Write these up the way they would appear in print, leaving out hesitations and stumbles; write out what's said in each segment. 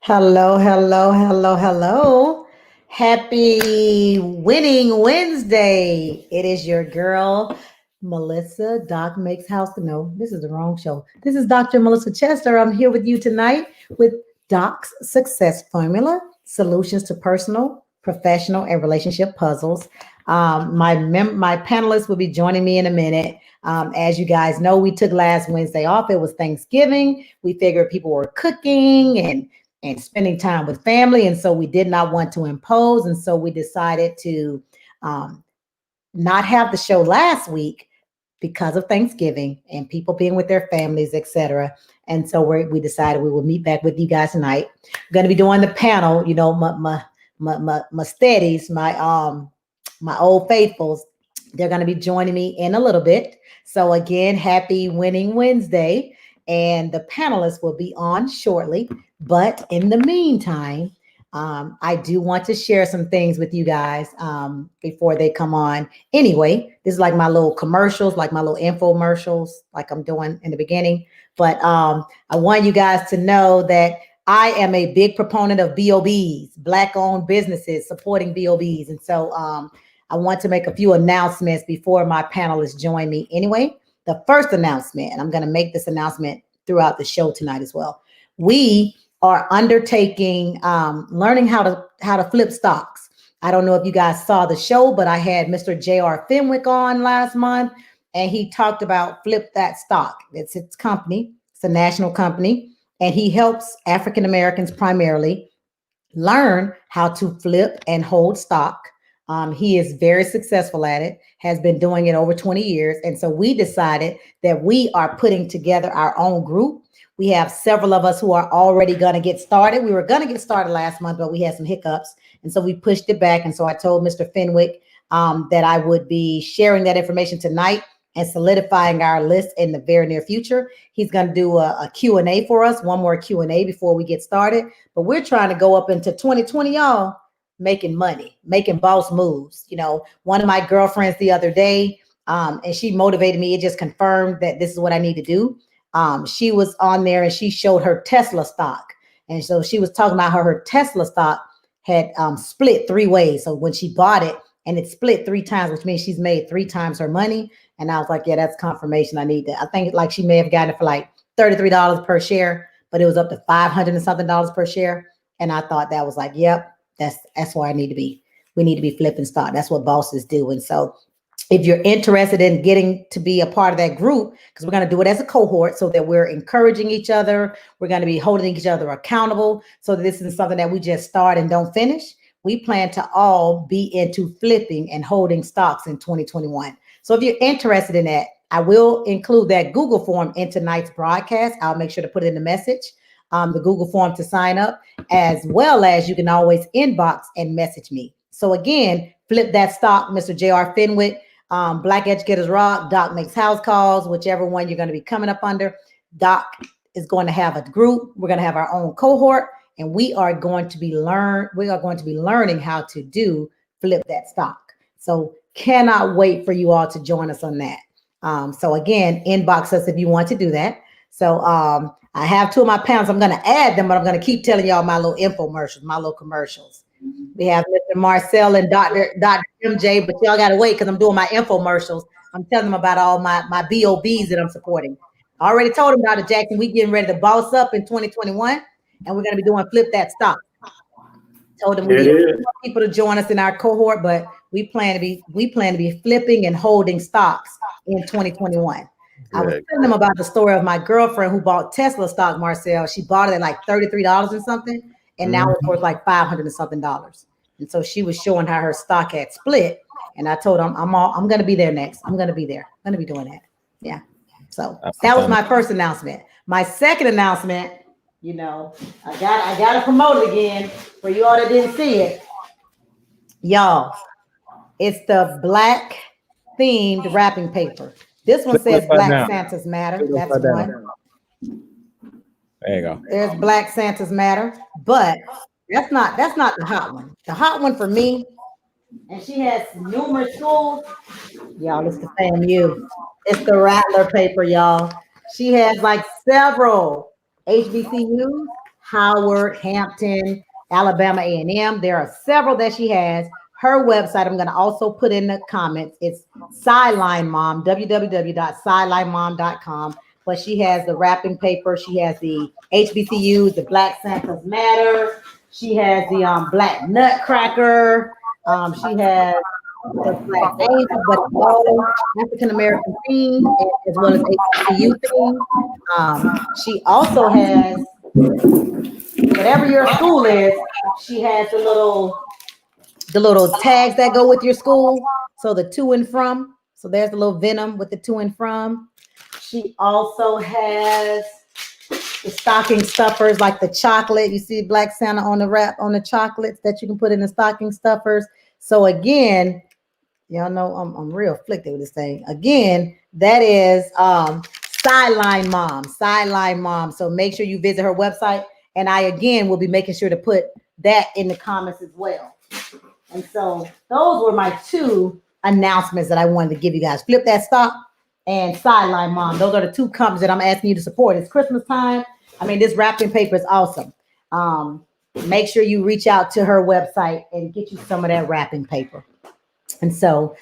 Hello, hello, hello, hello. Happy Winning Wednesday. It is your girl, Melissa. Doc Makes House. No, this is the wrong show. This is Dr. Melissa Chester. I'm here with you tonight with Doc's Success Formula Solutions to Personal, Professional, and Relationship Puzzles. My panelists will be joining me in a minute. As you guys know, we took last Wednesday off. It was Thanksgiving. We figured people were cooking and spending time with family. And so we did not want to impose. And so we decided to um, not have the show last week because of Thanksgiving and people being with their families, etc. And so we decided we will meet back with you guys tonight. We're going to be doing the panel. You know, my steadies, my old faithfuls. They're going to be joining me in a little bit. So again, happy Winning Wednesday, and the panelists will be on shortly. But in the meantime, I do want to share some things with you guys before they come on. Anyway, this is like my little commercials, like my little infomercials, like I'm doing in the beginning. But I want you guys to know that I am a big proponent of BOBs, Black-owned businesses supporting BOBs. And so I want to make a few announcements before my panelists join me. Anyway, the first announcement, and I'm going to make this announcement throughout the show tonight as well. We are undertaking learning how to flip stocks. I don't know if you guys saw the show, but I had Mr. J.R. Fenwick on last month, and he talked about Flip That Stock. It's its company. It's a national company, and he helps African Americans primarily learn how to flip and hold stock. He is very successful at it, has been doing it over 20 years. And so we decided that we are putting together our own group. We have several of us who are already going to get started. We were going to get started last month, but we had some hiccups. And so we pushed it back. And so I told Mr. Fenwick that I would be sharing that information tonight and solidifying our list in the very near future. He's going to do a Q&A for us, one more Q&A before we get started. But we're trying to go up into 2020, y'all, making money, making boss moves. You know, one of my girlfriends the other day, and she motivated me. It just confirmed that this is what I need to do. She was on there and she showed her Tesla stock. And so she was talking about how her Tesla stock had split three ways. So when she bought it and it split three times, which means she's made three times her money. And I was like, yeah, that's confirmation. I need that. I think like she may have gotten it for like $33 per share, but it was up to $500 and something per share. And I thought that was like, yep, that's where I need to be. We need to be flipping stock. That's what bosses do. And so if you're interested in getting to be a part of that group, because we're going to do it as a cohort so that we're encouraging each other, we're going to be holding each other accountable so that this isn't something that we just start and don't finish. We plan to all be into flipping and holding stocks in 2021. So if you're interested in that, I will include that Google form in tonight's broadcast. I'll make sure to put it in the message, the Google form to sign up, as well as you can always inbox and message me. So again, Flip That Stock, Mr. J.R. Fenwick, Black Educators Rock, Doc Makes House Calls, whichever one you're going to be coming up under. Doc is going to have a group. We're going to have our own cohort, and we are going to be learning how to do Flip That Stock. So cannot wait for you all to join us on that. So again, inbox us if you want to do that. So I have two of my panels. I'm going to add them, but I'm going to keep telling y'all my little infomercials, my little commercials. We have Mr. Marcel and Dr. MJ, but y'all got to wait because I'm doing my infomercials. I'm telling them about all my BOBs that I'm supporting. I already told them, Dr. Jackson, we getting ready to boss up in 2021, and we're going to be doing Flip That Stock. Told them we need more people to join us in our cohort, but we plan to be flipping and holding stocks in 2021. I was telling them about the story of my girlfriend who bought Tesla stock, Marcel. She bought it at like $33 and something, and now it's worth like $500 and something. And so she was showing how her stock had split. And I told them I'm going to be there next. I'm going to be there. I'm going to be doing that. Yeah. So that was my first announcement. My second announcement, you know, I got to promote it again for you all that didn't see it. Y'all, it's the Black themed wrapping paper. This one says Black Santas Matter. That's one. There you go. There's Black Santas Matter, but that's not the hot one. The hot one for me, and she has numerous schools. Y'all, it's the FAMU. It's the Rattler paper, y'all. She has like several HBCUs, Howard, Hampton, Alabama A&M. There are several that she has. Her website, I'm going to also put in the comments. It's Sideline Mom, www.sidelinemom.com. But she has the wrapping paper. She has the HBCUs, the Black Santas Matter. She has the Black Nutcracker. She has the Black Angels, but all African American themed as well as HBCU themed. She also has, whatever your school is, she has the little tags that go with your school. So the to and from. So there's the little Venom with the to and from. She also has the stocking stuffers, like the chocolate. You see Black Santa on the wrap on the chocolates that you can put in the stocking stuffers. So again, y'all know I'm real afflicted with this thing. Again, that is Sideline Mom. So make sure you visit her website. And I again will be making sure to put that in the comments as well. And so those were my two announcements that I wanted to give you guys. Flip That Stock and Sideline Mom. Those are the two companies that I'm asking you to support. It's Christmas time. I mean, this wrapping paper is awesome. Make sure you reach out to her website and get you some of that wrapping paper. And so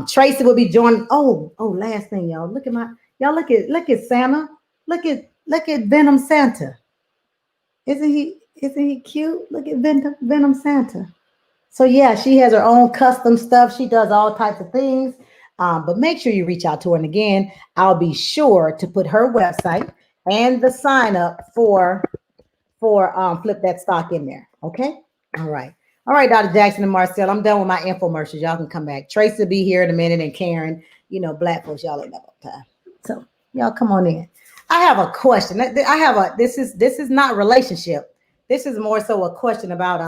Tracy will be joining. Oh, last thing, y'all. Look at Santa. Look at Venom Santa. Isn't he cute? Look at Venom Santa. So yeah, she has her own custom stuff. She does all types of things. But make sure you reach out to her. And again, I'll be sure to put her website and the sign up for Flip That Stock in there. Okay. All right, Dr. Jackson and Marcel, I'm done with my infomercials. Y'all can come back. Tracy will be here in a minute, and Karen. Black folks, y'all ain't never time. So y'all come on in. I have a question. This is not relationship. This is more so a question about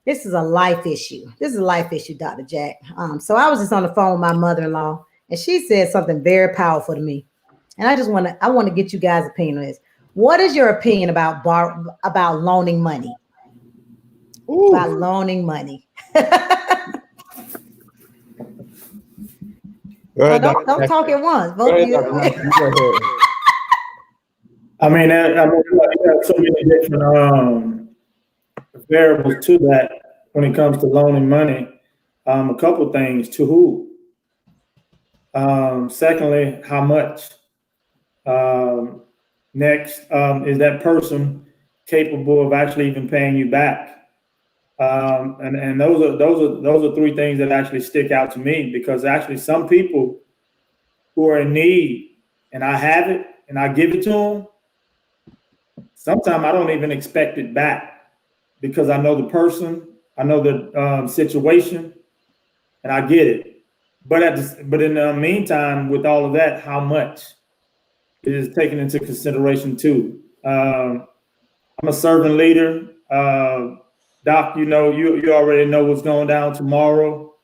this is a life issue. Dr. Jack. So I was just on the phone with my mother-in-law, and she said something very powerful to me. And I want to get you guys' opinion on this. What is your opinion about loaning money? Ooh. About loaning money. Don't talk at once. Both of you. I mean, there are so many different variables to that when it comes to loaning money. A couple things: to who? Secondly, how much? Next, is that person capable of actually even paying you back? And those are three things that actually stick out to me, because actually some people who are in need and I have it and I give it to them, sometimes I don't even expect it back, because I know the person, I know the situation, and I get it. But in the meantime, with all of that, how much is taken into consideration too? I'm a servant leader. Doc, you already know what's going down tomorrow,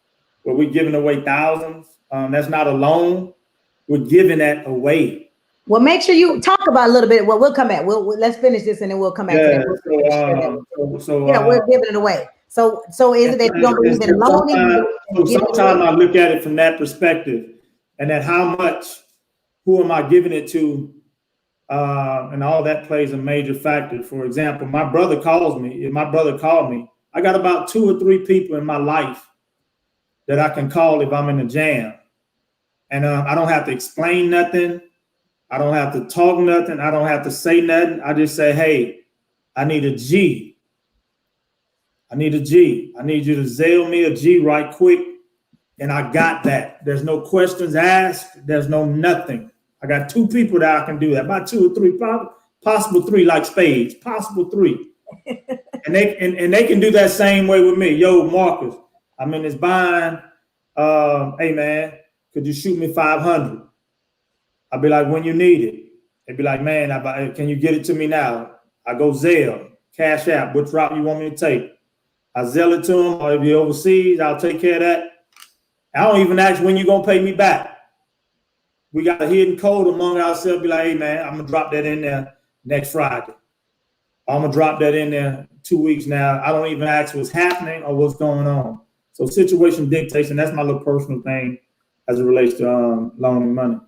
where we're giving away thousands. That's not a loan. We're giving that away. Well, make sure you talk about a little bit. Well, we'll come back. Let's finish this and then we'll come back to that. We're giving it away. So is it that you don't believe in loaning? Sometimes I look at it from that perspective, and that how much, who am I giving it to? And all that plays a major factor. For example, my brother calls me. If my brother called me, I got about 2 or 3 people in my life that I can call if I'm in a jam. And I don't have to explain nothing. I don't have to talk nothing. I don't have to say nothing. I just say, hey, I need a G. I need you to Zelle me a G right quick. And I got that. There's no questions asked. There's no nothing. I got 2 people that I can do that. About 2 or 3, possible 3, like spades, possible 3. and they can do that same way with me. Yo, Marcus, I'm in this bind. Hey man, could you shoot me 500? I'll be like, when you need it. They'd be like, man, can you get it to me now? I go Zelle, Cash App, which route you want me to take? I Zelle it to them, or if you're overseas, I'll take care of that. I don't even ask when you're gonna pay me back. We got a hidden code among ourselves. Be like, hey man, I'm gonna drop that in there next Friday. I'm gonna drop that in there 2 weeks now. I don't even ask what's happening or what's going on. So situation dictates, and that's my little personal thing as it relates to loaning money.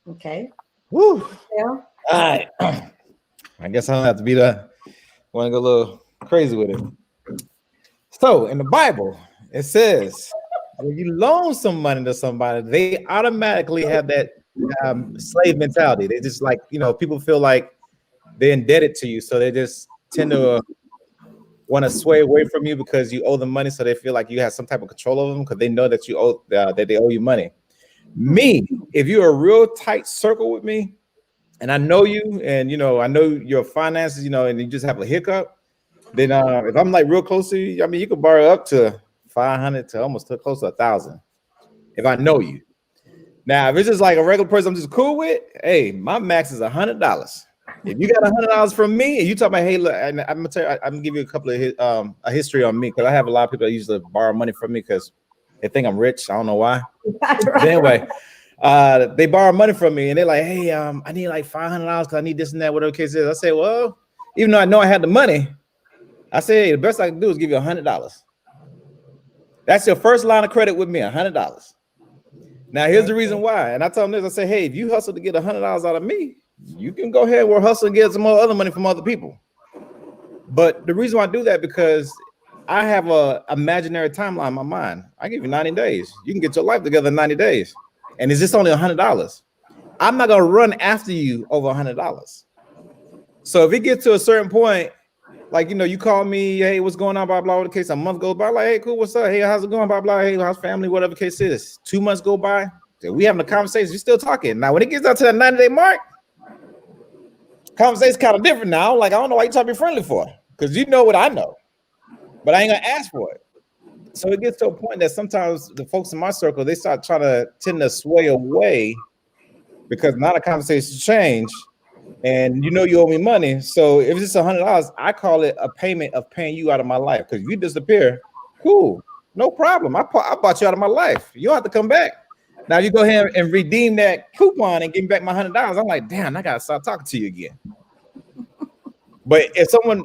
Okay. Woo. Yeah. All right. I guess I don't have to be the want to go a little crazy with it. So in the Bible, it says when you loan some money to somebody, they automatically have that slave mentality. They just like, people feel like they're indebted to you. So they just tend to want to sway away from you because you owe them money. So they feel like you have some type of control over them because they know that you owe that they owe you money. Me, if you're a real tight circle with me, and I know you, and I know your finances, and you just have a hiccup, then if I'm like real close to you, I mean, you could borrow up to 500 to almost close to 1,000 if I know you. Now, if it's just like a regular person I'm just cool with, hey, my max is $100. If you got $100 from me, and you talk about, hey, look, and I'm gonna tell you, I'm gonna give you a couple of a history on me because I have a lot of people that usually borrow money from me because they think I'm rich. I don't know why. But anyway, they borrow money from me and they're like, hey, I need like $500 because I need this and that, whatever the case is. I say, well, even though I know I had the money, I say, hey, the best I can do is give you $100. That's your first line of credit with me, $100. Now, here's the reason why. And I tell them this, I say, hey, if you hustle to get $100 out of me, you can go ahead and hustle and get some more other money from other people. But the reason why I do that because I have a imaginary timeline in my mind. I give you 90 days. You can get your life together in 90 days. And it's just only $100. I'm not gonna run after you over $100. So if it gets to a certain point, like you call me, hey, what's going on, blah blah. What the case? A month goes by, like, hey, cool, what's up? Hey, how's it going? Blah blah. Hey, how's family? Whatever the case is. 2 months go by, we having a conversation. We still talking. Now, when it gets out to that 90-day mark, conversation's kind of different now. Like, I don't know why you trying to be friendly for, because you know what I know, but I ain't gonna ask for it. So it gets to a point that sometimes the folks in my circle, they start tend to sway away because now the conversations change and you owe me money. So if it's $100, I call it a payment of paying you out of my life. Because if you disappear, cool, no problem. I bought you out of my life. You don't have to come back. Now you go ahead and redeem that coupon and give me back my $100. I'm like, damn, I gotta start talking to you again. But if someone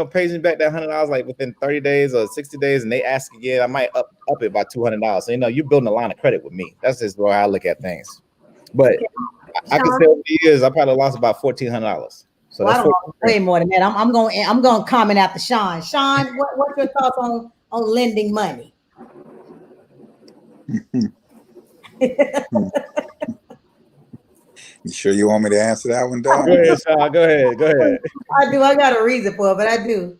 pays me back that $100 like within 30 days or 60 days and they ask again, I might up it by $200. So you're building a line of credit with me. That's just the way I look at things. But I can say over the years I probably lost about $1,400. So that's way more than that. I'm going to comment after Sean. Sean, what's your thoughts on lending money? You sure you want me to answer that one, Doc? Go ahead, Sean. Go ahead. I do. I got a reason for it, but I do.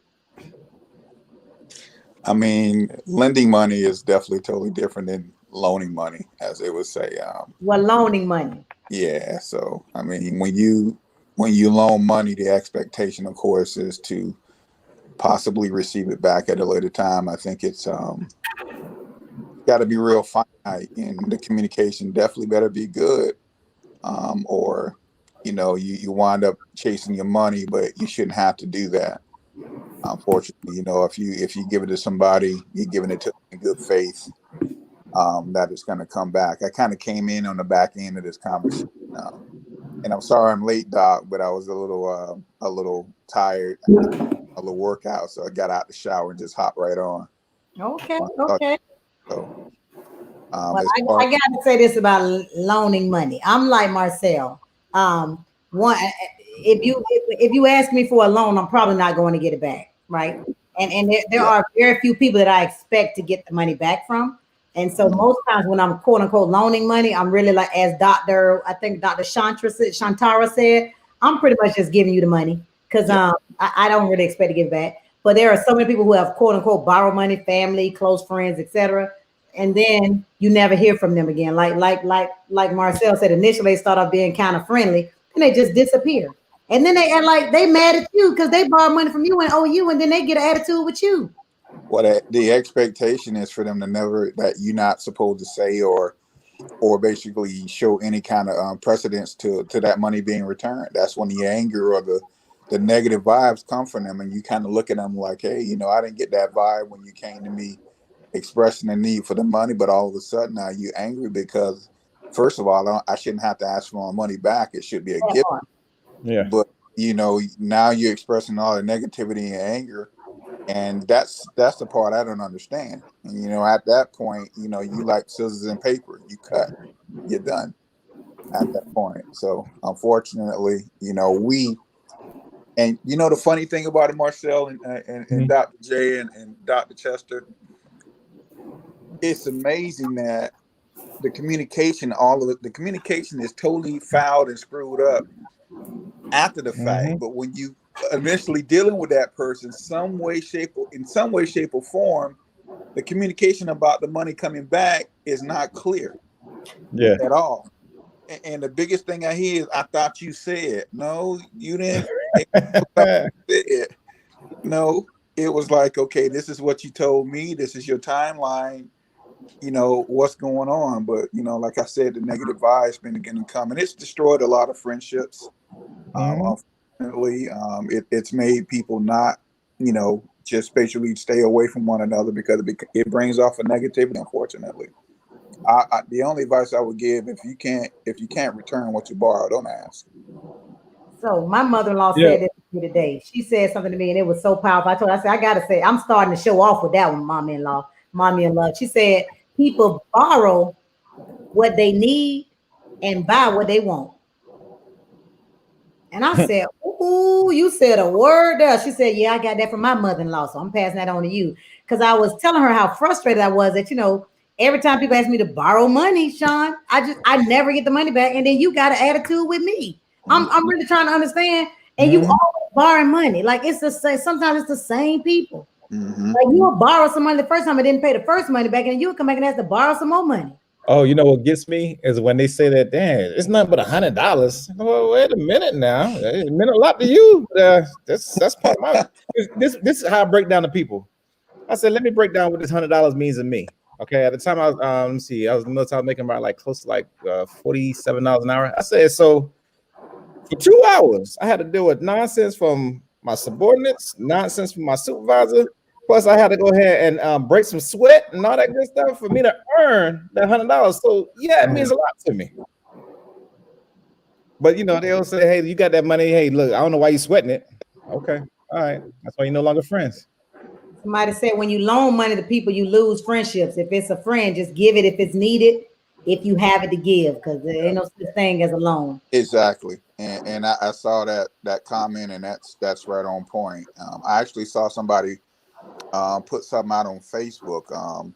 I mean, lending money is definitely totally different than loaning money, as they would say. Loaning money. Yeah. So, I mean, when you loan money, the expectation, of course, is to possibly receive it back at a later time. I think it's got to be real finite, and the communication definitely better be good. Or you wind up chasing your money, but you shouldn't have to do that. Unfortunately, if you give it to somebody, you're giving it to them in good faith, that it's going to come back. I kind of came in on the back end of this conversation, and I'm sorry I'm late, Doc, but I was a little tired, a little workout, so I got out the shower and just hopped right on. Okay. So, well, I got to say this about loaning money. I'm like Marcel. If you ask me for a loan, I'm probably not going to get it back, right? And there are very few people that I expect to get the money back from. And so most times when I'm quote unquote loaning money, I'm really like, as Dr. Shantara said, I'm pretty much just giving you the money because I don't really expect to give it back. But there are so many people who have quote unquote borrowed money, family, close friends, etc. And then you never hear from them again. Like Marcel said, initially they start off being kind of friendly and they just disappear. And then they act like they mad at you because they borrow money from you and owe you, and then they get an attitude with you. Well, the expectation is for them to never, that you're not supposed to say or basically show any kind of precedence to that money being returned. That's when the anger or the negative vibes come from them, and you kind of look at them like, hey, I didn't get that vibe when you came to me expressing the need for the money, but all of a sudden now you're angry because, first of all, I shouldn't have to ask for my money back. It should be a gift. Yeah. But now you're expressing all the negativity and anger, and that's the part I don't understand. And at that point, you like scissors and paper. You cut, you're done. at that point. So unfortunately, and the funny thing about it, Marcel and Dr. J and Dr. Chester, it's amazing that the communication is totally fouled and screwed up after the fact. But when you initially dealing with that person, in some way, shape, or form, the communication about the money coming back is not clear at all. And the biggest thing I hear is, I thought you said. No, you didn't. No, it was like, okay, this is what you told me. This is your timeline. What's going on. But, like I said, the negative vibe's been again coming. It's destroyed a lot of friendships. Unfortunately, it's made people not, just basically stay away from one another because it brings off a negativity, unfortunately. The only advice I would give, if you can't return what you borrow, don't ask. So my mother-in-law said this to me today. She said something to me and it was so powerful. I told her, I said, I gotta say, I'm starting to show off with that one, mommy-in-law. She said, people borrow what they need and buy what they want. And I said, ooh, you said a word there. She said, yeah, I got that from my mother-in-law. So I'm passing that on to you. Because I was telling her how frustrated I was that, every time people ask me to borrow money, Sean, I never get the money back. And then you got an attitude with me. I'm really trying to understand. And you always borrowing money. Like it's the same, sometimes it's the same people. Like you will borrow some money the first time and didn't pay the first money back, and you will come back and have to borrow some more money. Oh, what gets me is when they say that, damn, it's nothing but $100. Well, wait a minute now. It meant a lot to you. That's part of my this is how I break down to people. I said, let me break down what this $100 means to me. Okay, at the time I was I was making about like close to like $47 an hour. I said, so for 2 hours, I had to deal with nonsense from my subordinates, nonsense from my supervisor. Plus, I had to go ahead and break some sweat and all that good stuff for me to earn that $100. So yeah, it means a lot to me. But they'll say, hey, you got that money. Hey, look, I don't know why you're sweating it. Okay, all right. That's why you're no longer friends. Somebody said when you loan money to people, you lose friendships. If it's a friend, just give it if it's needed, if you have it to give, because there ain't no such thing as a loan. Exactly. And I saw that comment, and that's right on point. I actually saw somebody put something out on Facebook,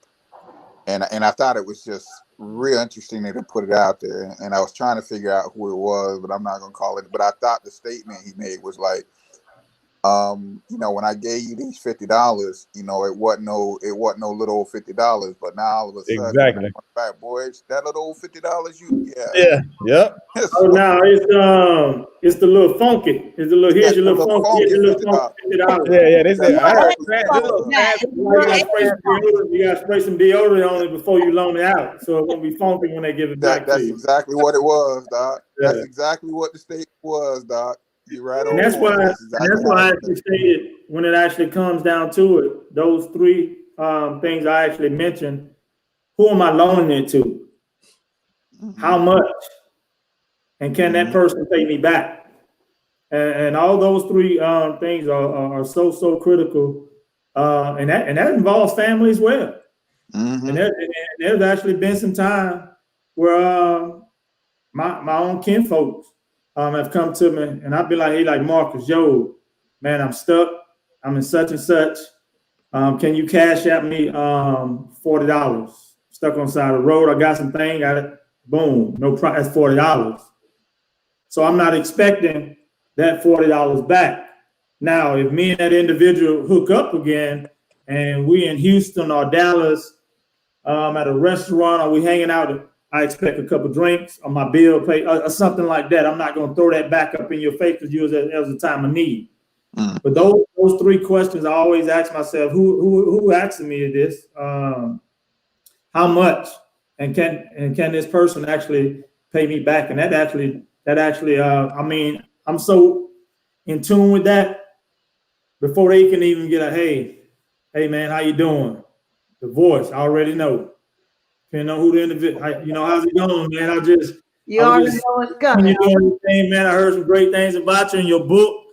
and I thought it was just real interesting that they put it out there. And I was trying to figure out who it was, but I'm not gonna call it. But I thought the statement he made was like, when I gave you these $50, it wasn't no little old $50, but now all of a sudden, exactly, back, boys, that little old $50, yep. So now it's the little funky. It's the little here's your little funky. Here's your little funky $50. Yeah. They say you gotta spray some deodorant on it before you loan it out, so it won't be funky when they give it back to you. That's exactly what it was, Doc. Yeah. That's exactly what the statement was, Doc. You're right on. And that's why I actually stated when it actually comes down to it, those three things I actually mentioned. Who am I loaning it to? How much? And can that person pay me back? And all those three things are so critical. And that involves family as well. And there's actually been some time where my own kinfolks have come to me, and I'd be like, hey, like Marcus, yo, man, I'm stuck. I'm in such and such. Can you cash out me $40? Stuck on the side of the road. I got some thing. Got it. Boom. No price. That's $40. So I'm not expecting that $40 back. Now, if me and that individual hook up again, and we in Houston or Dallas at a restaurant, or we hanging out, I expect a couple drinks on my bill pay or something like that. I'm not going to throw that back up in your face because you was at a time of need. But those three questions I always ask myself: who asking me this? How much? And can this person actually pay me back? And that actually, I mean, I'm so in tune with that. Before they can even get a hey man, how you doing? The voice, I already know. You know who the individual, how's it going, man? You already know what's coming. Man, I heard some great things about you in your book.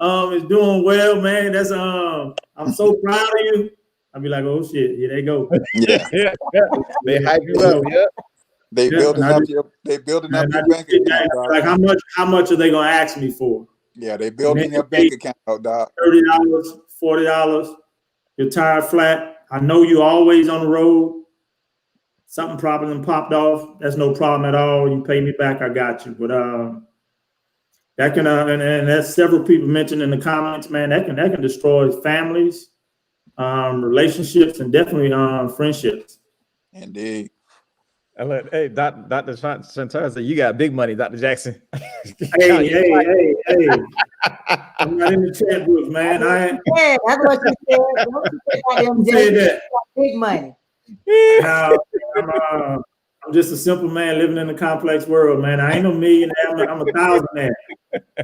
It's doing well, man. That's I'm so proud of you. I'll be like, oh shit, here they go. Yeah. They hype you up. Yeah. They Yeah, building and I up just- your And I bank just- account, dog. like how much are they gonna ask me for? Yeah, they building your bank account, dog. $30, $40, your tire flat. I know you're always on the road. Something probably done popped off. That's no problem at all. You pay me back, I got you. But that can and that's several people mentioned in the comments, man. That can destroy families, relationships, and definitely friendships. Indeed. Hey, Dr. Chantal said, you got big money, Dr. Jackson. Hey. I'm not in the chat group, man. I ain't Yeah, that's what she said. Don't you think I am saying just that. big money. Now, I'm just a simple man living in a complex world, man. I ain't no millionaire. I'm a thousandaire.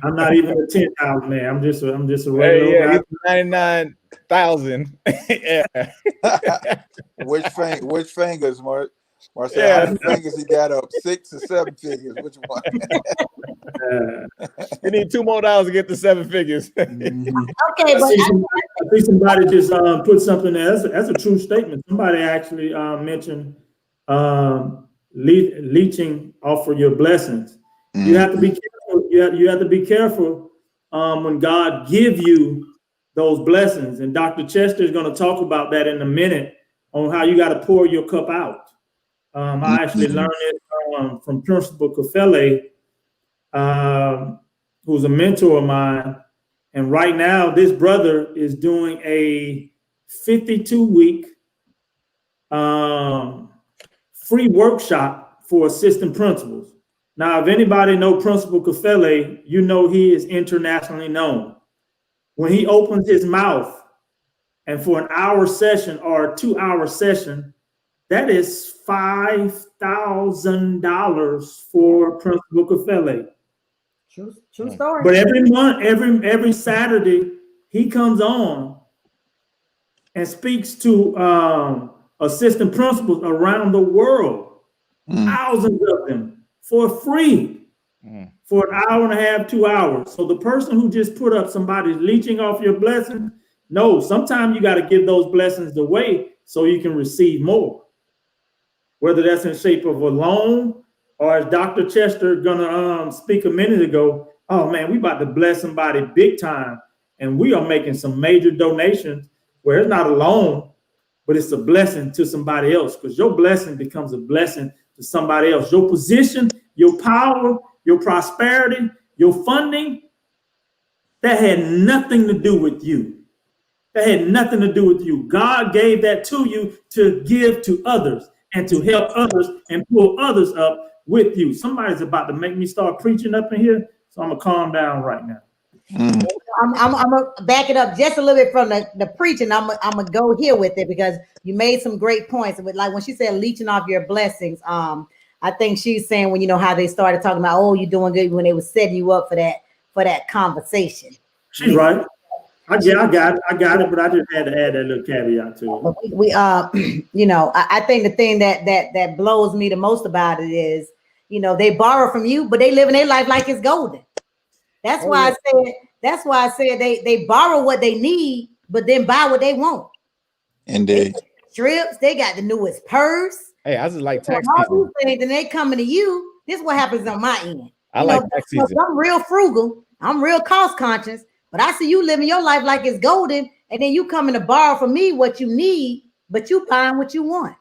I'm not even a 10,000-aire. I'm just a regular guy. He's 99,000. Yeah. Which fingers, Mark? Marcel, Yeah. how many fingers he got up? 6 or 7 figures? Which one? You need $2 more to get to 7 figures. Mhm. Okay, I but see somebody just put something there. That's a true statement. Somebody actually mentioned leeching off of your blessings. You have to be careful. You have to be careful when God give you those blessings. And Dr. Chester is going to talk about that in a minute on how you got to pour your cup out. I actually learned it from Principal Kafele, who's a mentor of mine. And right now, this brother is doing a 52-week free workshop for assistant principals. Now, if anybody know Principal Kafele, you know he is internationally known. When he opens his mouth and for an hour session or a 2-hour session, that is $5,000 for Principal Kafele. true story. But every month, every Saturday, he comes on and speaks to assistant principals around the world, thousands of them for free, for an hour and a half, 2 hours. So the person who just put up somebody's leeching off your blessing, no, sometimes you got to give those blessings away so you can receive more. Whether that's in shape of a loan, or as Dr. Chester gonna speak a minute ago, oh man, we about to bless somebody big time, and we are making some major donations where it's not a loan, but it's a blessing to somebody else, because your blessing becomes a blessing to somebody else. Your position, your power, your prosperity, your funding, that had nothing to do with you. That had nothing to do with you. God gave that to you to give to others and to help others and pull others up with you. Somebody's about to make me start preaching up in here, so I'm gonna calm down right now. I'm gonna back it up just a little bit from the preaching. I'm gonna go here with it because you made some great points. But like when she said leeching off your blessings, I think she's saying when you know how they started talking about, oh, you're doing good, when they were setting you up for that conversation. She's right. I got it, but I just had to add that little caveat to it. We you know, I think the thing that blows me the most about it is, you know, they borrow from you, but they living their life like it's golden. That's why I said they borrow what they need, but then buy what they want. Indeed. Trips, they got the newest purse. Hey, I just like So tax all season. these things, and they coming to you. This is what happens on my end. I You like know, tax season. I'm real frugal. I'm real cost conscious. But I see you living your life like it's golden, and then you coming to borrow from me what you need, but you buying what you want.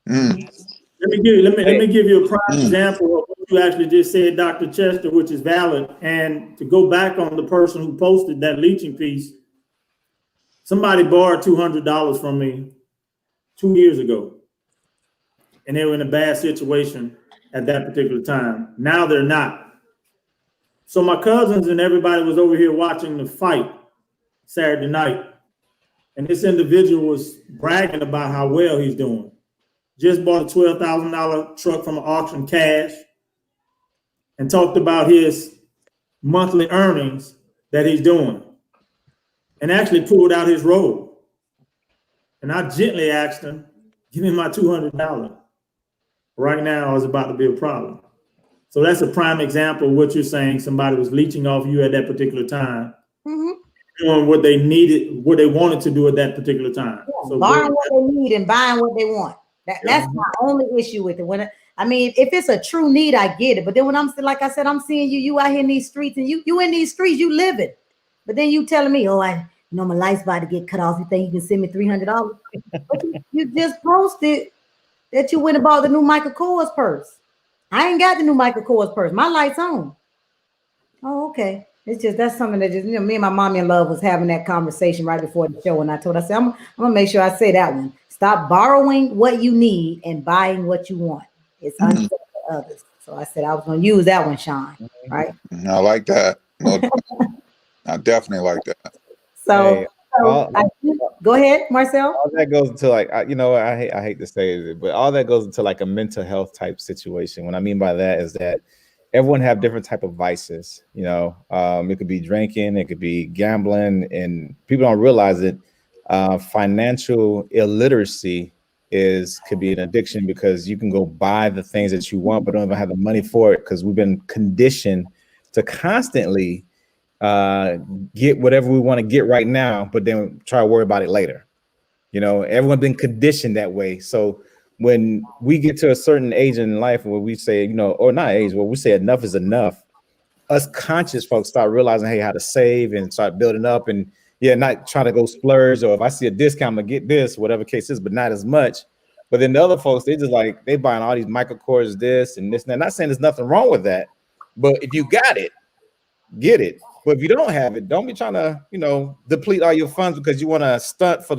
Mm. Let me give you a prime example of what you actually just said, Dr. Chester, which is valid. And to go back on the person who posted that leeching piece, somebody borrowed $200 from me 2 years ago, and they were in a bad situation at that particular time. Now they're not. So my cousins and everybody was over here watching the fight Saturday night, and this individual was bragging about how well he's doing. Just bought a $12,000 truck from an auction cash, and talked about his monthly earnings that he's doing, and actually pulled out his roll. And I gently asked him, give me my $200. Right now is about to be a problem. So that's a prime example of what you're saying. Somebody was leeching off you at that particular time, doing what they needed, what they wanted to do at that particular time. Yeah, So borrowing what they need and buying what they want. That's my only issue with it. When I mean, if it's a true need, I get it. But then when like I said, I'm seeing you out here in these streets, and you in these streets, you living. But then you telling me, oh, I know my light's about to get cut off. You think you can send me $300? But you just posted that you went and bought the new Michael Kors purse. I ain't got the new Michael Kors purse. My light's on. Oh, okay. It's just that's something that just me and my mommy in love was having that conversation right before the show, and I told her, I said, I'm gonna make sure I say that one. Stop borrowing what you need and buying what you want. It's unfair to others. So I said I was gonna use that one, Sean. Right? I like that. No, I definitely like that. So, go ahead, Marcel. All that goes into like I hate to say it, but all that goes into like a mental health type situation. What I mean by that is that everyone have different type of vices. It could be drinking, it could be gambling, and people don't realize it. Financial illiteracy could be an addiction, because you can go buy the things that you want but don't even have the money for it, because we've been conditioned to constantly get whatever we want to get right now, but then try to worry about it later. Everyone's been conditioned that way. So when we get to a certain age in life where we say, or not age, where we say enough is enough, us conscious folks start realizing, hey, how to save and start building up, and not trying to go splurge, or if I see a discount, I'm gonna get this, whatever case is, but not as much. But then the other folks, they just like, they buying all these Michael Kors, this and this and that. Not saying there's nothing wrong with that, but if you got it, get it. But if you don't have it, don't be trying to, deplete all your funds because you want to stunt for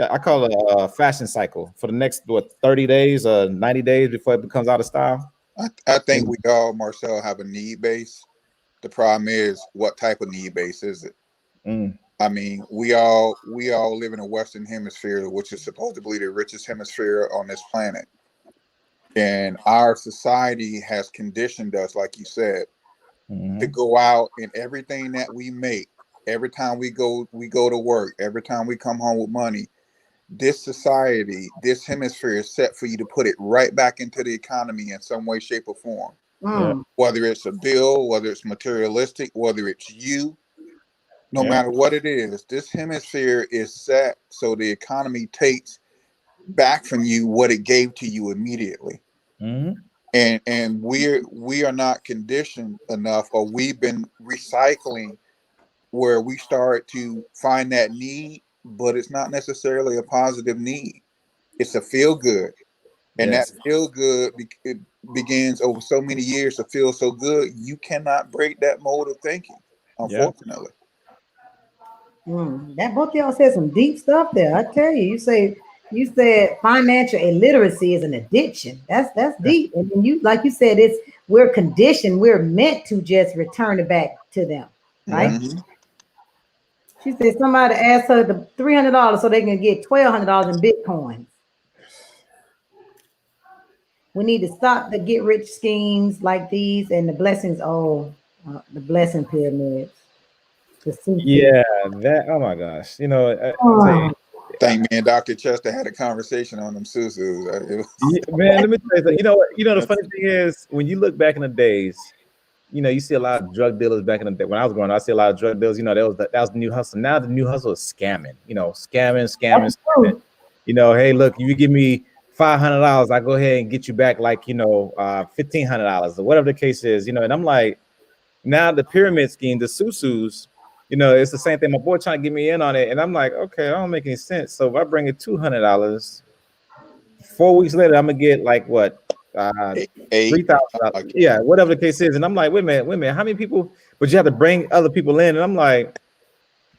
I call it a fashion cycle for the next 30 days, 90 days before it becomes out of style. I think we all, Marcel, have a need base. The problem is, what type of need base is it? I mean, we all live in a Western hemisphere, which is supposedly the richest hemisphere on this planet. And our society has conditioned us, like you said, to go out, and everything that we make, every time we go to work, every time we come home with money, this society, this hemisphere is set for you to put it right back into the economy in some way, shape, or form. Whether it's a bill, whether it's materialistic, whether it's you, no matter what it is, this hemisphere is set so the economy takes back from you what it gave to you immediately. And we are not conditioned enough, or we've been recycling where we start to find that need, but it's not necessarily a positive need. It's a feel good. And that feel good, it begins over so many years to feel so good. You cannot break that mode of thinking, unfortunately. That both of y'all said some deep stuff there. I tell you, you said financial illiteracy is an addiction. That's deep. And then like you said, we're conditioned, we're meant to just return it back to them, right? She said somebody asked her the $300 so they can get $1,200 in Bitcoin. We need to stop the get rich schemes like these and the blessings. The blessing pyramids. Oh my gosh. I think me and Dr. Chester had a conversation on them susus. Man, let me tell you something. The funny thing is, when you look back in the days, you see a lot of drug dealers back in the day. When I was growing up, I see a lot of drug dealers. That was the new hustle. Now the new hustle is scamming. Scamming. Hey, look, if you give me $500, I go ahead and get you back like $1,500 or whatever the case is. And I'm like, now the pyramid scheme, the susus. It's the same thing. My boy trying to get me in on it, and I'm like, okay, I don't make any sense. So if I bring it $200, 4 weeks later, I'm gonna get like what, $3,000? Yeah, whatever the case is. And I'm like, wait a minute, how many people? But you have to bring other people in, and I'm like,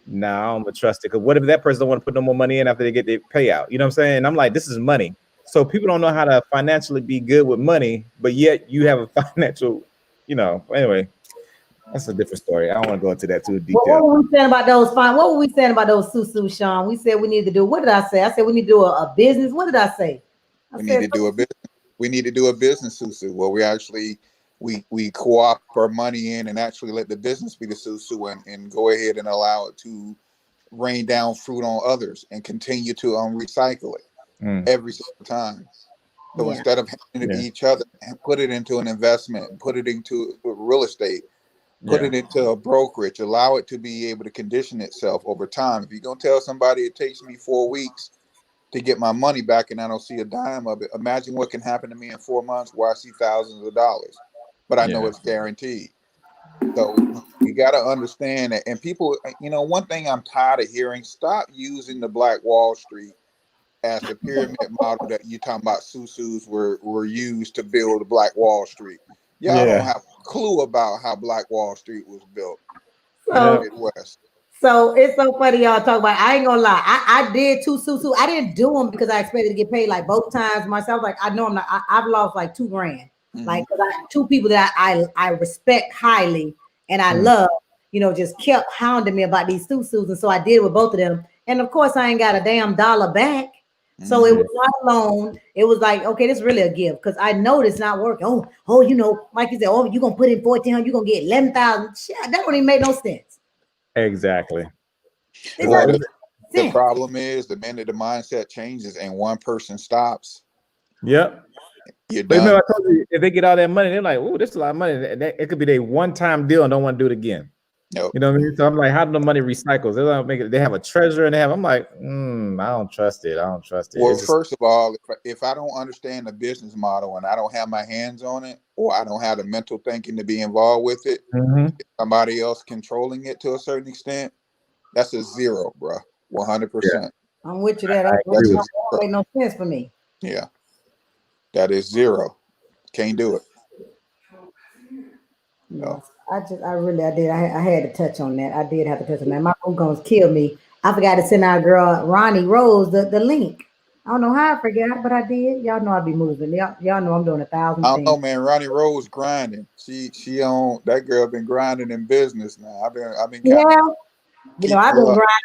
nah, I don't trust it. Because what if that person don't want to put no more money in after they get their payout? You know what I'm saying? And I'm like, this is money. So people don't know how to financially be good with money, but yet you have a financial, Anyway. That's a different story. I don't want to go into that too deep. What were we saying about those What were we saying about those susu, Sean? We said we need to do. What did I say? I said we need to do a business. What did I say? We need to do a business. We need to do a business susu where we actually we co-op our money in and actually let the business be the susu and go ahead and allow it to rain down fruit on others and continue to recycle it every single time. So instead of handing it to each other, and put it into an investment, put it into real estate. Put it into a brokerage, allow it to be able to condition itself over time. If you're going to tell somebody it takes me 4 weeks, to get my money back, and I don't see a dime of it. Imagine what can happen to me in 4 months where I see thousands of dollars, but I know it's guaranteed. So you got to understand that. And people, one thing I'm tired of hearing: stop using the Black Wall Street as the pyramid model that you're talking about. Susus were used to build the Black Wall Street. Y'all don't have a clue about how Black Wall Street was built in the Midwest. So it's so funny y'all talk about. I ain't gonna lie. I did two susu. I didn't do them because I expected to get paid like both times myself. Like I know I'm not. I've lost like $2 grand. Like two people that I respect highly and I love. Just kept hounding me about these susus, and so I did with both of them. And of course, I ain't got a damn dollar back. So it was not a loan. It was like, okay, this is really a gift because I know it's not working. Like you said, you're gonna put in 1400, you're gonna get 11,000. Shit, that don't even make no sense. Exactly. Well, the problem is the minute the mindset changes and one person stops. Yep. You're But done. remember, I told you, if they get all that money, they're like, "Oh, this is a lot of money." It could be their one-time deal and don't want to do it again. Nope. You know what I mean? So I'm like, how do the money recycles? They don't make it. They have a treasurer and I'm like, I don't trust it. I don't trust it. Well, first of all, if I don't understand the business model and I don't have my hands on it, or I don't have the mental thinking to be involved with it, somebody else controlling it to a certain extent, that's a zero, bro. 100%. I'm with you there. That don't make no sense for me. Yeah. That is zero. Can't do it. No. I did. I had to touch on that. I did have to touch on that. My phone gonna kill me. I forgot to send our girl Ronnie Rose the link. I don't know how I forgot, but I did. Y'all know I be moving. Y'all know I'm doing 1,000 things. I don't know, man. Ronnie Rose grinding. She on that girl been grinding in business now. I've been I've been grinding,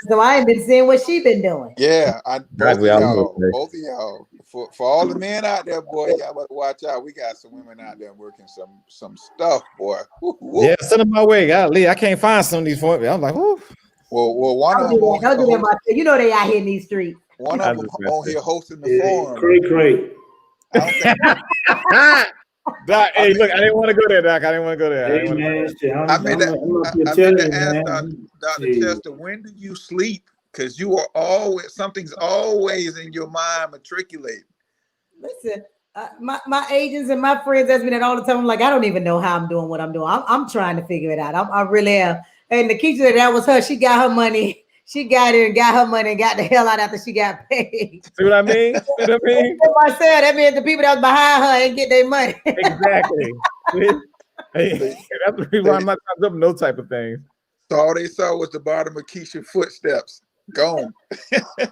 so I ain't been seeing what she been doing. Yeah, both of y'all. For all the men out there, boy, y'all better watch out. We got some women out there working some stuff, boy. Yeah, send them my way. Golly, I can't find some of these for me. I'm like, whoo. Well, one of them. Don't do that. They out here in these streets. One of them on here hosting the forum. Great. Doc, hey, look, I didn't want to go there, Doc. I didn't want to go there. I meant to ask Dr. Chester, when do you sleep? Because you are something's always in your mind matriculating. Listen, my agents and my friends ask me that all the time. I'm like, I don't even know how I'm doing what I'm doing. I'm trying to figure it out. I really am. And Nikisha, that was her. She got her money. She got it and got her money and got the hell out after she got paid. See what I mean? I said that means the people that was behind her ain't get their money. Exactly. Hey, that's the reason why I'm not up no type of thing. So all they saw was the bottom of Keisha's footsteps. Gone.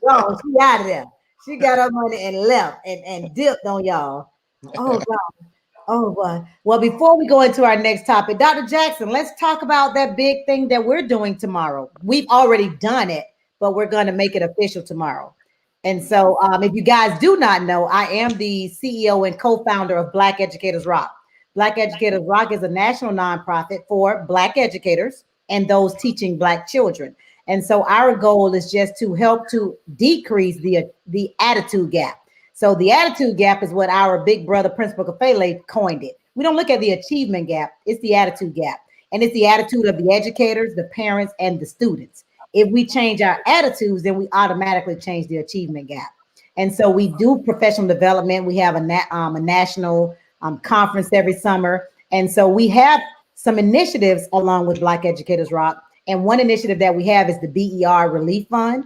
No, she out of there. She got her money and left and dipped on y'all. Oh God. Oh boy. Well, before we go into our next topic, Dr. Jackson, let's talk about that big thing that we're doing tomorrow. We've already done it, but we're going to make it official tomorrow. And so if you guys do not know, I am the CEO and co-founder of Black Educators Rock. Black Educators Rock is a national nonprofit for Black educators and those teaching Black children. And so our goal is just to help to decrease the attitude gap. So the attitude gap is what our big brother, Principal Kafele, coined it. We don't look at the achievement gap. It's the attitude gap. And it's the attitude of the educators, the parents, and the students. If we change our attitudes, then we automatically change the achievement gap. And so we do professional development. We have a national conference every summer. And so we have some initiatives along with Black Educators Rock. And one initiative that we have is the BER Relief Fund.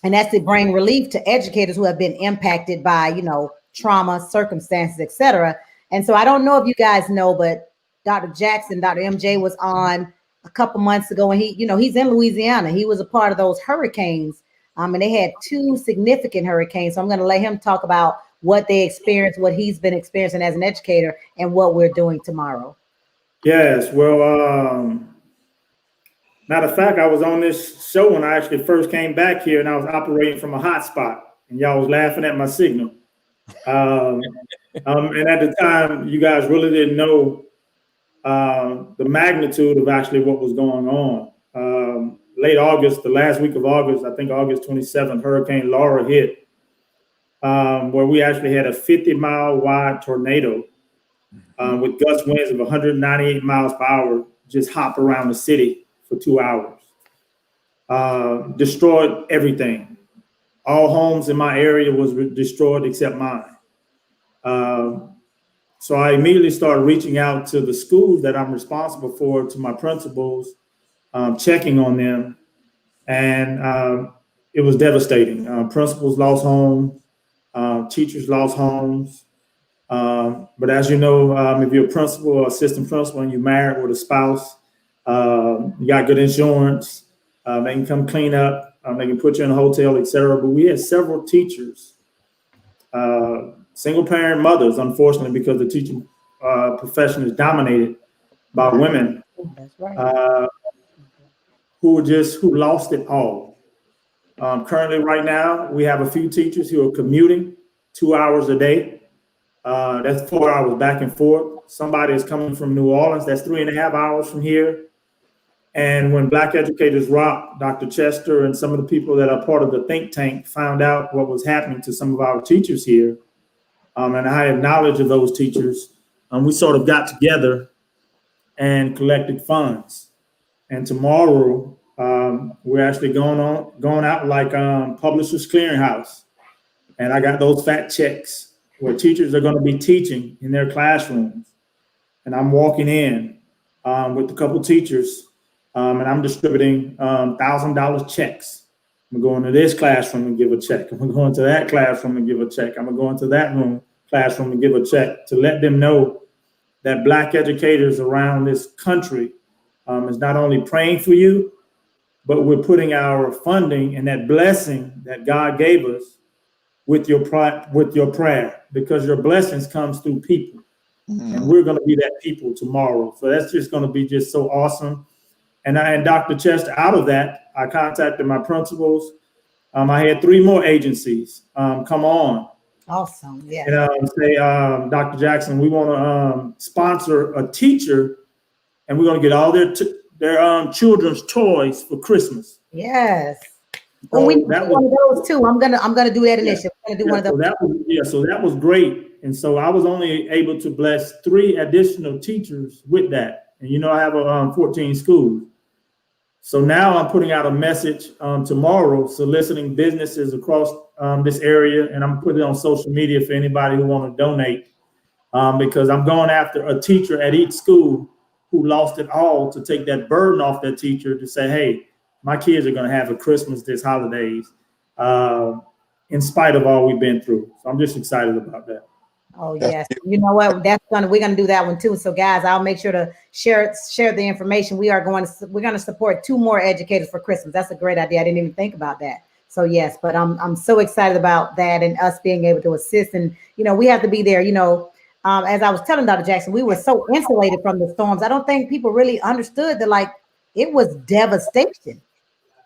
And that's to bring relief to educators who have been impacted by, trauma, circumstances, etc. And so I don't know if you guys know, but Dr. Jackson, Dr. MJ was on a couple months ago, and he's in Louisiana. He was a part of those hurricanes, and they had 2 significant hurricanes. So I'm going to let him talk about what they experienced, what he's been experiencing as an educator, and what we're doing tomorrow. Yes, well, matter of fact, I was on this show when I actually first came back here, and I was operating from a hotspot, and y'all was laughing at my signal. And at the time, you guys really didn't know the magnitude of actually what was going on. Late August, the last week of August, I think August 27th, Hurricane Laura hit, where we actually had a 50-mile wide tornado with gust winds of 198 miles per hour just hop around the city for 2 hours. Destroyed everything. all homes in my area was destroyed except mine. So I immediately started reaching out to the schools that I'm responsible for, to my principals, checking on them. And it was devastating. Principals lost homes, teachers lost homes. But as you know, if you're a principal or assistant principal and you're married with a spouse, you got good insurance, they can come clean up, they can put you in a hotel, etc. But we had several teachers, single parent mothers, unfortunately, because the teaching profession is dominated by women. That's right. Who lost it all. Currently, right now, we have a few teachers who are commuting 2 hours a day. That's 4 hours back and forth. Somebody is coming from New Orleans. That's 3.5 hours from here. And when Black Educators Rock, Dr. Chester and some of the people that are part of the think tank found out what was happening to some of our teachers here, and I have knowledge of those teachers, we sort of got together and collected funds. And tomorrow, we're actually going out like Publishers Clearinghouse. And I got those fat checks where teachers are going to be teaching in their classrooms. And I'm walking in with a couple teachers, and I'm distributing $1,000 checks. I'm going to this classroom and give a check. I'm going to that classroom and give a check. I'm going to that classroom and give a check to let them know that Black educators around this country is not only praying for you, but we're putting our funding and that blessing that God gave us with your prayer, because your blessings comes through people. And we're going to be that people tomorrow. So that's just going to be just so awesome. And Dr. Chester, out of that, I contacted my principals. I had 3 more agencies come on. Awesome. Yeah. And say, Dr. Jackson, we want to sponsor a teacher, and we're going to get all their children's toys for Christmas. Yes. So Oh, we need one of those too. I'm gonna do that initiative. I'm gonna do one of those. So that was great. And so I was only able to bless 3 additional teachers with that. And I have 14 schools. So now I'm putting out a message tomorrow, soliciting businesses across this area, and I'm putting it on social media for anybody who want to donate, because I'm going after a teacher at each school who lost it all, to take that burden off that teacher, to say, hey, my kids are going to have a Christmas this holidays, in spite of all we've been through. So I'm just excited about that. Oh yes, you know what? We're gonna do that one too. So guys, I'll make sure to share the information. We're going to support 2 more educators for Christmas. That's a great idea. I didn't even think about that. So yes, but I'm so excited about that and us being able to assist. And we have to be there. As I was telling Dr. Jackson, we were so insulated from the storms. I don't think people really understood that it was devastation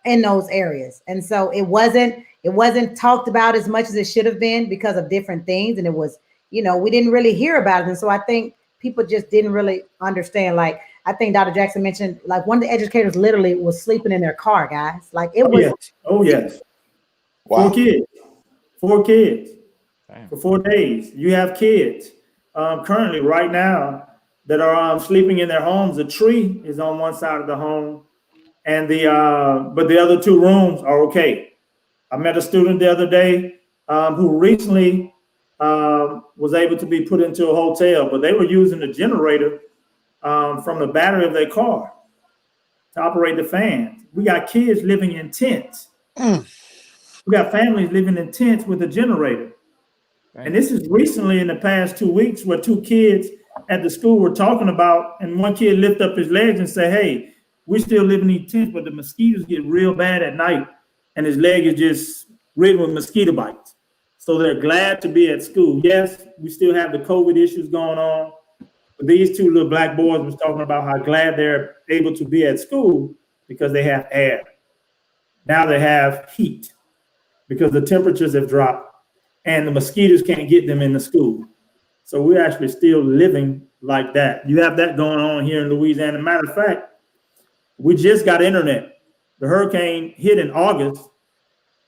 in those areas, and so it wasn't talked about as much as it should have been because of different things, and it was. We didn't really hear about it. And so I think people just didn't really understand. I think Dr. Jackson mentioned, one of the educators literally was sleeping in their car, guys. Oh, yes. Wow. 4 kids Damn. For 4 days. You have kids currently right now that are sleeping in their homes. A tree is on one side of the home, and but the other 2 rooms are okay. I met a student the other day who recently was able to be put into a hotel, but they were using the generator from the battery of their car to operate the fans. We got kids living in tents. We got families living in tents with a generator. And this is recently in the past 2 weeks, where 2 kids at the school were talking about, and one kid lift up his legs and say, hey, we're still living in tents, but the mosquitoes get real bad at night, and his leg is just ridden with mosquito bites. So they're glad to be at school. Yes, we still have the COVID issues going on, but these 2 little Black boys was talking about how glad they're able to be at school because they have air. Now they have heat because the temperatures have dropped and the mosquitoes can't get them in the school. So we're actually still living like that. You have that going on here in Louisiana. Matter of fact, we just got internet. The hurricane hit in August.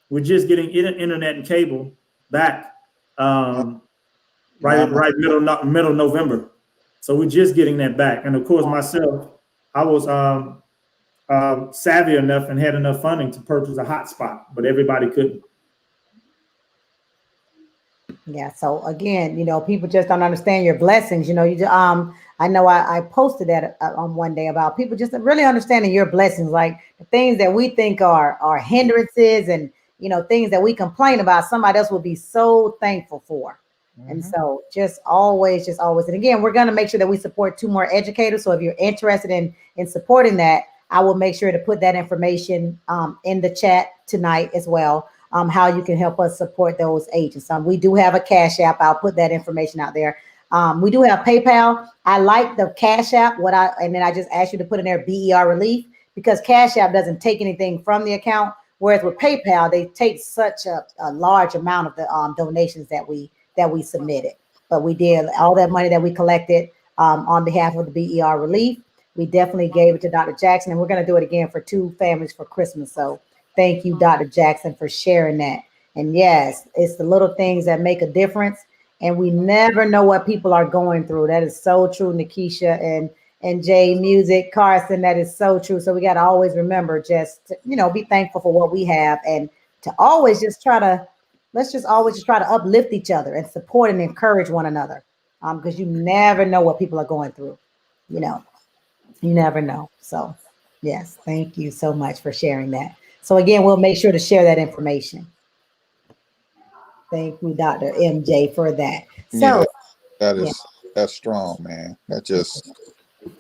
We're just getting internet and cable back right middle November. So we're just getting that back. And of course, myself, I was savvy enough and had enough funding to purchase a hotspot, but everybody couldn't. Yeah. So again, people just don't understand your blessings. I know I posted that on one day about people just really understanding your blessings, like the things that we think are hindrances and things that we complain about. Somebody else will be so thankful for. And Mhm. so just always. And again, we're going to make sure that we support two more educators. So if you're interested in supporting that, I will make sure to put that information in the chat tonight as well. How you can help us support those agents. We do have a Cash App. I'll put that information out there. We do have PayPal. I like the Cash App. And then I just asked you to put in there BER Relief, because Cash App doesn't take anything from the account. Whereas with PayPal, they take such a large amount of the donations that we submitted. But we did all that money that we collected on behalf of the BER Relief. We definitely gave it to Dr. Jackson, and we're going to do it again for 2 families for Christmas. So thank you, Dr. Jackson, for sharing that. And yes, it's the little things that make a difference. And we never know what people are going through. That is so true, Nikisha and Jay Music, Carson. That is so true. So we got to always remember just to, be thankful for what we have, and to always just let's just always just try to uplift each other and support and encourage one another. Because you never know what people are going through. You never know. So yes, thank you so much for sharing that. So again, we'll make sure to share that information. Thank you, Dr. MJ, for that. Yeah, So yeah. that's strong, man. That just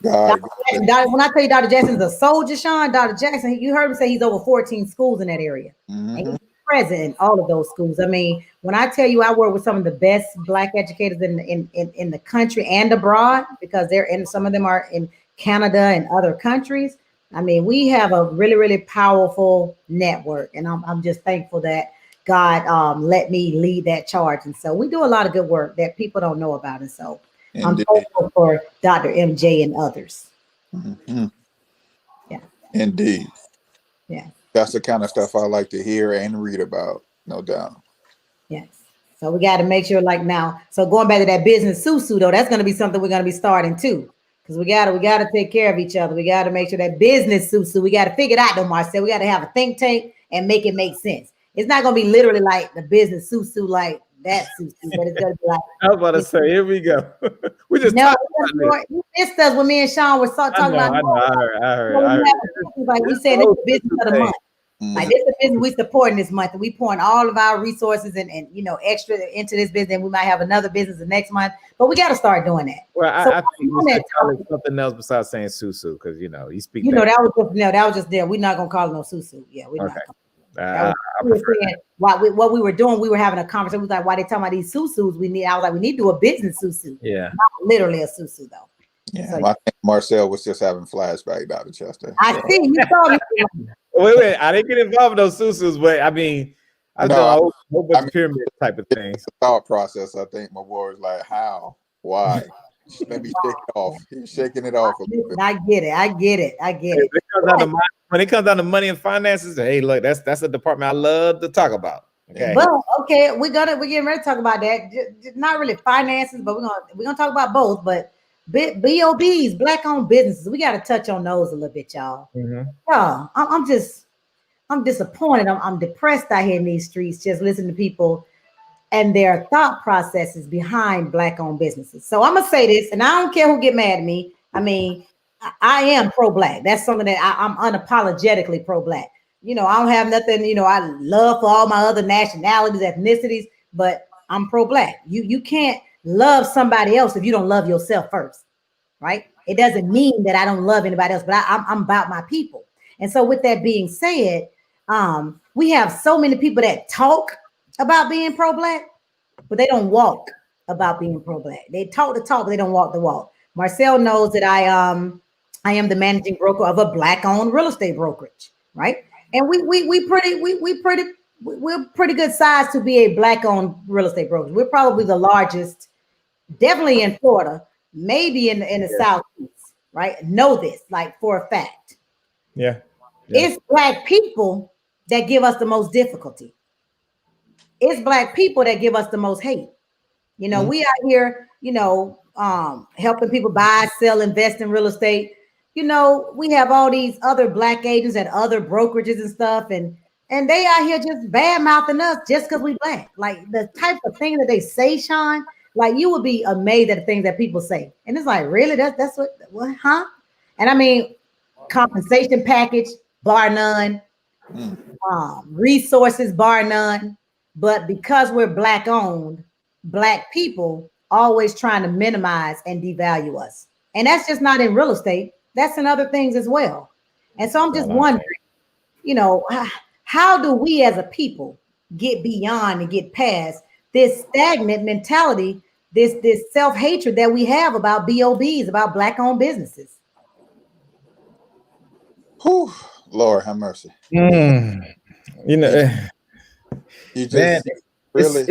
God. When I tell you Dr. Jackson's a soldier, Sean, Dr. Jackson, you heard him say he's over 14 schools in that area. And Mhm. he's present in all of those schools. I mean, when I tell you I work with some of the best Black educators in the country and abroad, because some of them are in Canada and other countries. I mean, we have a really, really powerful network. And I'm just thankful that God let me lead that charge. And so we do a lot of good work that people don't know about. And so I'm Indeed. thankful for Dr. MJ and others. Mhm. Yeah. Indeed. Yeah. That's the kind of stuff I like to hear and read about, no doubt. Yes. So we got to make sure, like now. So going back to that business susu though, that's going to be something we're going to be starting too, because we got to take care of each other. We got to make sure that business susu. We got to figure it out though, Marcel. We got to have a think tank and make it make sense. It's not going to be literally like the business susu like that susu, but it's going to be like. I was about to say, here we go. We just No, talked about this. you missed us when me and Sean were talking about. I heard. Like we saying, it's the business of the month. Like this is the business we supporting this month, and we pouring all of our resources and extra into this business. And we might have another business the next month, but we got to start doing that. Well, So I think we should call it something else besides saying susu, because you speak. that was just there. We're not gonna call it no susu. Yeah, we're not. What we were doing, we were having a conversation. We was like, why they talking about these susus? I was like, we need to do a business susu. Yeah, not literally a susu though. Yeah, I think Marcel was just having flashback, Dr. Chester. I see you saw me. Wait, I didn't get involved in those susus, but I mean, I've done a whole bunch of pyramid type of things. Thought process. I think my boy was like, how, why? Let me shake it off. He's shaking it off a little bit. I get it. When it comes down to money and finances, hey, look, that's a department I love to talk about. Okay. Well, okay, we're getting ready to talk about that. Not really finances, but we're gonna talk about both. But BOBs, Black-owned businesses, we got to touch on those a little bit, y'all. Mm-hmm. Y'all, I'm disappointed. I'm depressed out here in these streets, just listening to people and their thought processes behind Black-owned businesses. So I'm gonna say this, and I don't care who get mad at me. I mean, I am pro-Black. That's something that I'm unapologetically pro-Black. I don't have nothing. I love for all my other nationalities, ethnicities, but I'm pro-Black. You can't love somebody else if you don't love yourself first, right? It doesn't mean that I don't love anybody else, but I'm about my people. And so with that being said, we have so many people that talk about being pro-Black, but they don't walk about being pro-Black. They talk the talk, but they don't walk the walk. Marcel knows that I am the managing broker of a Black-owned real estate brokerage, right? And we're pretty good size to be a Black-owned real estate brokerage. We're probably the largest. Definitely in Florida, maybe in the Southeast, right? Know this, like for a fact. Yeah. It's Black people that give us the most difficulty. It's Black people that give us the most hate. We out here, helping people buy, sell, invest in real estate. We have all these other Black agents at other brokerages and stuff, and And they out here just bad mouthing us just because we black. Like the type of thing that they say, Sean, like you would be amazed at the things that people say. And it's like, really? That's what, huh? And I mean, compensation package, bar none, Mm. resources, bar none. But because we're black owned, black people always trying to minimize and devalue us. And that's just not in real estate. That's in other things as well. And so I'm just wondering, you know, how do we as a people get beyond and get past this stagnant mentality, this self-hatred that we have about BOBs, about black owned businesses? Whew, Lord have mercy. You know, You just man, really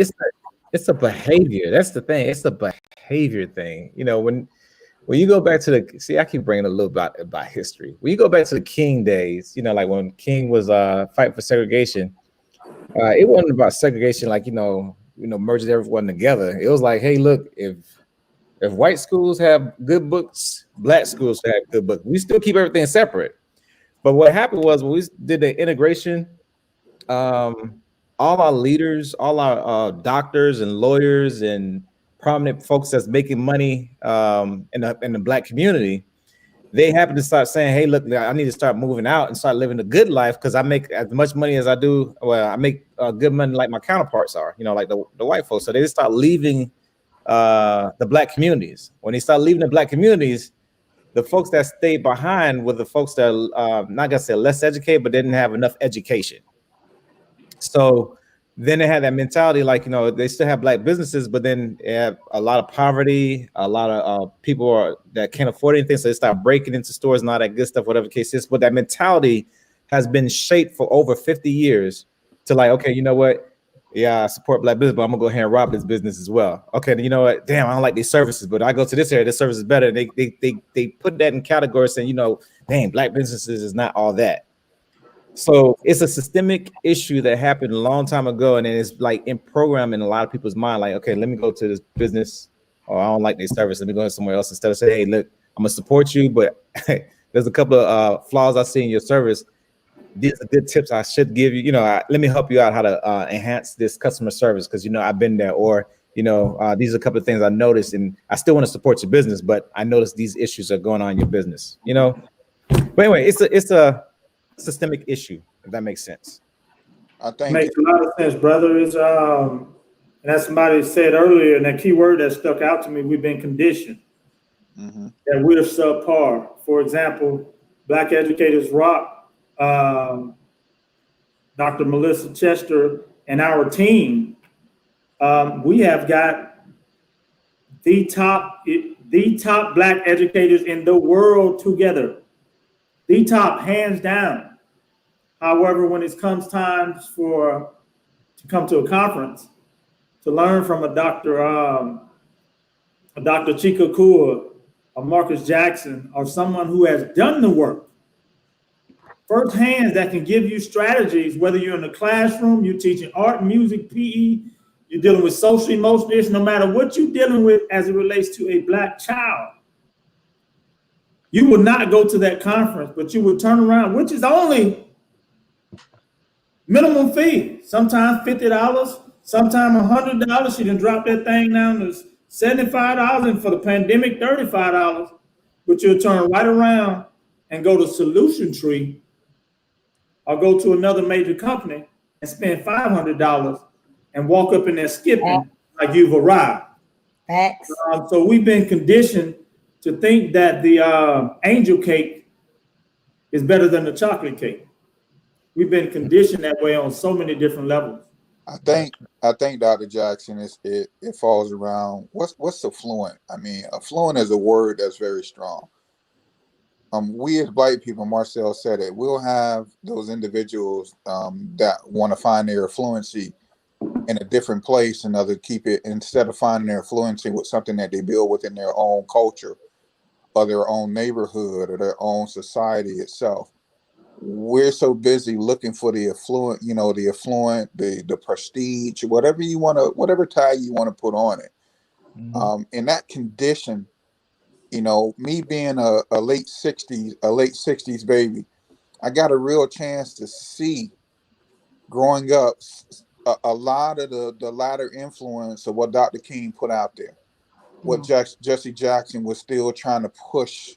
it's a behavior. That's the thing. It's a behavior thing. You know, when you go back to I keep bringing a little bit about history. When you go back to the King days, you know, like when King was fighting for segregation, it wasn't about segregation, like, you know, merging everyone together. It was like, hey, look, if white schools have good books, black schools have good books. We still keep everything separate. But what happened was when we did the integration, all our leaders, all our doctors and lawyers and prominent folks that's making money in the black community, they happen to start saying, hey, look, I need to start moving out and start living a good life because I make as much money as I do. Well, I make good money like my counterparts are, you know, like the white folks. So they just start leaving the black communities. When they start leaving the black communities, the folks that stayed behind were the folks that not gonna say less educated, but didn't have enough education. So then they had that mentality, like, you know, they still have black businesses, but then they have a lot of poverty, a lot of people that can't afford anything, so they start breaking into stores and all that good stuff, whatever the case is. But that mentality has been shaped for over 50 years to like, okay, you know what? Yeah, I support black business, but I'm gonna go ahead and rob this business as well. Okay, you know what? Damn, I don't like these services, but I go to this area, this service is better. And they put that in categories saying, you know, dang, black businesses is not all that. So it's a systemic issue that happened a long time ago, and it's like in program in a lot of people's mind. Like, okay, let me go to this business, or I don't like their service. Let me go somewhere else instead of saying, hey, look, I'm gonna support you, but there's a couple of flaws I see in your service. These are good tips I should give you. You know, let me help you out how to enhance this customer service because you know I've been there, or you know, these are a couple of things I noticed, and I still want to support your business, but I noticed these issues are going on in your business. You know, but anyway, it's a systemic issue, if that makes sense. I think Makes a lot of sense, brother. Is and as somebody said earlier, and that key word that stuck out to me, we've been conditioned that we're subpar. For example, Black Educators Rock, Dr. Melissa Chester, and our team, we have got the top Black educators in the world together. The top, hands down. However, when it comes time to come to a conference to learn from a Dr. Chika Kua, or Marcus Jackson, or someone who has done the work firsthand that can give you strategies, whether you're in the classroom, you're teaching art, music, PE, you're dealing with social emotional issues, no matter what you're dealing with as it relates to a Black child. You would not go to that conference, but you would turn around, which is only minimum fee, sometimes $50, sometimes $100. She done dropped that thing down to $75, and for the pandemic, $35. But you'll turn right around and go to Solution Tree or go to another major company and spend $500 and walk up in there skipping like you've arrived. Facts. So we've been conditioned to think that the angel cake is better than the chocolate cake. We've been conditioned that way on so many different levels. I think Dr. Jackson it falls around what's affluent. I mean, affluent is a word that's very strong. We as white people, Marcel said it, we'll have those individuals that want to find their affluency in a different place and other keep it, instead of finding their affluency with something that they build within their own culture or their own neighborhood or their own society itself. We're so busy looking for the affluent, the prestige, whatever tag you want to put on it. In that condition, me being a late 60s baby, I got a real chance to see growing up, a lot of the latter influence of what Dr. King put out there, what Jesse Jackson was still trying to push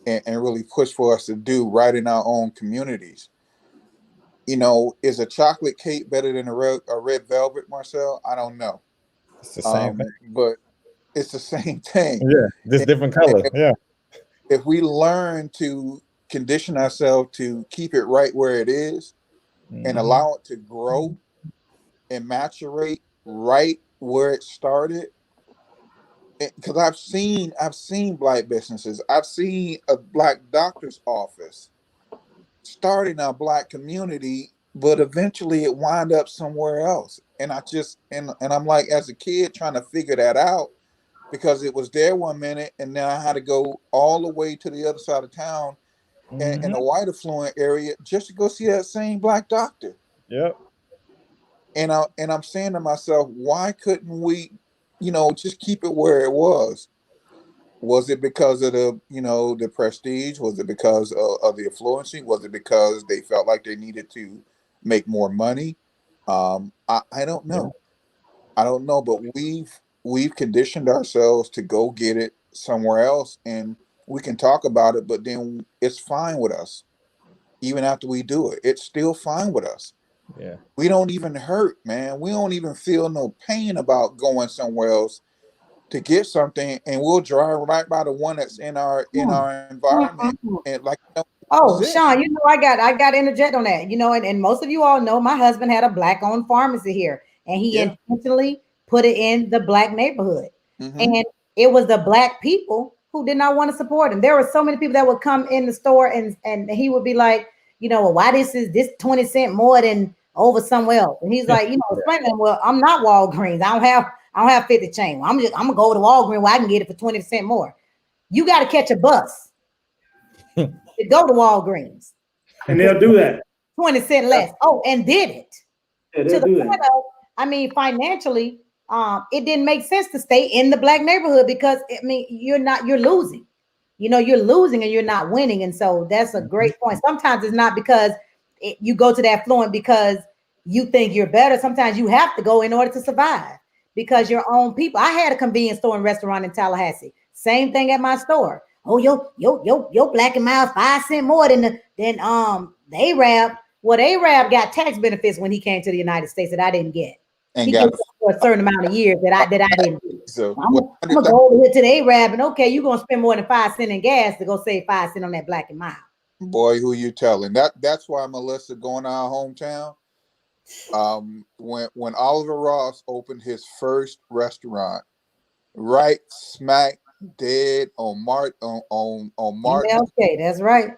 and really push for us to do right in our own communities. You know, is a chocolate cake better than a red velvet, Marcel? I don't know. It's the same thing. But it's the same thing. Yeah, just different color. Yeah. If we learn to condition ourselves to keep it right where it is and allow it to grow and maturate right where it started, because I've seen Black businesses, I've seen a Black doctor's office start in a Black community, but eventually it wound up somewhere else. And I just and I'm like, as a kid trying to figure that out, because it was there one minute and now I had to go all the way to the other side of town in a white affluent area just to go see that same Black doctor. Yep. And I'm saying to myself, why couldn't we, just keep it where it was? Was it because of the prestige? Was it because of the affluency? Was it because they felt like they needed to make more money? I don't know. I don't know, but we've conditioned ourselves to go get it somewhere else, and we can talk about it, but then it's fine with us. Even after we do it, it's still fine with us. Yeah. We don't even hurt, man. We don't even feel no pain about going somewhere else to get something, and we'll drive right by the one that's in our environment. And Sean, I got to interject on that. And most of you all know my husband had a Black-owned pharmacy here, and he intentionally put it in the Black neighborhood. And it was the Black people who did not want to support him. There were so many people that would come in the store and he would be like, why this 20 cents more than over somewhere else? And he's like, explain to them, well, I'm not Walgreens. I don't have 50 chain. I'm gonna go to Walgreens where I can get it for 20 cents more. You got to catch a bus to go to Walgreens. And they'll do that. 20 cents less. Oh, and did it. Yeah, they'll do that. Financially, it didn't make sense to stay in the Black neighborhood because you're losing. You're losing and you're not winning. And so that's a great point. Sometimes it's not because you go to that affluent because you think you're better. Sometimes you have to go in order to survive because your own people. I had a convenience store and restaurant in Tallahassee. Same thing at my store. Oh, yo Black and mild 5 cents more than the Arab. Well, the Arab got tax benefits when he came to the United States that I didn't get. And he got for a certain amount of years that I didn't do. So I'm gonna go over here to the Arab and okay, you're gonna spend more than 5 cents in gas to go save 5 cents on that Black and mild. Boy, who you telling? That's why Melissa going to our hometown. When Oliver Ross opened his first restaurant, right smack dead on Martin. Okay, that's right.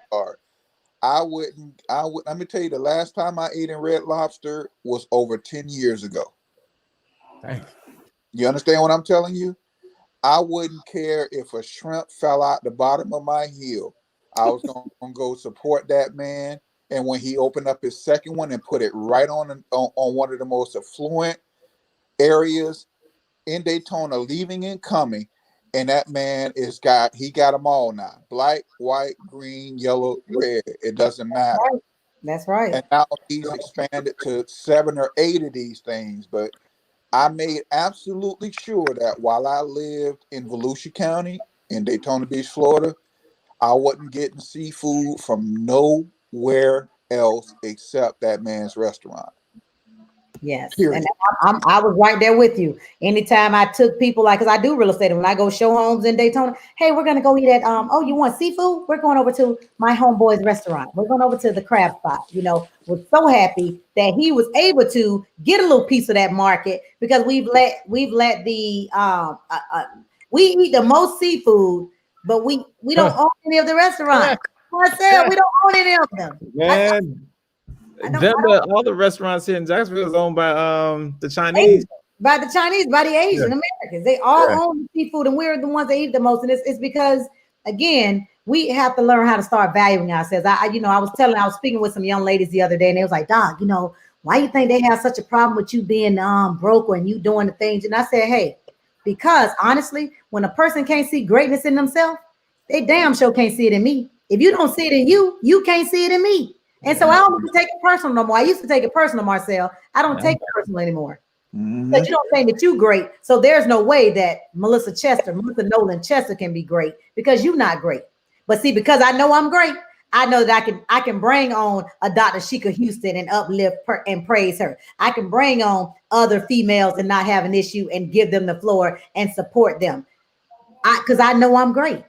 Let me tell you, the last time I ate in Red Lobster was over 10 years ago. Dang. You understand what I'm telling you? I wouldn't care if a shrimp fell out the bottom of my heel. I was going to go support that man. And when he opened up his second one and put it right on one of the most affluent areas in Daytona, leaving and coming, and that man got them all now. Black, white, green, yellow, red. It doesn't matter. That's right. And now he's expanded to 7 or 8 of these things. But I made absolutely sure that while I lived in Volusia County in Daytona Beach, Florida, I wasn't getting seafood from nowhere else except that man's restaurant. Yes. Period. And I was right there with you. Anytime I took people, because I do real estate, and when I go show homes in Daytona, hey, we're going to go eat at, you want seafood? We're going over to my homeboy's restaurant. We're going over to the crab spot. Was so happy that he was able to get a little piece of that market because we've let the, we eat the most seafood, but we don't own any of the restaurants. Marcel, we don't own any of them. Man. All the restaurants here in Jacksonville is owned by the Chinese. By the Chinese, by the Asian Americans. They all own seafood, and we're the ones that eat the most. And it's because, again, we have to learn how to start valuing ourselves. I was speaking with some young ladies the other day, and they was like, Doc, why you think they have such a problem with you being broke and you doing the things? And I said, hey, because honestly, when a person can't see greatness in themselves, they damn sure can't see it in me. If you don't see it in you, you can't see it in me. And so I don't even take it personal no more. I used to take it personal, Marcel. I don't Yeah. take it personal anymore. Mhm. Because you don't think that you great. So there's no way that Melissa Nolan Chester can be great because you're not great. But see, because I know I'm great, I know that I can bring on a Dr. Sheikah Houston and uplift her and praise her. I can bring on other females and not have an issue and give them the floor and support them. Because I know I'm great.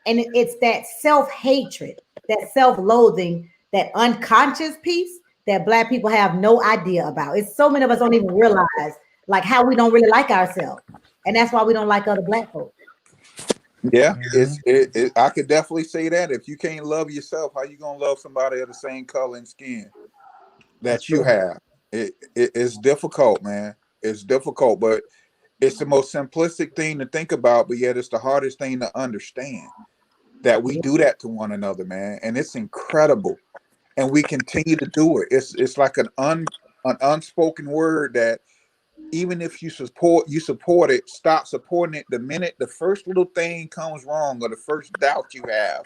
And it's that self-hatred, that self-loathing, that unconscious piece that Black people have no idea about. It's so many of us don't even realize like how we don't really like ourselves. And that's why we don't like other Black folks. Yeah, I could definitely say that. If you can't love yourself, how you gonna love somebody of the same color and skin that you have? It's difficult, man. It's difficult, but it's the most simplistic thing to think about, but yet it's the hardest thing to understand that we do that to one another, man. And it's incredible. And we continue to do it. It's like an unspoken word that even if you support it, stop supporting it the minute the first little thing comes wrong or the first doubt you have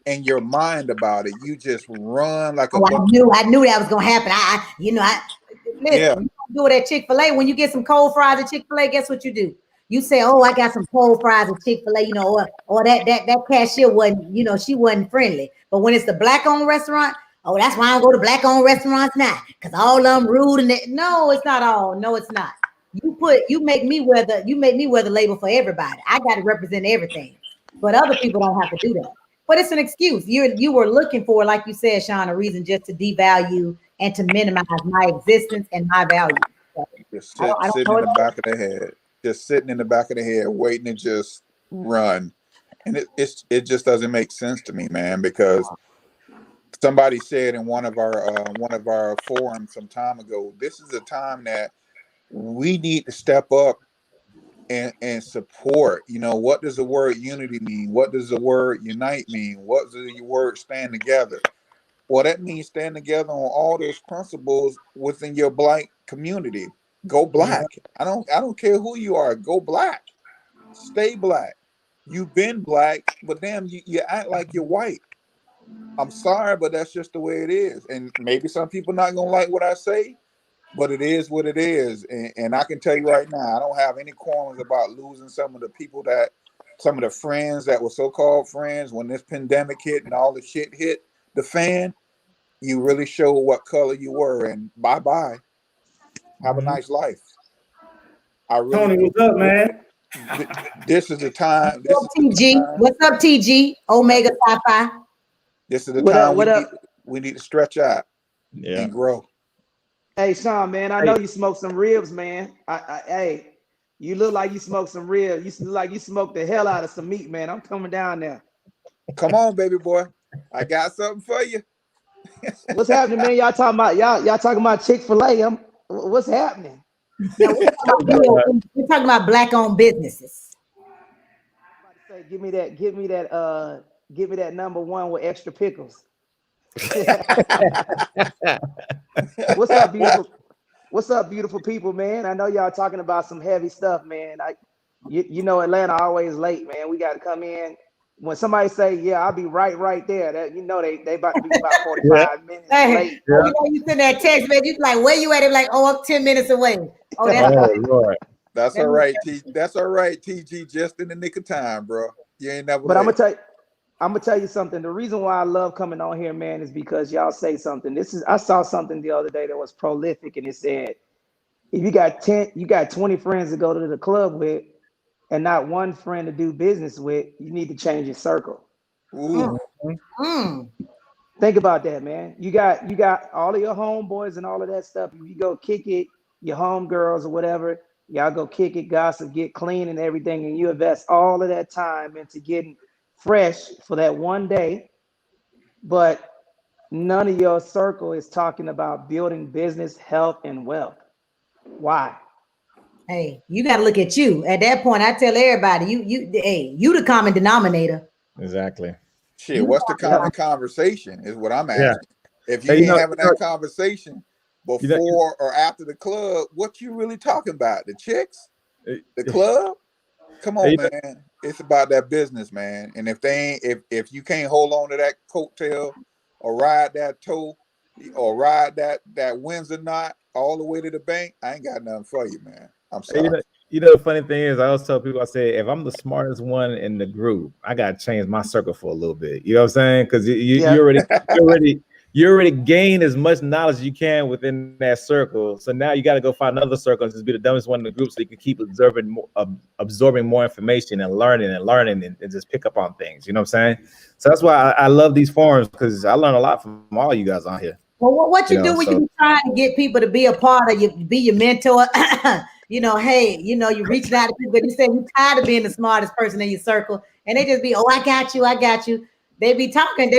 in your mind about it, you just run like a I knew that was gonna happen. Listen, Yeah. you do it at Chick-fil-A. When you get some cold fries at Chick-fil-A, guess what you do? You say, "Oh, I got some cold fries at Chick-fil-A," or that cashier wasn't, she wasn't friendly. But when it's the Black-owned restaurant, oh, that's why I don't go to Black-owned restaurants now, because all of them rude and no, it's not all. No, it's not. You make me wear the label for everybody. I got to represent everything, but other people don't have to do that. But it's an excuse. You were looking for, like you said, Sean, a reason just to devalue and to minimize my existence and my value. So, just I don't sitting know in the back of the head, just sitting in the back of the head, waiting to just run. And it just doesn't make sense to me, man, because somebody said in one of our forums some time ago, this is a time that we need to step up and support. What does the word unity mean? What does the word unite mean? What does the word stand together? Well, that means stand together on all those principles within your Black community. Go Black. I don't care who you are. Go Black. Stay Black. You've been Black, but damn, you act like you're white. I'm sorry, but that's just the way it is. And maybe some people not gonna like what I say, but it is what it is. And I can tell you right now, I don't have any qualms about losing some of the friends that were so-called friends when this pandemic hit and all the shit hit the fan. You really show what color you were, and bye-bye. Have a nice life. I really Tony, what's up, man? This is the time. What's up, TG? Omega Sci-Fi. This is the What time up? What up? we need to stretch out Yeah. and grow. Hey, Sean, man, I know you smoked some ribs, man. Hey, you look like you smoked some ribs. You look like you smoked the hell out of some meat, man. I'm coming down there. Come on, baby boy. I got something for you. What's happening, man? Y'all talking about Chick-fil-A. What's happening? Now, we're talking about Black-owned businesses. I'm about to say, give me that number one with extra pickles. What's up, beautiful people, man? I know y'all talking about some heavy stuff, man. Atlanta always late, man. We got to come in. When somebody say, "Yeah, I'll be right there," that they about to be about 45 minutes late. You send that text, man. You like, where you at? It like, I'm 10 minutes away. Oh, Lord. That's all right, That's all right, TG. Just in the nick of time, bro. You ain't never. But I'm gonna tell you something. The reason why I love coming on here, man, is because y'all say something. I saw something the other day that was prolific, and it said, if you got 20 friends to go to the club with, and not one friend to do business with, you need to change your circle. Ooh. Think about that, man. You got all of your homeboys and all of that stuff. You go kick it, your homegirls or whatever. Y'all go kick it, gossip, get clean and everything, and you invest all of that time into getting fresh for that one day. But none of your circle is talking about building business, health, and wealth. Why? Hey, you got to look at you. At that point, I tell everybody, you the common denominator. Exactly. Shit, what's the common conversation is what I'm asking. If you ain't having that conversation before or after the club, what you really talking about? The chicks? The club? Come on, man. It's about that business, man. And if you can't hold on to that coattail or ride that toe or ride that Windsor knot all the way to the bank, I ain't got nothing for you, man. I'm You sorry. know, the funny thing is, I always tell people, I say, if I'm the smartest one in the group, I gotta change my circle for a little bit. You know what I'm saying? Because Yeah. you already gained as much knowledge as you can within that circle. So now you got to go find another circle and just be the dumbest one in the group, so you can keep absorbing more information and learning and just pick up on things. You know what I'm saying? So that's why I love these forums, because I learn a lot from all you guys on here. Well, what you do when So you trying to get people to be a part of you, be your mentor? Hey, you reaching out to people, but you say you tired of being the smartest person in your circle, and they just be, oh, I got you. They be talking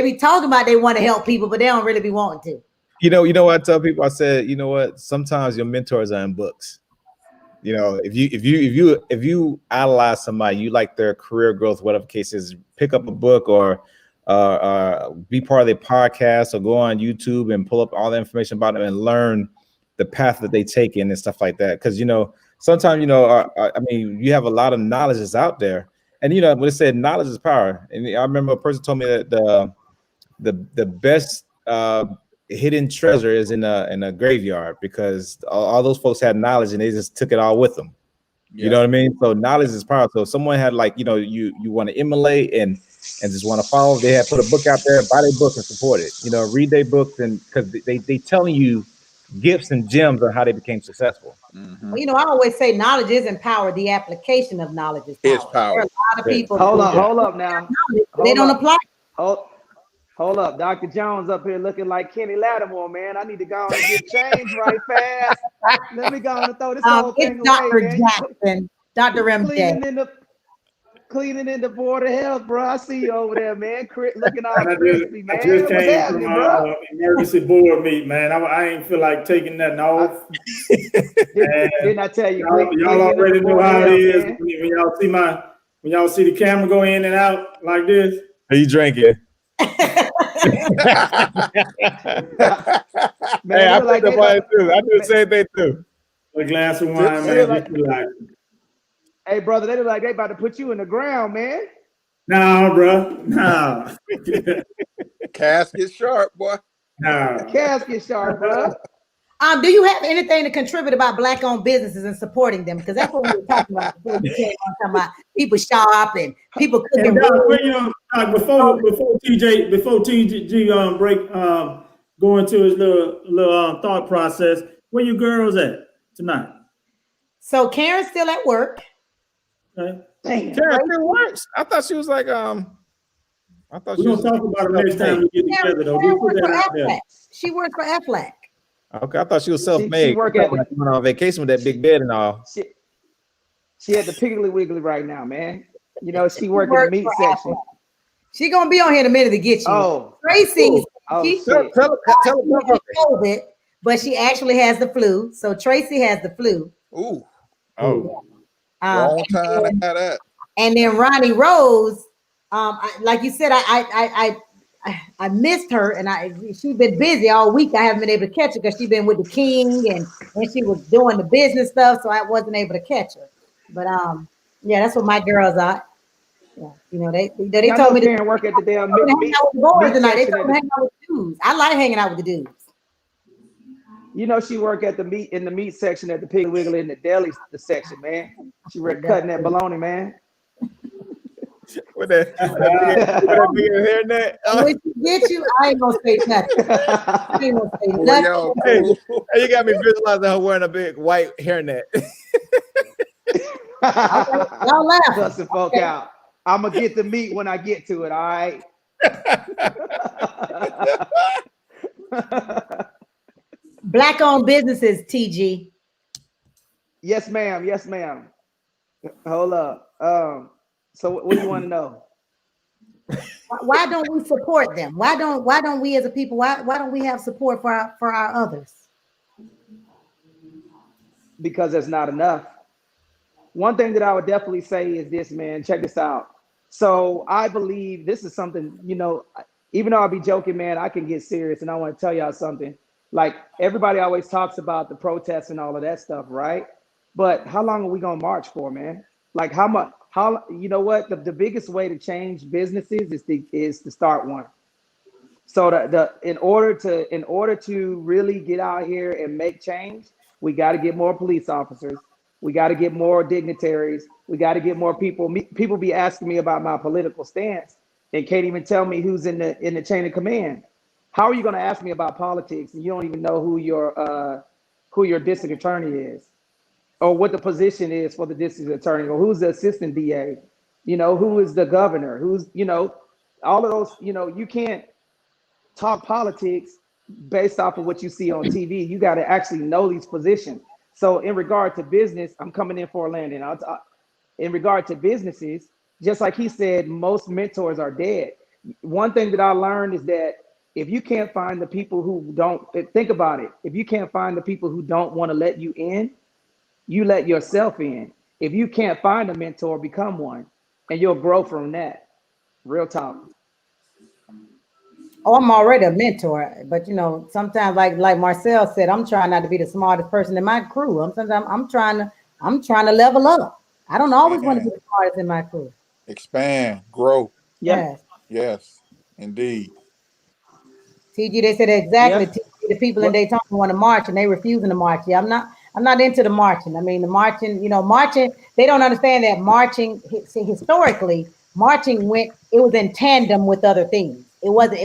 about they want to help people, but they don't really be wanting to. You know what I tell people? I said, you know what? Sometimes your mentors are in books. If you idolize somebody, you like their career growth, whatever case is, pick up a book or be part of their podcast or go on YouTube and pull up all the information about them and learn the path that they take in and stuff like that. Because sometimes you have a lot of knowledge that's out there, and when it said knowledge is power. And I remember a person told me that the best hidden treasure is in a graveyard, because all those folks had knowledge and they just took it all with them. You know what I mean? So knowledge is power. So if someone had you want to emulate and just want to follow, they had put a book out there, buy their book and support it. Read their books, and because they telling you gifts and gems on how they became successful. Mm-hmm. Well, I always say knowledge isn't power. The application of knowledge is power. It's power. There are a lot of people. Hold up now. They don't apply. Hold up. Dr. Jones up here looking like Kenny Lattimore, man. I need to go and get changed right fast. Let me go and throw this whole thing It's Dr. away, man. Jackson, Dr. MJ. Cleaning in the Board of Health, bro. I see you over there, man. Looking all crispy, man. I just What's came happening, from bro? emergency board meet, man. I ain't feel like taking nothing off. Didn't I tell you? Y'all already know how it is. When y'all see the camera go in and out like this. Are you drinking? Man, hey, I picked up on it too. I do the same thing too. A glass of wine, man. Hey, brother, they look like they about to put you in the ground, man. Nah, bro. Nah. Casket sharp, boy. Nah. Casket sharp, bro. Do you have anything to contribute about Black-owned businesses and supporting them? Because that's what we were talking about before we came on, talking about people shop and people cooking. Before TG break go into his little thought process, where your girls at tonight? So Karen's still at work. Okay. Karen still works. I thought she was like we're gonna talk about it next time we get together though. We put that out there. She works for Aflac. Okay, I thought she was self-made. She work at on vacation with that big bed and all. She at the Piggly Wiggly right now, man. She work in the meat section. She gonna be on here in a minute to get you. Oh, Tracy, shit. Tell COVID, but she actually has the flu. So Tracy has the flu. Ooh. Oh. Long time to have that. And then Ronnie Rose, like you said, I missed her, and she's been busy all week. I haven't been able to catch her because she's been with the king and she was doing the business stuff, so I wasn't able to catch her. But yeah, that's what my girls are. Yeah, they told me to work at the damn hang out with the boys tonight. They told me to hang out with the dudes. I like hanging out with the dudes. She work at the meat section at the Piggly Wiggly in the deli section, man. She work cutting that bologna, man. With that big hairnet. When she get you, I ain't gonna say nothing. I ain't gonna say nothing. Hey, you got me visualizing her wearing a big white hairnet. Y'all laugh. Cussing folk out. I'm gonna get the meat when I get to it. All right. Black-owned businesses, TG. Yes, ma'am. Yes, ma'am. Hold up. So what do you want to know? Why don't we support them? Why don't we as a people? Why don't we have support for our others? Because there's not enough. One thing that I would definitely say is this, man. Check this out. So I believe this is something, even though I'll be joking, man, I can get serious, and I want to tell y'all something. Like, everybody always talks about the protests and all of that stuff, right? But how long are we gonna march for, man? Like, you know what? The biggest way to change businesses is to start one. So in order to really get out here and make change, we got to get more police officers. We got to get more dignitaries. We got to get more people. People be asking me about my political stance and can't even tell me who's in the chain of command. How are you going to ask me about politics and you don't even know who your district attorney is, or what the position is for the district attorney, or who's the assistant DA? You know, who is the governor? Who's, you know, all of those. You know, you can't talk politics based off of what you see on TV. You got to actually know these positions. So in regard to business, I'm coming in for Landon. In regard to businesses, just like he said, most mentors are dead. One thing that I learned is that if you can't find the people who don't, think about it. If you can't find the people who don't want to let you in, you let yourself in. If you can't find a mentor, become one, and you'll grow from that. Real talk. Oh, I'm already a mentor, but you know, sometimes like Marcel said, I'm trying not to be the smartest person in my crew. I'm trying to level up. I don't always want to be the smartest in my crew. Expand, grow. Yes. Yes, indeed. TG, they said exactly. Yeah. TG, the people in Daytona want to march and they refusing to march. Yeah, I'm not into the marching. I mean, the marching, you know, marching, they don't understand that marching, historically, marching it was in tandem with other things. There were other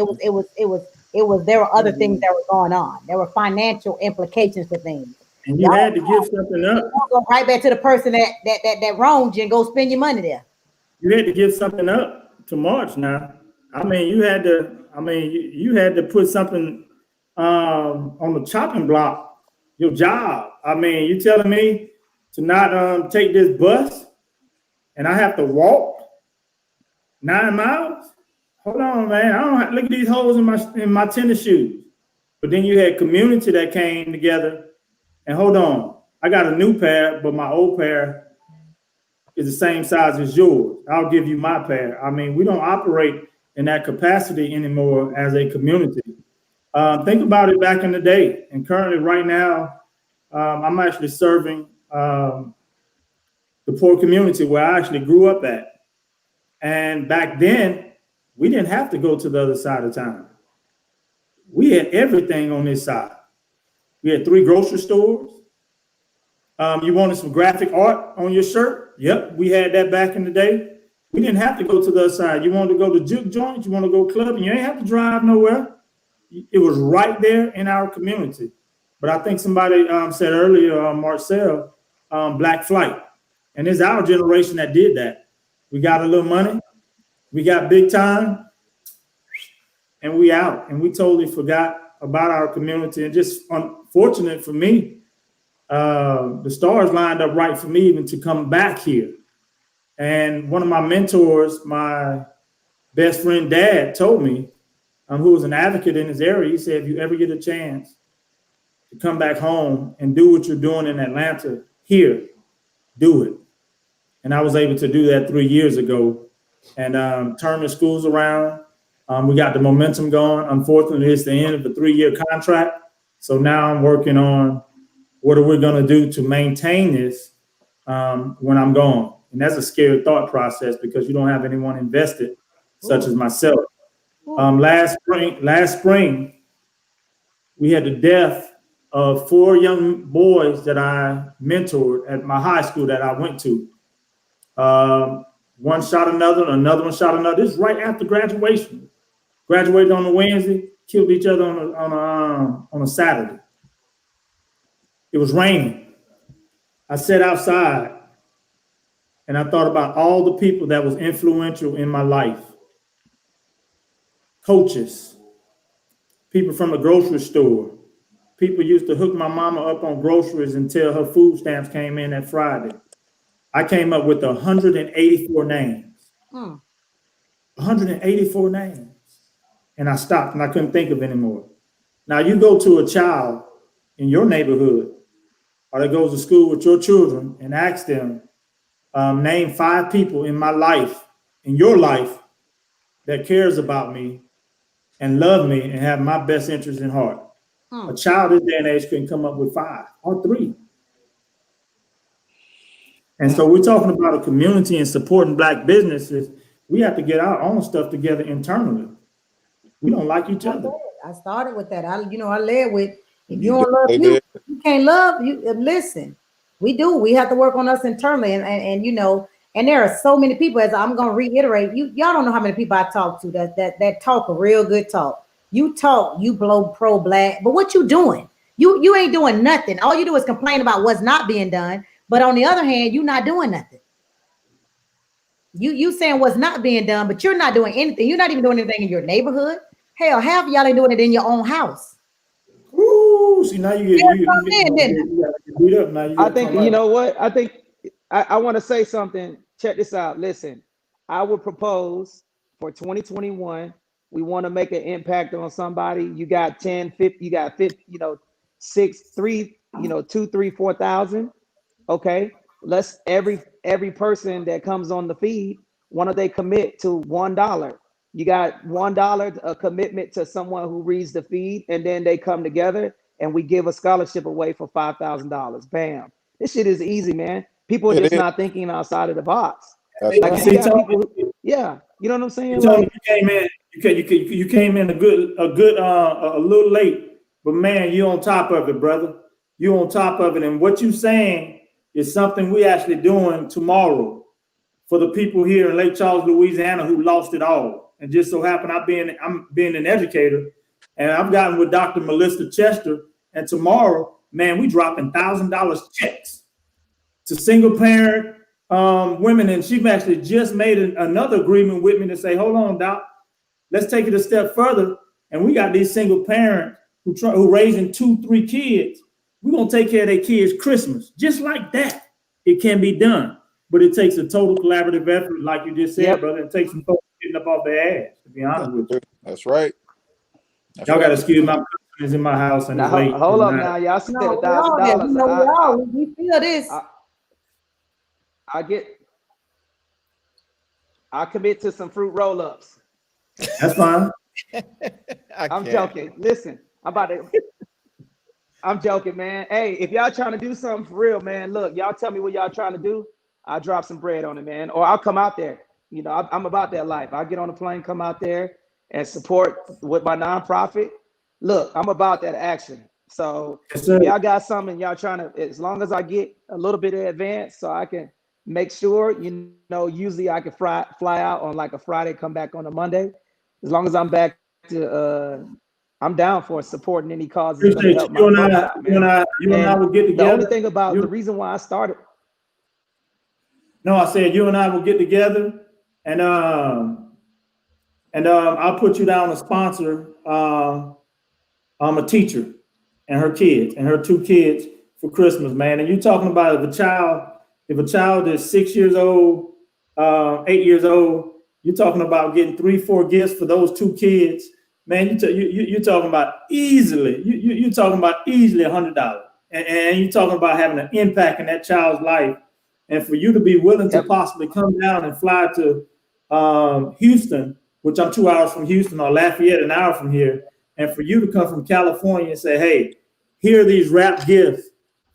things that were going on. There were financial implications to things. And you had to give something up. Go right back to the person that wronged you and go spend your money there. You had to give something up to march now. I mean, you had to put something on the chopping block, your job. I mean, you telling me to not take this bus and I have to walk 9 miles? Hold on, man. I don't have, look at these holes in my tennis shoes. But then you had community that came together. And hold on, I got a new pair, but my old pair is the same size as yours. I'll give you my pair. I mean, we don't operate in that capacity anymore as a community. Think about it back in the day. And currently right now, I'm actually serving the poor community where I actually grew up at. And back then, we didn't have to go to the other side of town. We had everything on this side. We had 3 grocery stores. You wanted some graphic art on your shirt? Yep, we had that back in the day. We didn't have to go to the other side. You wanted to go to juke joints, you want to go clubbing, you ain't have to drive nowhere. It was right there in our community. But I think somebody said earlier, Marcel, Black Flight. And it's our generation that did that. We got a little money, we got big time, and we out. And we totally forgot about our community. And just unfortunate for me, the stars lined up right for me even to come back here. And one of my mentors, my best friend dad, told me, who was an advocate in his area, he said, if you ever get a chance to come back home and do what you're doing in Atlanta here, do it. And I was able to do that 3 years ago and turn the schools around. We got the momentum going. Unfortunately, it's the end of the 3-year contract. So now I'm working on what are we going to do to maintain this when I'm gone. And that's a scary thought process because you don't have anyone invested, such as myself. Last spring, we had the death of 4 young boys that I mentored at my high school that I went to. One shot another one shot another. This is right after graduation. Graduated on a Wednesday, killed each other on a Saturday. It was raining. I sat outside and I thought about all the people that was influential in my life. Coaches, people from the grocery store. People used to hook my mama up on groceries until her food stamps came in that Friday. I came up with 184 names. 184 names. And I stopped and I couldn't think of anymore. Now you go to a child in your neighborhood or that goes to school with your children and ask them, name 5 people in my life, in your life, that cares about me and love me and have my best interest in heart. A child this day and age couldn't come up with 5 or 3. And so we're talking about a community and supporting Black businesses. We have to get our own stuff together internally. We don't like each other. I started with that. I led with, if you You don't love definitely you, did. you can't love you. Listen, we do. We have to work on us internally, and there are so many people. As I'm gonna reiterate, y'all don't know how many people I talk to that talk a real good talk. You talk, you blow pro black, but what you doing? You ain't doing nothing. All you do is complain about what's not being done. But on the other hand, you not doing nothing. You saying what's not being done, but you're not doing anything. You're not even doing anything in your neighborhood. Hell, half of y'all ain't doing it in your own house. Ooh, see now you Yeah, get beat up. Now you I gotta think, come you out. know what? I think I want to say something. Check this out. Listen, I would propose for 2021, we want to make an impact on somebody. You got 10, 50, you got 50, 6, 3, 2, 3, 4,000. Okay. Let's every person that comes on the feed, why don't they commit to $1? You got $1, a commitment to someone who reads the feed, and then they come together and we give a scholarship away for $5,000. Bam. This shit is easy, man. People are It just is. not thinking outside of the box. That's Like right. you See, got Tony, people yeah, you know what I'm saying? Tony, Like, you came in. You came in a little late, but man, you on top of it, brother. You on top of it, and what you saying is something we actually doing tomorrow for the people here in Lake Charles, Louisiana, who lost it all. And just so happened, I'm being an educator, and I've gotten with Dr. Melissa Chester, and tomorrow, man, we dropping $1,000 checks to single parent women, and she's actually just made another agreement with me to say, hold on, Doc, let's take it a step further. And we got these single parents who raising 2-3 kids. We're gonna take care of their kids' Christmas, just like that. It can be done, but it takes a total collaborative effort, like you just said, Yep. brother. It takes some folks getting up off their ass. To be honest with you, That's right. That's y'all right. got to excuse my cousins in my house and now it's late. hold up Not- now. Y'all said No, we all there. We know $1,000. we feel this. I commit to some fruit roll-ups. That's fine. I'm joking. Listen, I'm joking, man. Hey, if y'all trying to do something for real, man, look, y'all tell me what y'all trying to do. I'll drop some bread on it, man. Or I'll come out there. I'm about that life. I'll get on the plane, come out there and support with my nonprofit. Look, I'm about that action. So Yes, if sir. y'all got something y'all trying to, as long as I get a little bit of advance so I can make sure, usually I can fly out on like a Friday, come back on a Monday. As long as I'm back to, I'm down for supporting any cause that's going to Appreciate help you. my folks out, man. You and I will get together. The only thing about You- the reason why I started, No, I said you and I will get together, and I'll put you down to sponsor a teacher and her kids and her 2 kids for Christmas, man. And you're talking about if a child is 6 years old, 8 years old, you're talking about getting 3-4 gifts for those 2 kids, man. You're talking about easily. You're talking about easily $100, and you're talking about having an impact in that child's life. And for you to be willing to Yep. possibly come down and fly to Houston, which I'm 2 hours from Houston, or Lafayette, an hour from here, and for you to come from California and say, hey, here are these wrap gifts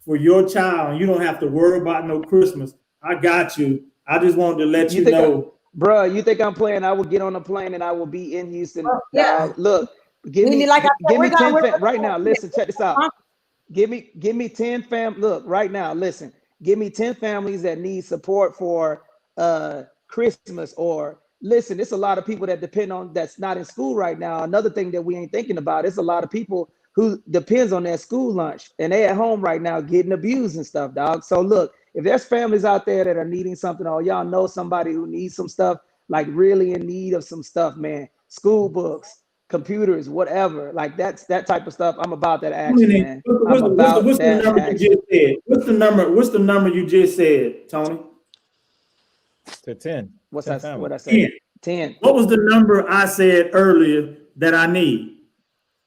for your child, and you don't have to worry about no Christmas. I got you. I just wanted to let you know. Bruh, you think I'm playing? I will get on a plane and I will be in Houston. Yeah. Look, give me Like I said, give me we're 10 gonna- right now. Listen, check this out. Give me 10 fam. Look, right now, listen. Give me 10 families that need support for Christmas. Or listen, it's a lot of people that depend on that's not in school right now. Another thing that we ain't thinking about, it's a lot of people who depends on their school lunch and they at home right now getting abused and stuff, dog. So look, if there's families out there that are needing something, or y'all know somebody who needs some stuff, like really in need of some stuff, man, school books, computers, whatever, like that type of stuff. I'm about that action, man. What's the number you just said? What's the number you just said, Tony? To 10. What 10 I families. said? 10. What was the number I said earlier that I need?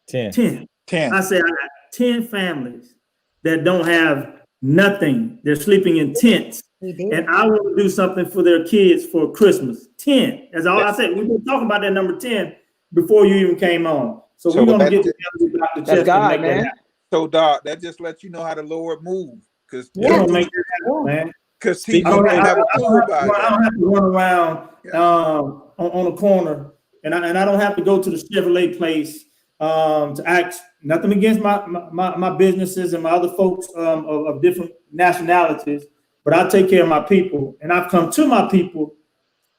10. 10. 10. I said I got 10 families that don't have nothing. They're sleeping in tents. We did. And I want to do something for their kids for Christmas. 10. That's all I said. We've been talking about that number 10 before you even came on. So we're going to get together with Dr. Chester God, and make man. that happen. So, Doc, that just lets you know how the Lord move. Because We're going to make that happen, man. people don't have a clue about I don't have to run around Yeah. on a corner and I don't have to go to the Chevrolet place to ask. Nothing against my businesses and my other folks of different nationalities, but I take care of my people, and I've come to my people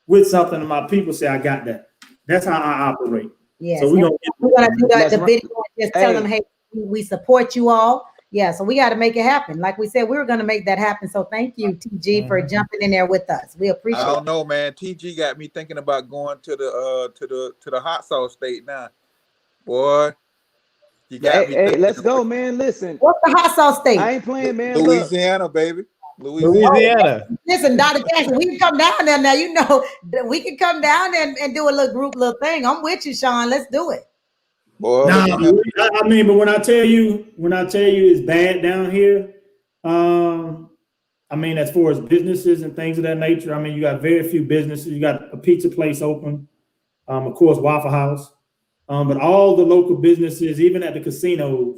with something, and my people say, I got that. That's how I operate. Yes. So we're gonna do the video and just tell Hey. them, hey, we support you all. Yeah, so we got to make it happen. Like we said, we were going to make that happen. So thank you, TG, for jumping in there with us. We appreciate I it. don't know, man. TG got me thinking about going to the hot sauce state now. Boy, you got me. Hey, thinking let's go, about man. Listen, What's the hot sauce state? I ain't playing, man. Look, Louisiana, baby. Louisiana. Louisiana. Listen, Dr. Jackson, we can come down there now. You know, we can come down and do a little group, little thing. I'm with you, Sean. Let's do it. Boy, Nah, I mean, but when I tell you it's bad down here, I mean, as far as businesses and things of that nature, I mean, you got very few businesses. You got a pizza place open, of course, Waffle House, but all the local businesses, even at the casinos,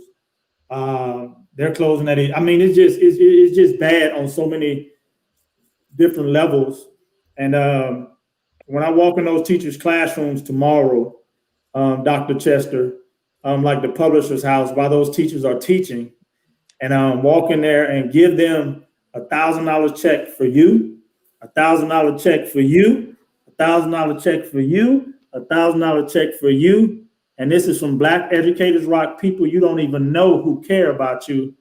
they're closing at it. I mean, it's just bad on so many different levels. And when I walk in those teachers' classrooms tomorrow, Dr. Chester, like the publisher's house, while those teachers are teaching, and walk in there and give them $1,000 check for you, $1,000 check for you, $1,000 check for you, $1,000 check for you. And this is from Black Educators Rock, people you don't even know who care about you.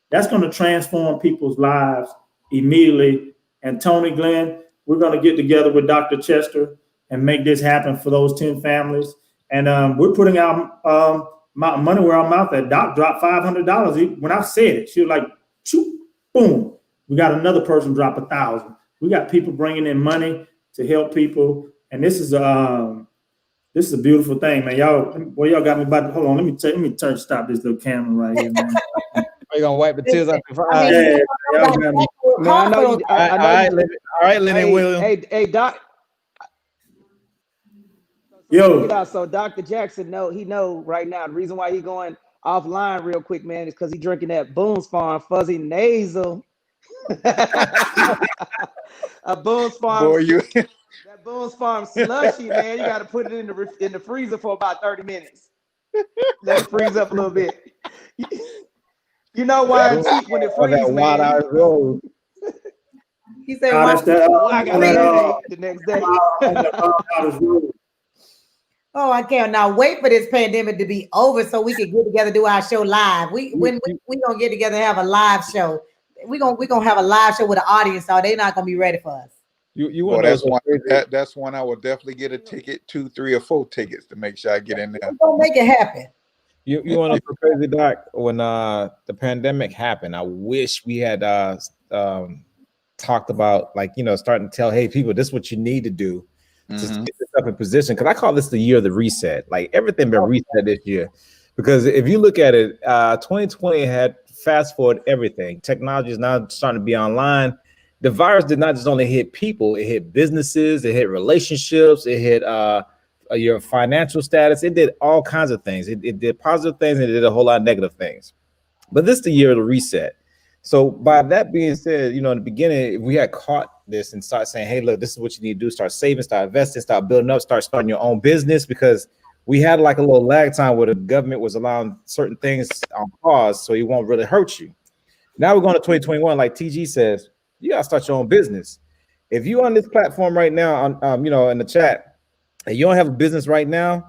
That's going to transform people's lives immediately. And Tony Glenn, we're going to get together with Dr. Chester and make this happen for those 10 families. And we're putting our money where our mouth at. Doc dropped $500. When I said it, she was like, shoot, boom. We got another person drop $1,000. We got people bringing in money to help people. And this is a beautiful thing, man. Y'all got me about to, hold on. Let me stop this little camera right here, man. Are you gonna wipe the tears off your I eyes? mean, Yeah, y'all got me. man, I know you. I know you. All right, Lenny Williams. Hey, Doc. Yo. So Dr. Jackson he know right now the reason why he going offline real quick, man, is because he drinking that Boone's Farm fuzzy nasal. A Boone's Farm. Boy, you. That Boone's Farm slushy, man. You got to put it in the freezer for about 30 minutes. Let it freeze up a little bit. You know why it's cheap when it freezes, man. He said, Nah, that's that, I got it the next day. oh, I can't now wait for this pandemic to be over so we can get together, do our show live. We gonna get together and have a live show. We gonna have a live show with an audience, so they're not gonna be ready for us. You Well, want that's one I will definitely get a ticket, 2, 3, or 4 tickets to make sure I get in there. We're gonna make it happen. You want to know crazy, Doc? When the pandemic happened, I wish we had talked about, like, starting to tell, hey, people, this is what you need to do to get this up in position. Because I call this the year of the reset. Like, everything been reset this year. Because if you look at it, 2020 had fast forward everything. Technology is now starting to be online. The virus did not just only hit people; it hit businesses, it hit relationships, it hit your financial status. It did all kinds of things. It did positive things and it did a whole lot of negative things. But this is the year of the reset. So by that being said, in the beginning, if we had caught this and start saying, hey, look, this is what you need to do. Start saving, start investing, start building up, start starting your own business, because we had like a little lag time where the government was allowing certain things on pause so it won't really hurt you. Now we're going to 2021, like TG says, you got to start your own business. If you're on this platform right now, on in the chat, and you don't have a business right now,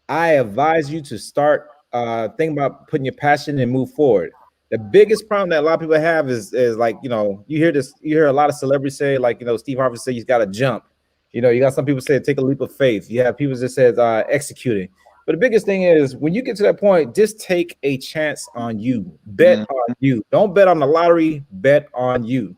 I advise you to start thinking about putting your passion and move forward. The biggest problem that a lot of people have is like, you hear a lot of celebrities say, like, Steve Harvey said, you got to jump. You got some people say, take a leap of faith. You have people that says executing. But the biggest thing is, when you get to that point, just take a chance on you. Bet on you. Don't bet on the lottery. Bet on you.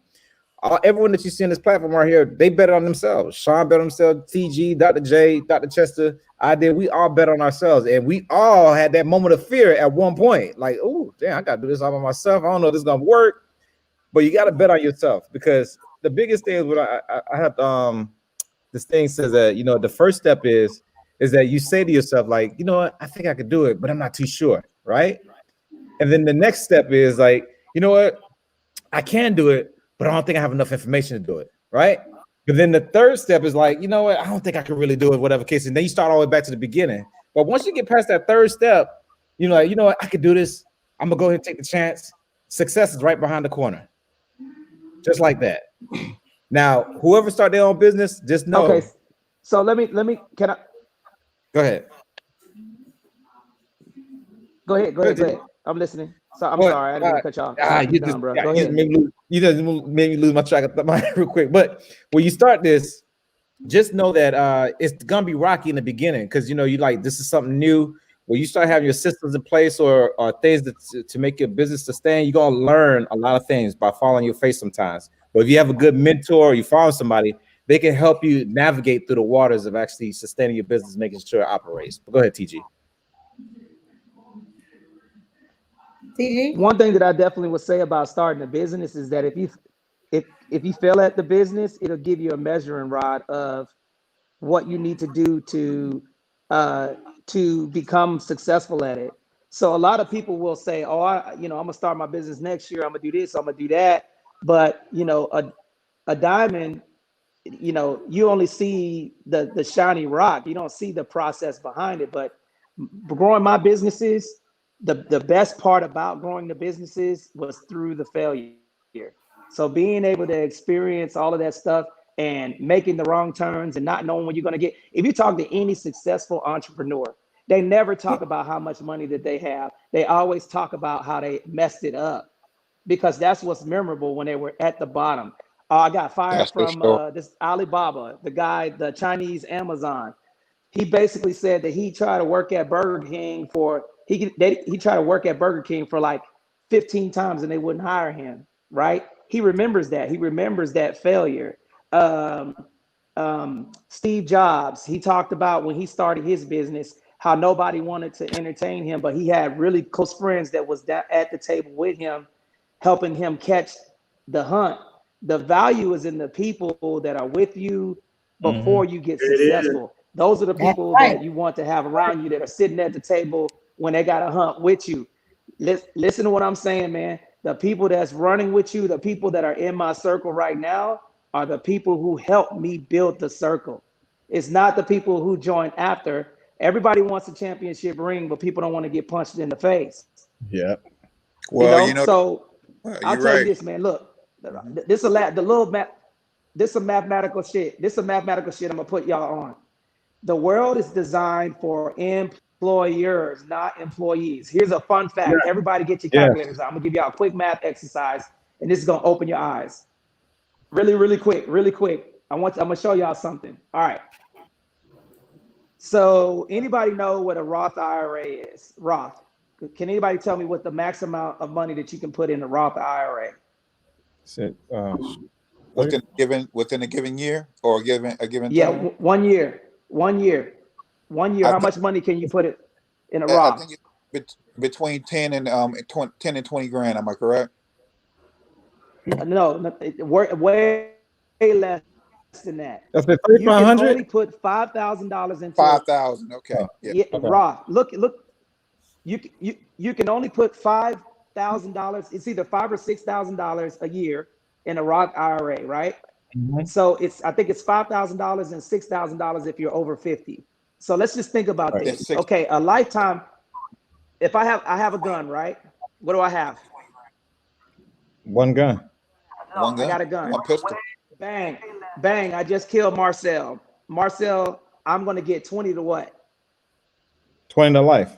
Everyone that you see on this platform right here, they bet on themselves. Sean bet on himself, TG, Dr. J, Dr. Chester, I did. We all bet on ourselves. And we all had that moment of fear at one point. Like, oh, damn, I got to do this all by myself. I don't know if this is going to work. But you got to bet on yourself, because the biggest thing is what I have this thing says that, the first step is that you say to yourself, like, you know what, I think I could do it, but I'm not too sure, right? And then the next step is like, you know what, I can do it, but I don't think I have enough information to do it, right? But then the third step is like, you know what? I don't think I can really do it, whatever case. And then you start all the way back to the beginning. But once you get past that third step, you know, like, you know what? I could do this. I'm gonna go ahead and take the chance. Success is right behind the corner, just like that. Now, whoever start their own business, just know. Okay, so let me can I Go ahead. go ahead. I'm listening. So I'm sorry, I didn't mean to cut you off. You Done, just, bro. yeah, Go you just ahead. made me lose my track of mind real quick. But when you start this, just know that it's gonna be rocky in the beginning because you know you like this is something new. When you start having your systems in place or things to make your business sustain, you're gonna learn a lot of things by following your face sometimes. But if you have a good mentor or you follow somebody, they can help you navigate through the waters of actually sustaining your business, making sure it operates. But go ahead, TG. TG? One thing that I definitely would say about starting a business is that if you fail at the business, it'll give you a measuring rod of what you need to do to become successful at it. So a lot of people will say, "Oh, I'm gonna start my business next year. I'm gonna do this. I'm gonna do that." But a diamond, you only see the shiny rock. You don't see the process behind it. But growing my businesses, the best part about growing the businesses was through the failure. So being able to experience all of that stuff and making the wrong turns and not knowing when you're going to get, if you talk to any successful entrepreneur, they never talk about how much money that they have. They always talk about how they messed it up because that's what's memorable when they were at the bottom. I got fired That's for from sure. this Alibaba, the guy, the Chinese Amazon. He basically said that he tried to work at Burger King he tried to work at Burger King for like 15 times and they wouldn't hire him, right? He remembers that. He remembers that failure. Steve Jobs, he talked about when he started his business, how nobody wanted to entertain him, but he had really close friends that was at the table with him, helping him catch the hunt. The value is in the people that are with you before you get There it is. successful. Those are the That's people right. that you want to have around you that are sitting at the table when they got to hunt with you. Listen to what I'm saying, man. The people that's running with you, the people that are in my circle right now are the people who helped me build the circle. It's not the people who joined after. Everybody wants a championship ring, but people don't want to get punched in the face. Yeah. Well, So I'll you're tell you right. this, man. Look, this is some mathematical shit. This is some mathematical shit I'm gonna put y'all on. The world is designed for employers, not employees. Here's a fun fact. Yeah. Everybody get your Yeah. calculators out. I'm gonna give y'all a quick math exercise, and this is gonna open your eyes. Really, really quick. I'm gonna show y'all something. All right. So anybody know what a Roth IRA is? Roth. Can anybody tell me what the max amount of money that you can put in a Roth IRA? Within a given year or a given Yeah, time? 1 year. 1 year. 1 year. I How think- much money can you put it in a I Roth? think it's between 10 and 20 grand. Am I correct? No, way less than that. That's the You can 3,500. only put $5,000 into 5,000. Okay. Oh. Yeah. Yeah, Okay. Roth. Look. You can only put $5,000. It's either $5,000 or $6,000 a year in a Roth IRA, right? Mhm. So I think it's $5,000 and $6,000 if you're over 50. So let's just think about Right. this. It's Okay, a lifetime. If I have a gun, right? What do I have? One gun. one gun. I got a gun. One pistol. Bang, bang! I just killed Marcel. Marcel, I'm gonna get 20 to what? 20 to life.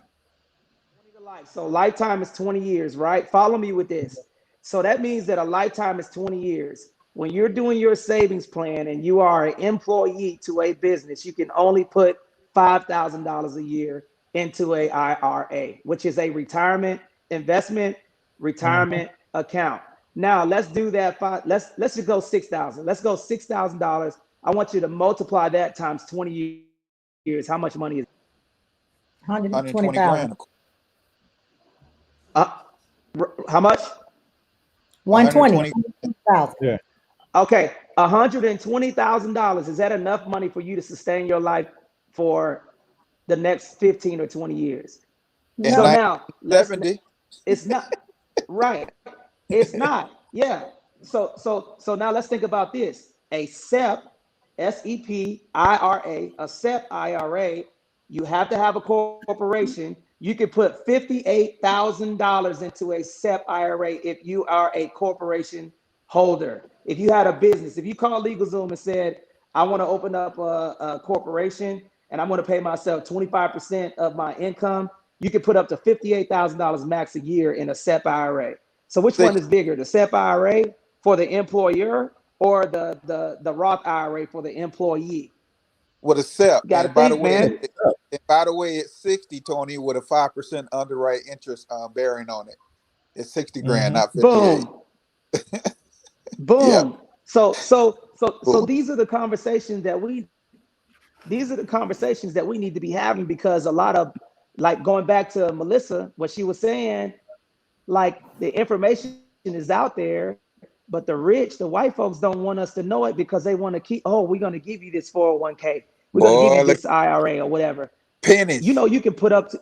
20 to life. So lifetime is 20 years, right? Follow me with this. So that means that a lifetime is 20 years. When you're doing your savings plan and you are an employee to a business, you can only put $5,000 a year into a IRA, which is a retirement investment retirement account. Now let's do that. Let's just go 6,000. Let's go $6,000. I want you to multiply that times 20 years. How much money is it? 120 120,000. grand. How much? 120,000. Yeah. Okay, $120,000. Is that enough money for you to sustain your life for the next 15 or 20 years? And So nine- now, 70. it's not right. It's not. Yeah. So now let's think about this. A SEP SEP IRA, a SEP IRA, you have to have a corporation. You can put $58,000 into a SEP IRA if you are a corporation holder. If you had a business, if you called LegalZoom and said, I want to open up a corporation and I'm going to pay myself 25% of my income, you can put up to $58,000 max a year in a SEP IRA. So which one is bigger, the SEP IRA for the employer or the Roth IRA for the employee? With a SEP. You got to And by the think, way, man. it's 60, Tony, with a 5% underwrite interest bearing on it. It's 60 grand, not 58. Boom. Boom. Yeah. So these are the conversations that we need to be having, because a lot of, like, going back to Melissa, what she was saying, like, the information is out there, but the rich, the white folks, don't want us to know it because they want to keep, oh, we're going to give you this 401k. We're going to give you this IRA or whatever. Pennies. You know, you can put up to,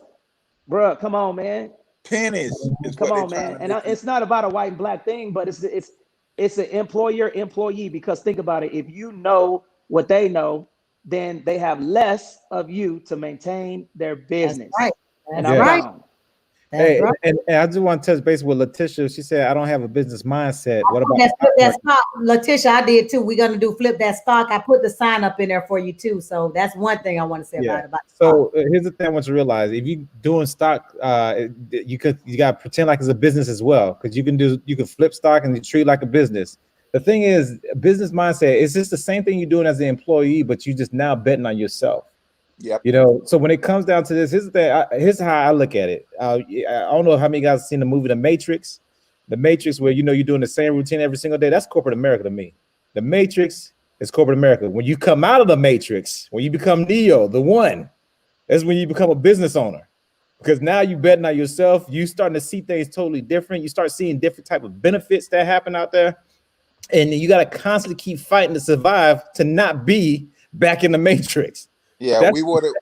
bruh, come on, man. Pennies. Come on, man. And it's not about a white and black thing, but it's an employer-employee, because think about it. If you know what they know, then they have less of you to maintain their business. That's right. And That's I'm right. wrong. Hey, Right. and I just want to touch base with Letitia. She said, I don't have a business mindset. What about Flip that stock, Letitia? I did too. We're gonna do flip that stock. I put the sign up in there for you too. So that's one thing I want to say about the So here's the thing I want you to realize: if you doing stock, you got to pretend like it's a business as well, because you can flip stock and you treat it like a business. The thing is, business mindset is just the same thing you're doing as an employee, but you just now betting on yourself. Yep. You know, so when it comes down to this, here's the thing. Here's how I look at it. I don't know how many guys have seen the movie The Matrix. The Matrix, where you're doing the same routine every single day. That's corporate America to me. The Matrix is corporate America. When you come out of the Matrix, when you become Neo, the one, that's when you become a business owner. Because now you betting on yourself. You starting to see things totally different. You start seeing different type of benefits that happen out there. And you got to constantly keep fighting to survive, to not be back in the Matrix. Yeah,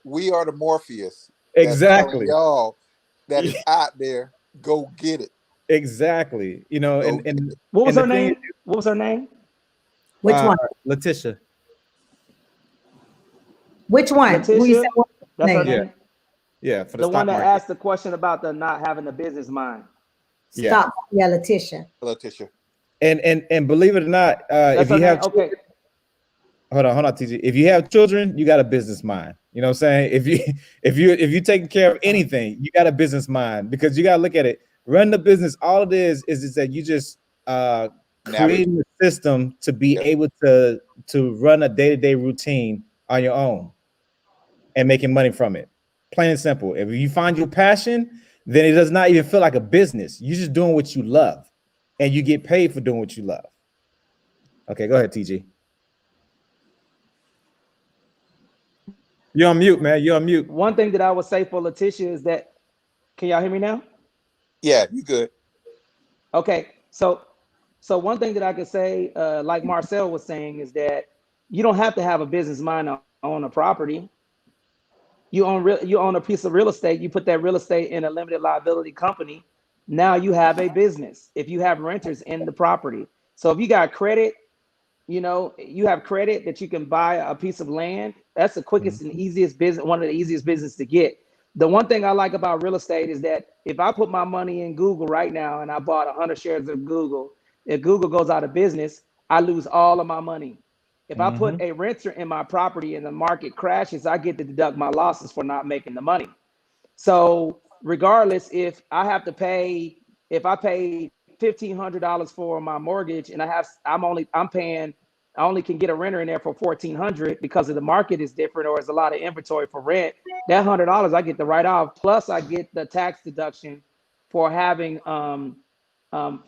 we are the Morpheus. Exactly. Y'all that is out there, go get it. Exactly. And what was her name? What was her name? Which one? Letitia. Which one? Letitia? That's her name? Yeah, for the one that market. asked the question about the not having a business mind. Stop. Yeah, Letitia. And believe it or not, if you have okay. Hold on, TG. If you have children, you got a business mind. You know what I'm saying? If you're taking care of anything, you got a business mind, because you got to look at it. Run the business. All it is that you just creating the system to be able to run a day-to-day routine on your own and making money from it. Plain and simple. If you find your passion, then it does not even feel like a business. You're just doing what you love, and you get paid for doing what you love. Okay, go ahead, TG. You're on mute, man. You're on mute. One thing that I would say for Letitia is that, can y'all hear me now? Yeah, you good. Okay, so one thing that I could say, like Marcel was saying, is that you don't have to have a business mind to own a property. You own a piece of real estate. You put that real estate in a limited liability company. Now you have a business. If you have renters in the property, so if you got credit, you have credit that you can buy a piece of land. That's the quickest and easiest business, one of the easiest business to get. The one thing I like about real estate is that if I put my money in Google right now and I bought 100 shares of Google, if Google goes out of business, I lose all of my money. If I put a renter in my property and the market crashes, I get to deduct my losses for not making the money. So regardless, if I pay $1,500 for my mortgage and I only can get a renter in there for $1,400 because of the market is different or there's a lot of inventory for rent, that $100 I get to write off. Plus I get the tax deduction for having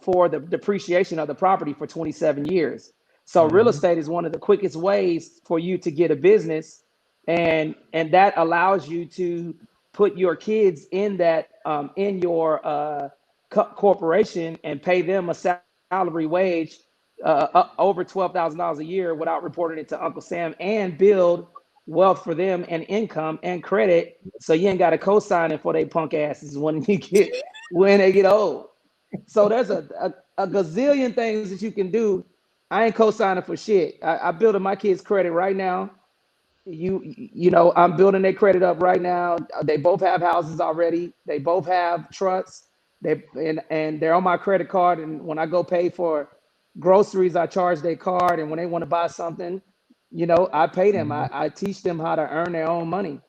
for the depreciation of the property for 27 years. So real estate is one of the quickest ways for you to get a business, and that allows you to put your kids in that in your corporation and pay them a salary wage over $12,000 a year without reporting it to Uncle Sam, and build wealth for them and income and credit, so you ain't got to co-sign it for they punk asses when they get old. So there's a gazillion things that you can do I ain't co-signing for shit. I building my kids' credit right now. You know, I'm building their credit up right now. They both have houses already. They both have trusts. And they're on my credit card. And when I go pay for groceries, I charge their card. And when they want to buy something, you know, I pay them. I teach them how to earn their own money.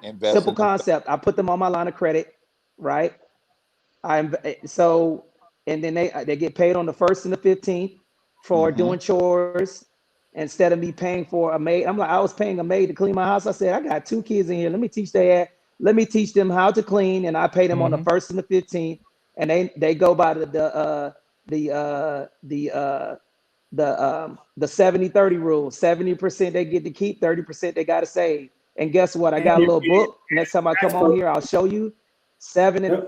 Invest Simple in concept. I put them on my line of credit, right? And then they get paid on the 1st and the 15th for doing chores instead of me paying for a maid. I was paying a maid to clean my house. I said, I got 2 kids in here. Let me teach them how to clean, and I pay them on the 1st and the 15th, and they go by the 70-30 rule. 70% they get to keep, 30% they got to save. And guess what? I got a little book. Next time I come on here, I'll show you 7 and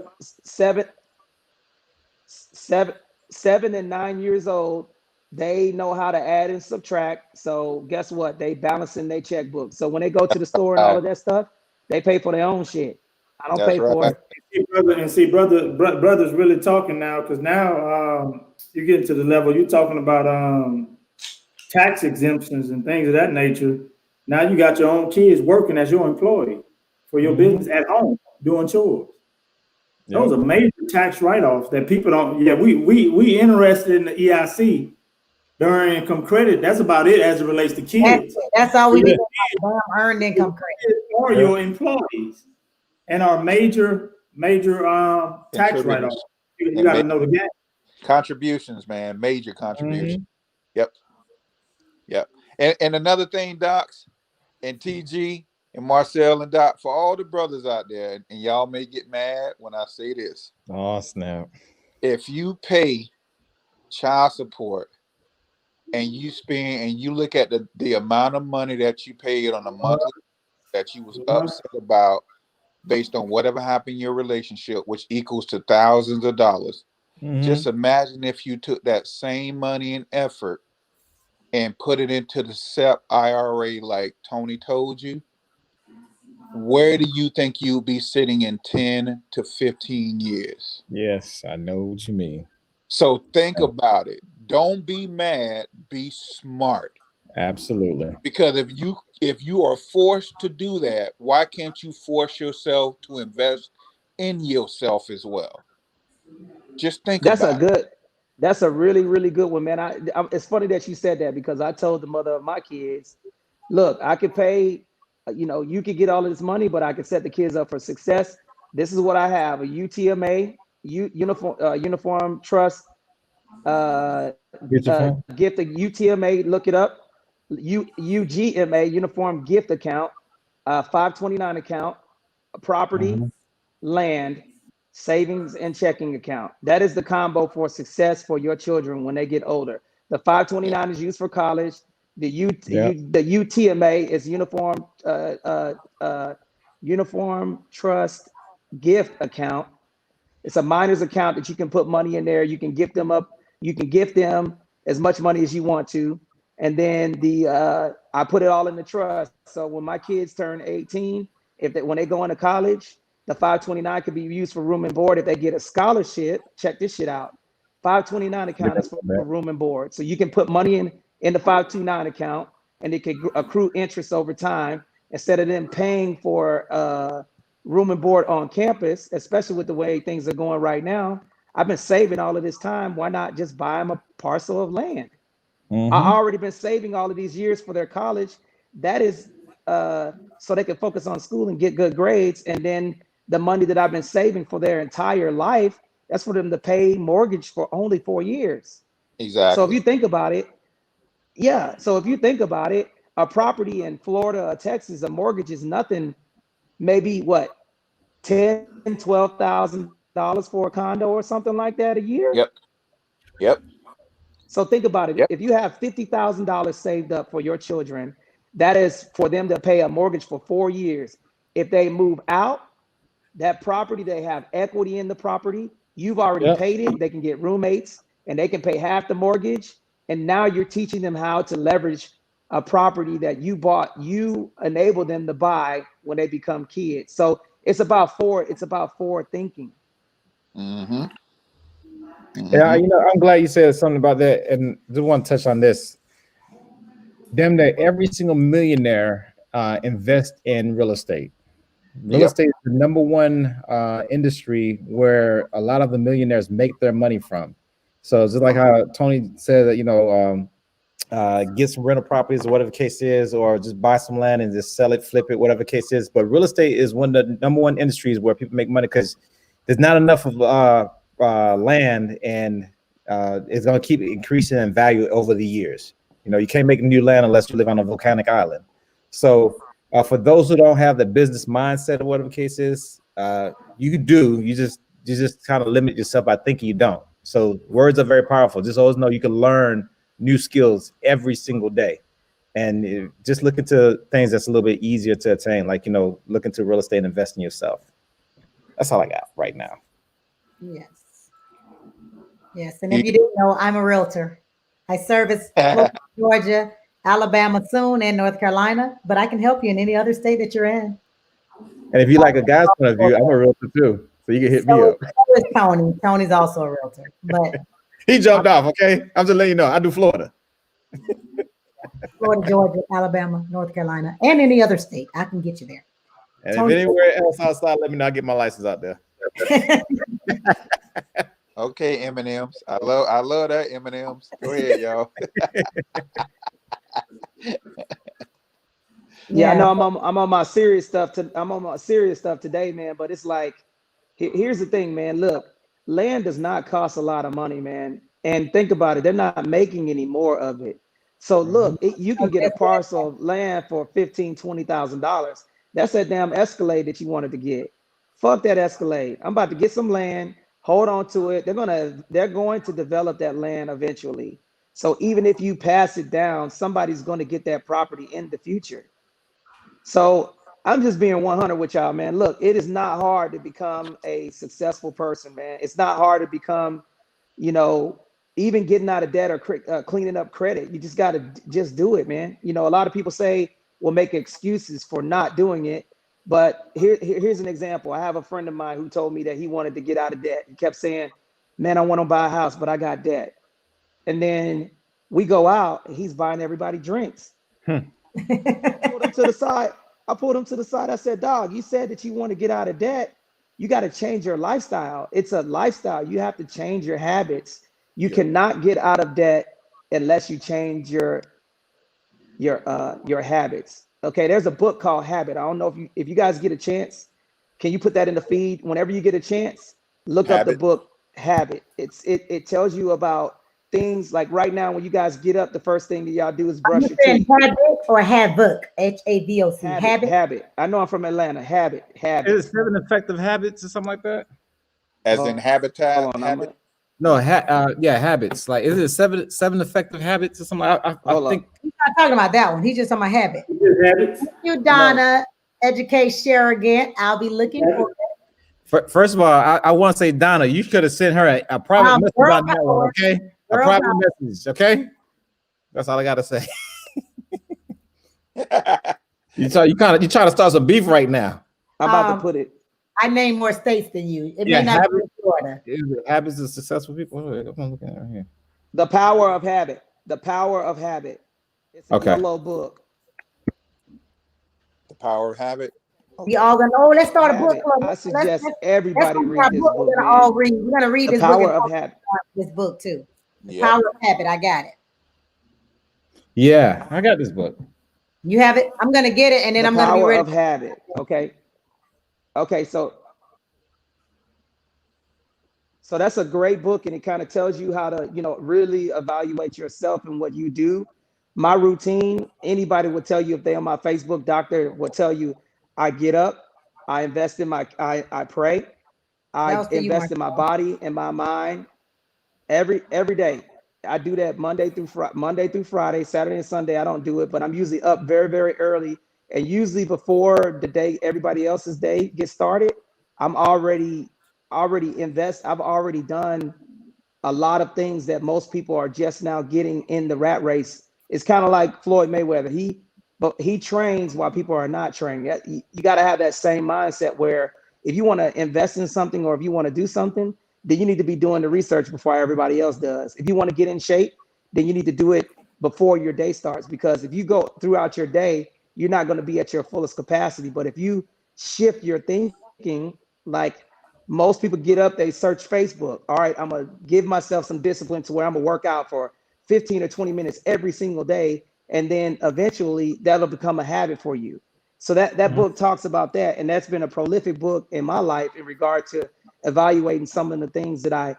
9 years old. They know how to add and subtract. So guess what? They balancing their checkbook. So when they go to the store and all of that stuff, they pay for their own shit. I don't pay for it. Brother's really talking now, because now you're getting to the level you're talking about tax exemptions and things of that nature. Now you got your own kids working as your employee for your business at home doing chores. Yep. Those are major tax write-offs that people don't. Yeah, we interested in the EIC during income credit. That's about it as it relates to kids. That's all we need. Earned income credit for your employees, and our major tax write-offs. You got to know the game. Contributions, man, major contributions. Yep. And another thing, Docs, and TG and Marcel and Doc, for all the brothers out there, and y'all may get mad when I say this. Oh, snap. If you pay child support and you look at the amount of money that you paid on a monthly that you was upset about based on whatever happened in your relationship, which equals to thousands of dollars. Just imagine if you took that same money and effort and put it into the SEP IRA like Tony told you. Where do you think you'll be sitting in 10 to 15 years? Yes, I know what you mean. So think about it. Don't be mad, be smart. Absolutely. Because if you are forced to do that, why can't you force yourself to invest in yourself as well? Just think about it. That's a really, really good one, man. It's funny that you said that, because I told the mother of my kids, look, I could pay, you could get all of this money, but I could set the kids up for success. This is what I have: a UTMA, Uniform Trust, gift of UTMA. Look it up. UGMA, Uniform Gift Account, 529 account, property, land, savings, and checking account. That is the combo for success for your children when they get older. The 529 is used for college. The UTMA is Uniform Trust Gift Account. It's a minor's account that you can put money in there. You can gift them up. You can gift them as much money as you want to. And then I put it all in the trust. So when my kids turn 18, when they go into college, the 529 could be used for room and board. If they get a scholarship, check this shit out. 529 account is for room and board. So you can put money in the 529 account, and it can accrue interest over time instead of them paying for room and board on campus, especially with the way things are going right now. I've been saving all of this time. Why not just buy them a parcel of land? I already been saving all of these years for their college. That is so they can focus on school and get good grades. And then the money that I've been saving for their entire life, that's for them to pay mortgage for only 4 years. Exactly. So if you think about it, a property in Florida or Texas, a mortgage is nothing, maybe what, $10,000, $12,000 for a condo or something like that a year? Yep. So think about it. If you have $50,000 saved up for your children, that is for them to pay a mortgage for 4 years. If they move out, that property, they have equity in the property. You've already paid it. They can get roommates and they can pay half the mortgage. And now you're teaching them how to leverage a property that you bought. You enable them to buy when they become kids. So it's about forward thinking. Yeah, Mhm. I'm glad you said something about that, and just want to touch on this. Damn near every single millionaire invest in real estate. Real Yep. estate is the number one industry where a lot of the millionaires make their money from. So it's just like how Tony said that, get some rental properties or whatever the case is, or just buy some land and just sell it, flip it, whatever the case is. But real estate is one of the number one industries where people make money because there's not enough of land, and it's going to keep increasing in value over the years. You can't make new land unless you live on a volcanic island. So for those who don't have the business mindset or whatever the case is, you do. You just kind of limit yourself by thinking you don't. So words are very powerful. Just always know you can learn new skills every single day, and just look into things that's a little bit easier to attain, like look into real estate and invest in yourself. That's all I got right now. Yes, and if you didn't know, I'm a realtor. I service Florida, Georgia, Alabama soon, and North Carolina, but I can help you in any other state that you're in. And if you like a guy's point of view, I'm a realtor too, so you can hit me up. So is Tony. Tony's also a realtor, but He jumped off. Okay, I'm just letting you know I do Florida. Florida, Georgia, Alabama, North Carolina, and any other state, I can get you there. And Tony- if anywhere else outside, let me know. I'll get my license out there. Okay, M&Ms. I love that M&Ms. Go ahead, y'all. Yeah, I know I'm on my serious stuff. I'm on my serious stuff today, man. But it's like, here's the thing, man. Look, land does not cost a lot of money, man. And think about it, they're not making any more of it. So look, you can get a parcel of land for $15,000-$20,000. That's that damn Escalade that you wanted to get. Fuck that Escalade. I'm about to get some land. Hold on to it. They're going to develop that land eventually. So even if you pass it down, somebody's going to get that property in the future. So I'm just being 100 with y'all, man. Look, it is not hard to become a successful person, man. It's not hard to become, even getting out of debt or cleaning up credit. You just got to just do it, man. A lot of people say we'll make excuses for not doing it. But here's an example. I have a friend of mine who told me that he wanted to get out of debt. He kept saying, man, I want to buy a house, but I got debt. And then we go out and he's buying everybody drinks. I pulled him to the side. I said, dog, you said that you want to get out of debt. You got to change your lifestyle. It's a lifestyle. You have to change your habits. You cannot get out of debt unless you change your habits. Okay, there's a book called Habit. I don't know if you guys get a chance, can you put that in the feed whenever you get a chance? Look up the book Habit. It tells you about things like right now when you guys get up, the first thing that y'all do is brush your teeth. Habit or Havoc? HAVOC. Habit. I know I'm from Atlanta. Habit. Is it 7 effective habits or something like that? As in habitat. Hold on, habit? No, habits. Like, is it seven effective habits or something? I think he's not talking about that one. He's just on my habit. Habits. Thank you, Donna. Educate share again. I'll be looking for it. First of all, I want to say, Donna, you should have sent her a private message on that one, okay? A private message, okay? That's all I gotta say. You try to start some beef right now. I'm about to put it. I name more states than you. It may not be Florida. Habits of successful people. I'm looking at it right here. The Power of Habit. The Power of Habit. It's a yellow book. The Power of Habit. We all gonna let's start a book club. I suggest everybody read this book. We're gonna all read. We're gonna read this book. The Power of Habit. This book too. The Yep. Power of Habit. I got it. Yeah, I got this book. You have it. I'm gonna get it, and then I'm gonna be ready. Power of Habit. Okay. So that's a great book, and it kind of tells you how to, really evaluate yourself and what you do. My routine, anybody would tell you if they on my Facebook, doctor would tell you, I get up, I invest in I pray, I invest in my body and my mind every day. I do that Monday through Friday, Saturday and Sunday. I don't do it, but I'm usually up very, very early, and usually before the day everybody else's day gets started, I'm already invest. I've already done a lot of things that most people are just now getting in the rat race. It's kind of like Floyd Mayweather. He trains while people are not training. You got to have that same mindset where if you want to invest in something or if you want to do something, then you need to be doing the research before everybody else does. If you want to get in shape, then you need to do it before your day starts, because if you go throughout your day, you're not going to be at your fullest capacity. But if you shift your thinking, like most people get up, they search Facebook. All right, I'm going to give myself some discipline to where I'm going to work out for 15 or 20 minutes every single day. And then eventually that'll become a habit for you. So that book talks about that. And that's been a prolific book in my life in regard to evaluating some of the things that I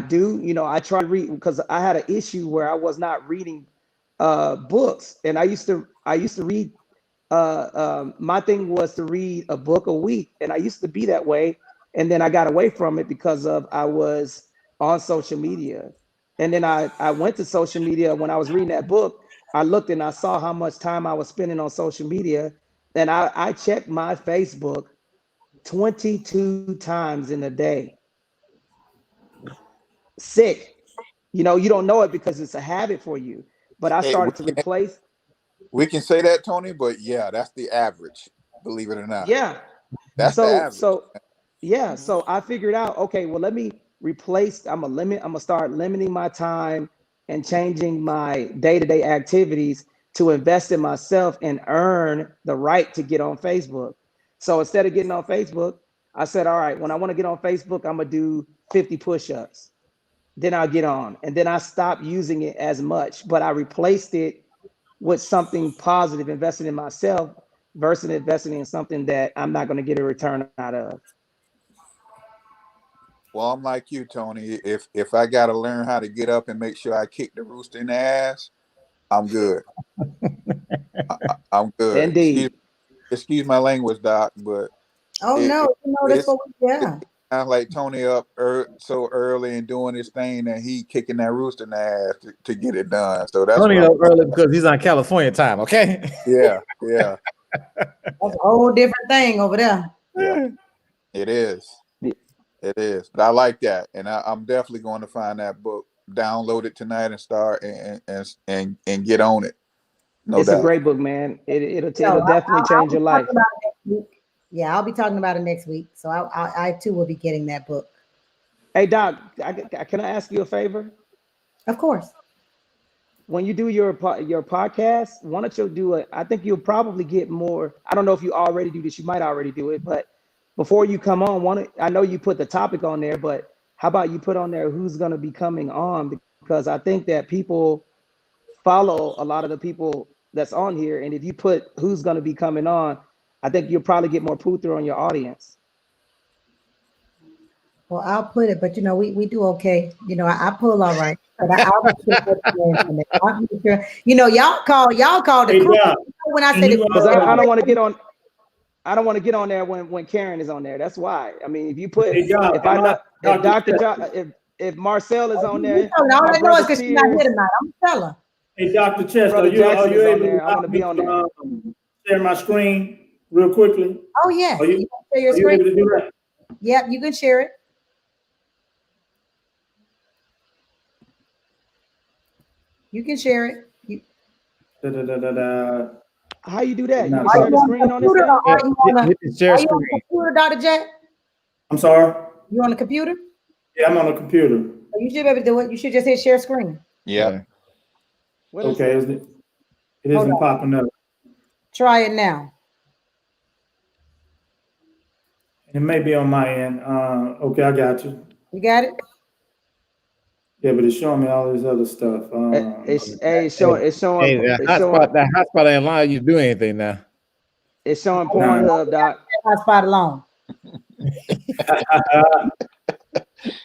do. You know, I try to read, because I had an issue where I was not reading books. And I used to read, my thing was to read a book a week. And I used to be that way. And then I got away from it because I was on social media. And then I went to social media. When I was reading that book, I looked and I saw how much time I was spending on social media. And I checked my Facebook 22 times in a day. Sick. You know, you don't know it because it's a habit for you. But I started to replace. We can say that, Tony, but yeah, that's the average, believe it or not. Yeah. That's the average. So I figured out, okay, well, let me replace, I'm gonna start limiting my time and changing my day-to-day activities to invest in myself and earn the right to get on Facebook. So instead of getting on Facebook, I said, all right, when I want to get on Facebook, I'm gonna do 50 push-ups. Then I'll get on. And then I stopped using it as much, but I replaced it with something positive, investing in myself versus investing in something that I'm not going to get a return out of. Well, I'm like you, Tony. If I got to learn how to get up and make sure I kick the rooster in the ass, I'm good. I'm good. Indeed. Excuse my language, Doc, but that's what I'm like Tony up so early and doing this thing that he kicking that rooster in the ass to get it done. So that's Tony up early because he's on California time. Okay. Yeah. That's a whole different thing over there. Yeah, it is. It is. But I like that, and I'm definitely going to find that book, download it tonight, and start and get on it. It's a great book, man. It'll definitely change your life. Yeah, I'll be talking about it next week. So I too will be getting that book. Hey, Doc, can I ask you a favor? Of course. When you do your podcast, why don't you do it? I think you'll probably get more. I don't know if you already do this. You might already do it, but before you come on, I know you put the topic on there, but how about you put on there who's going to be coming on? Because I think that people follow a lot of the people that's on here. And if you put who's going to be coming on, I think you'll probably get more pull-through on your audience. Well, I'll put it, but we do okay. I pull all right. But y'all call the crew when I say because I don't want to get on. I don't want to get on there when Karen is on there. That's why. I mean, if you put if Marcel is on there, all I know is because she's not here tonight. I'm gonna tell her. Hey, Dr. Chester, are you able to be on there? Share my screen real quickly? Oh yeah. Are you share your screen? able to do that? Yep, you can share it. You can share it. How you do that? You Are can share the screen on this thing? Share Are you on screen. the computer, Dr. Jack? I'm sorry? You on the computer? Yeah, I'm on the computer. You should be able to do it. You should just hit share screen. Yeah. Okay, it isn't popping up. Try it now. It may be on my end. Okay, I got you. You got it? Yeah, but it's showing me all this other stuff. It's showing. Hey, that hotspot ain't allowing you to do anything now. It's showing Pornhub, Doc. Hotspot alone.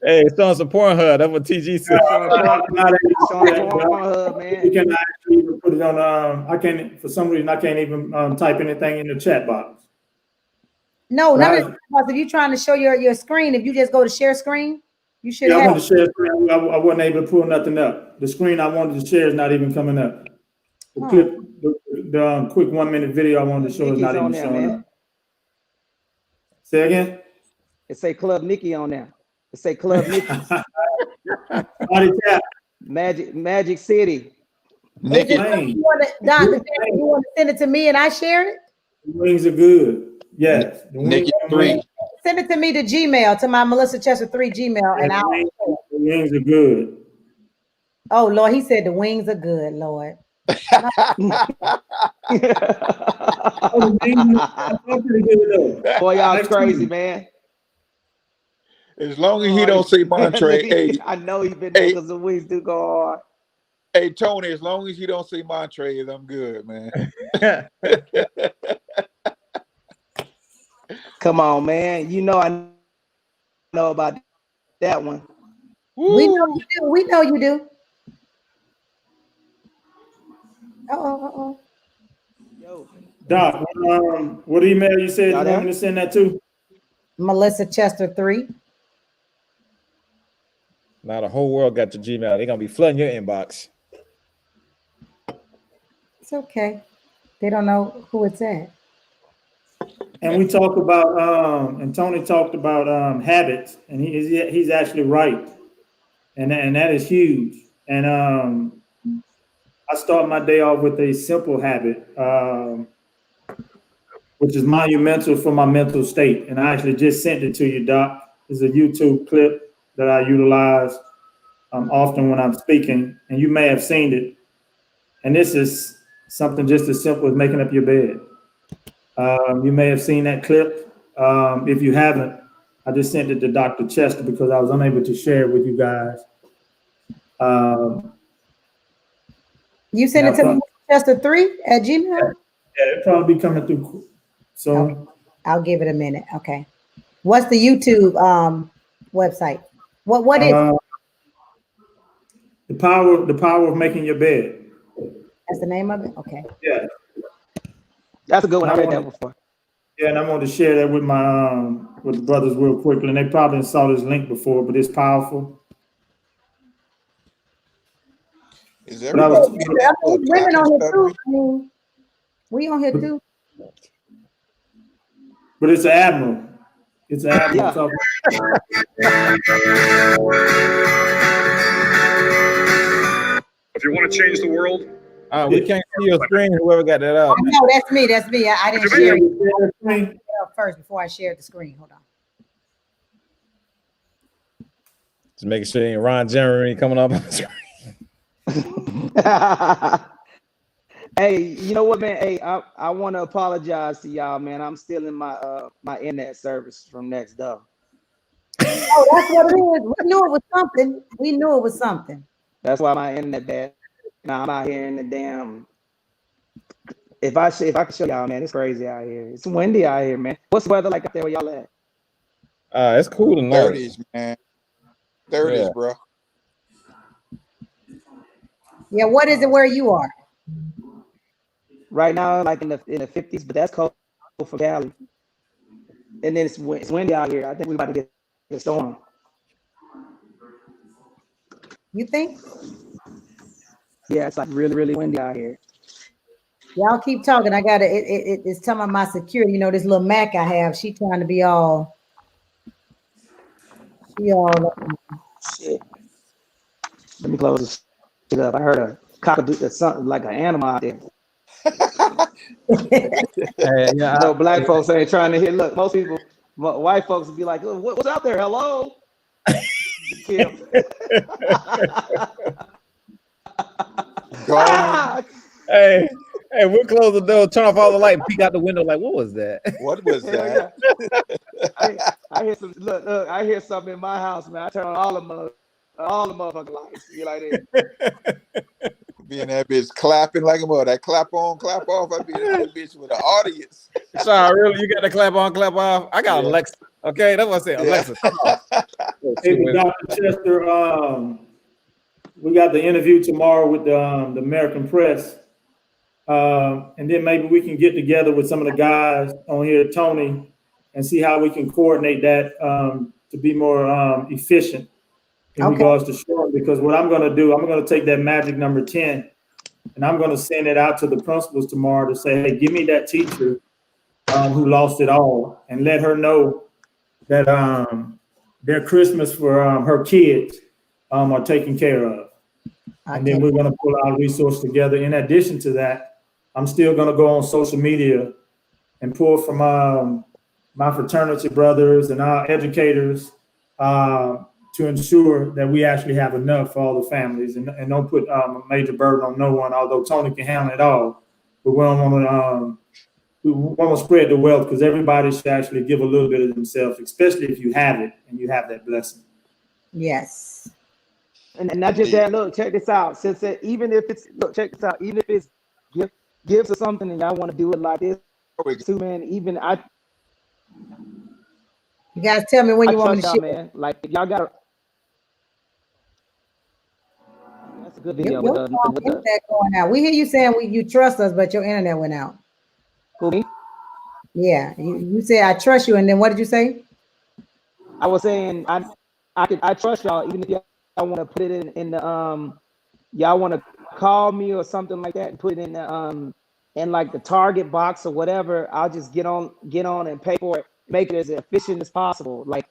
Hey, it's on some Pornhub. That's what TG said. Pornhub, man. You can actually even put it on. I can't. For some reason, I can't even type anything in the chat box. No, Right. if you're trying to show your screen, if you just go to share screen, you should Yeah, I have. wanted to share screen. I wasn't able to pull nothing up. The screen I wanted to share is not even coming up. The clip, the quick 1 minute video I wanted to show is not even showing up. Say again. It say Club Nikki on there. It say Club Nikki. Body tap. Magic City. Nikki, You want to send it to me and I share it? The wings are good. Yes. The Nikki wings are 3. good. Send it to me to Gmail, to my Melissa Chester 3 Gmail, and I'll. The wings are good. Oh Lord, he said the wings are good, Lord. Oh, the wings are pretty good though. Boy, y'all Next crazy, week. man. As long as he don't say Montre, hey, I know he's been there because the wings do go hard. hey Tony, as long as he don't say Montre, I'm good, man. Come on, man. You know I know about that one. We know you do. We know you do. Uh-oh. Yo, Doc, what email you said you Y'all want there? me to send that to? Melissa Chester 3. Now the whole world got your Gmail. They're gonna be flooding your inbox. It's okay. They don't know who it's at. And we talk about and Tony talked about habits, and he's actually right, and that is huge. And I start my day off with a simple habit, which is monumental for my mental state. And I actually just sent it to you, Doc. It's a YouTube clip that I utilize often when I'm speaking, and you may have seen it. And this is something just as simple as making up your bed. You may have seen that clip. If you haven't, I just sent it to Dr. Chester because I was unable to share it with you guys. You send it to Melissa Chester 3 at Gmail? Yeah, it'll probably be coming through soon. Okay. I'll give it a minute. Okay. What's the YouTube website? What is it? The power of making your bed. That's the name of it? Okay. Yeah. that's a good one. I read that before. Yeah, and I wanted to share that with my with the brothers real quickly. And they probably saw this link before, but it's powerful. Is But I was- everybody Women on here too. I mean, we on here too. But it's an admiral. It's an admiral. Yeah. If you want to change the world, We can't see your screen. Whoever got that up. No, that's me. That's me. I didn't share it up first before I shared the screen. Hold on. Just making sure ain't Ron Jeremy coming up on the screen. Hey, you know what, man? Hey, I want to apologize to y'all, man. I'm still in my my internet service from Next Door. Oh, that's what it is. We knew it was something. We knew it was something. That's why my internet bad. Now I'm out here in the damn. If I can show y'all, man, it's crazy out here. It's windy out here, man. What's the weather like up there where y'all at? It's cool tonight. 30s, man. 30s, Yeah. bro. Yeah, what is it where you are? Right now, like in the 50s, but that's cold for Cali. And then it's windy out here. I think we're about to get a storm. You think? Yeah, it's like really, really windy out here. Y'all keep talking. I gotta it's some of my security. You know, this little Mac I have, she trying to be all Shit. Let me close this shit up. I heard a cockatoo, something like an animal out there. Yeah, You know, black folks ain't trying to hit. Look, most people, white folks will be like, "What's out there? Hello." Kill. Gone. Hey, we'll close the door, turn off all the light, and peek out the window. Like, what was that? What was Hell that? yeah. I hear some. Look, I hear something in my house, man. I turn on all the motherfucking lights. You like that? Be in that bitch clapping like a mother. That clap on, clap off. I be in that bitch with an audience. Sorry, really? You got to clap on, clap off? I got Yeah. Alexa. Okay, that's what I said. Yeah. Alexa, come on. Hey, but Dr. Chester, we got the interview tomorrow with the American Press. And then maybe we can get together with some of the guys on here, Tony, and see how we can coordinate that to be more efficient in regards to showing. Because what I'm going to do, I'm going to take that magic number 10 and I'm going to send it out to the principals tomorrow to say, hey, give me that teacher who lost it all, and let her know that their Christmas for her kids are taken care of. And then we're going to pull our resources together. In addition to that, I'm still going to go on social media and pull from my fraternity brothers and our educators to ensure that we actually have enough for all the families and don't put a major burden on no one, although Tony can handle it all. But we want to spread the wealth because everybody should actually give a little bit of themselves, especially if you have it and you have that blessing. Yes. And not just that, look, check this out. Since that, even if it's, look, check this out. Even if it's gifts or something and y'all want to do it like this, too, man, even You guys tell me when you want me to y'all, share. man. Like, if y'all got that's a good video. Your internet going out. We hear you saying you trust us, but your internet went out. Who, me? Yeah, you said I trust you, and then what did you say? I was saying I trust y'all, even if y'all want to put it in the y'all want to call me or something like that and put it in the in like the Target box or whatever. I'll just get on and pay for it, make it as efficient as possible. Like,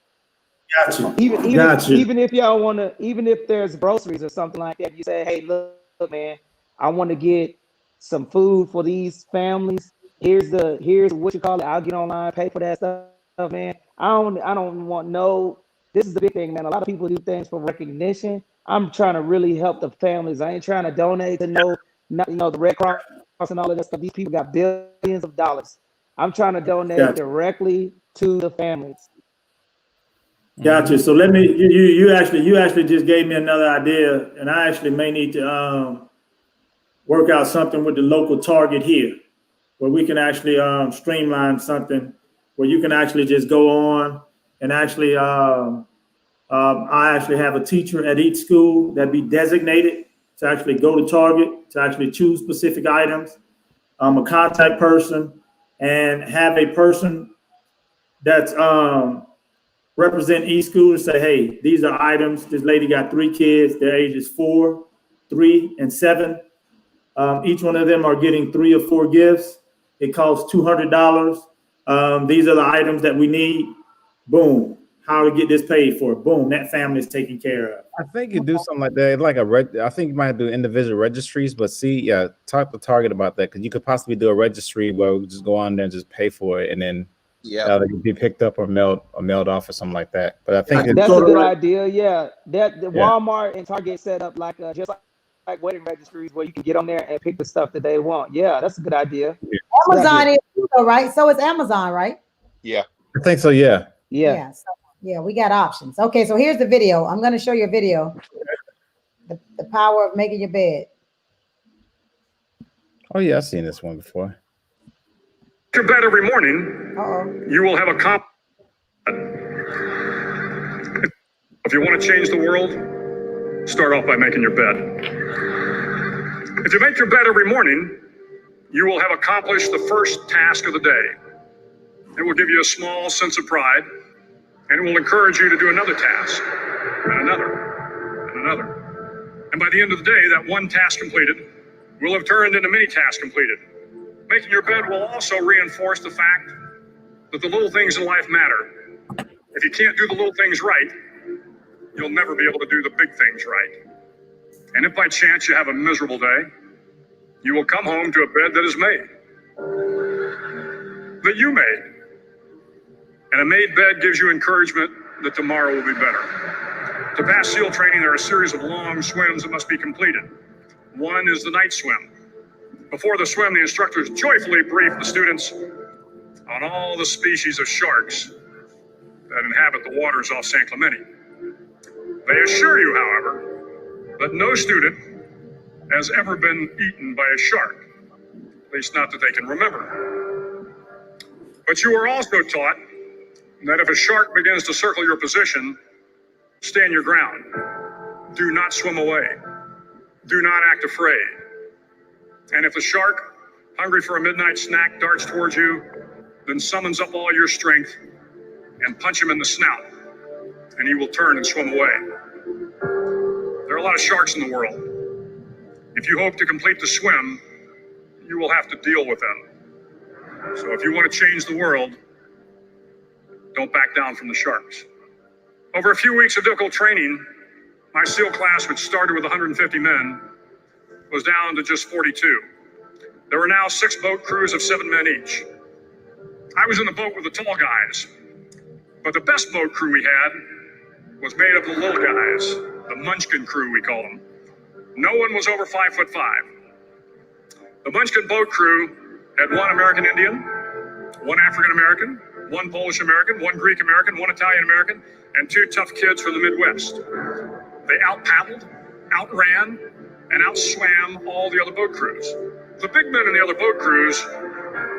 Gotcha. Even if y'all want to, even if there's groceries or something like that, you say, hey, look, man, I want to get some food for these families. Here's what you call it. I'll get online, pay for that stuff, man. I don't want no. This is the big thing, man. A lot of people do things for recognition. I'm trying to really help the families. I ain't trying to donate to the Red Cross and all of that stuff. These people got billions of dollars. I'm trying to donate directly to the families. Gotcha. So let me. You actually just gave me another idea, and I actually may need to work out something with the local Target here, where we can actually streamline something where you can actually just go on and actually I actually have a teacher at each school that be designated to actually go to Target to actually choose specific items, a contact person, and have a person that's represent each school and say, hey, these are items. This lady got 3 kids. Their ages 4, 3, and 7. Each one of them are getting 3 or 4 gifts. It costs $200. These are the items that we need. Boom. How to get this paid for? Boom. That family is taken care of. I think you do something like that, like I think you might do individual registries, but talk to Target about that because you could possibly do a registry where we just go on there and just pay for it, and then it can be picked up or mailed off or something like that. But I think that's a good idea. Yeah, Walmart and Target set up like just like wedding registries where you can get on there and pick the stuff that they want. Yeah, that's a good idea. Amazon is too, though, right? So it's Amazon, right? Yeah, I think so. Yeah. So, we got options. Okay, so here's the video. I'm going to show you a video. The power of making your bed. Oh yeah, I've seen this one before. Your bed every morning, you will have a If you want to change the world, start off by making your bed. If you make your bed every morning, you will have accomplished the first task of the day. It will give you a small sense of pride, and it will encourage you to do another task, and another, and another. And by the end of the day, that one task completed will have turned into many tasks completed. Making your bed will also reinforce the fact that the little things in life matter. If you can't do the little things right, you'll never be able to do the big things right. And if by chance you have a miserable day, you will come home to a bed that is made, that you made. And a made bed gives you encouragement that tomorrow will be better. To pass SEAL training, there are a series of long swims that must be completed. One is the night swim. Before the swim, the instructors joyfully brief the students on all the species of sharks that inhabit the waters off San Clemente. They assure you, however, that no student has ever been eaten by a shark, at least not that they can remember. But you are also taught that if a shark begins to circle your position, stand your ground. Do not swim away. Do not act afraid. And if the shark, hungry for a midnight snack, darts towards you, then summons up all your strength and punch him in the snout, and he will turn and swim away. There are a lot of sharks in the world. If you hope to complete the swim, you will have to deal with them. So if you want to change the world, don't back down from the sharks. Over a few weeks of difficult training, my SEAL class, which started with 150 men, was down to just 42. There were now 6 boat crews of 7 men each. I was in the boat with the tall guys, but the best boat crew we had was made up of the little guys, the Munchkin crew, we call them. No one was over 5'5". The Munchkin boat crew had one American Indian, one African American, one Polish American, one Greek American, one Italian American, and 2 tough kids from the Midwest. They out-paddled, outran, and outswam all the other boat crews. The big men in the other boat crews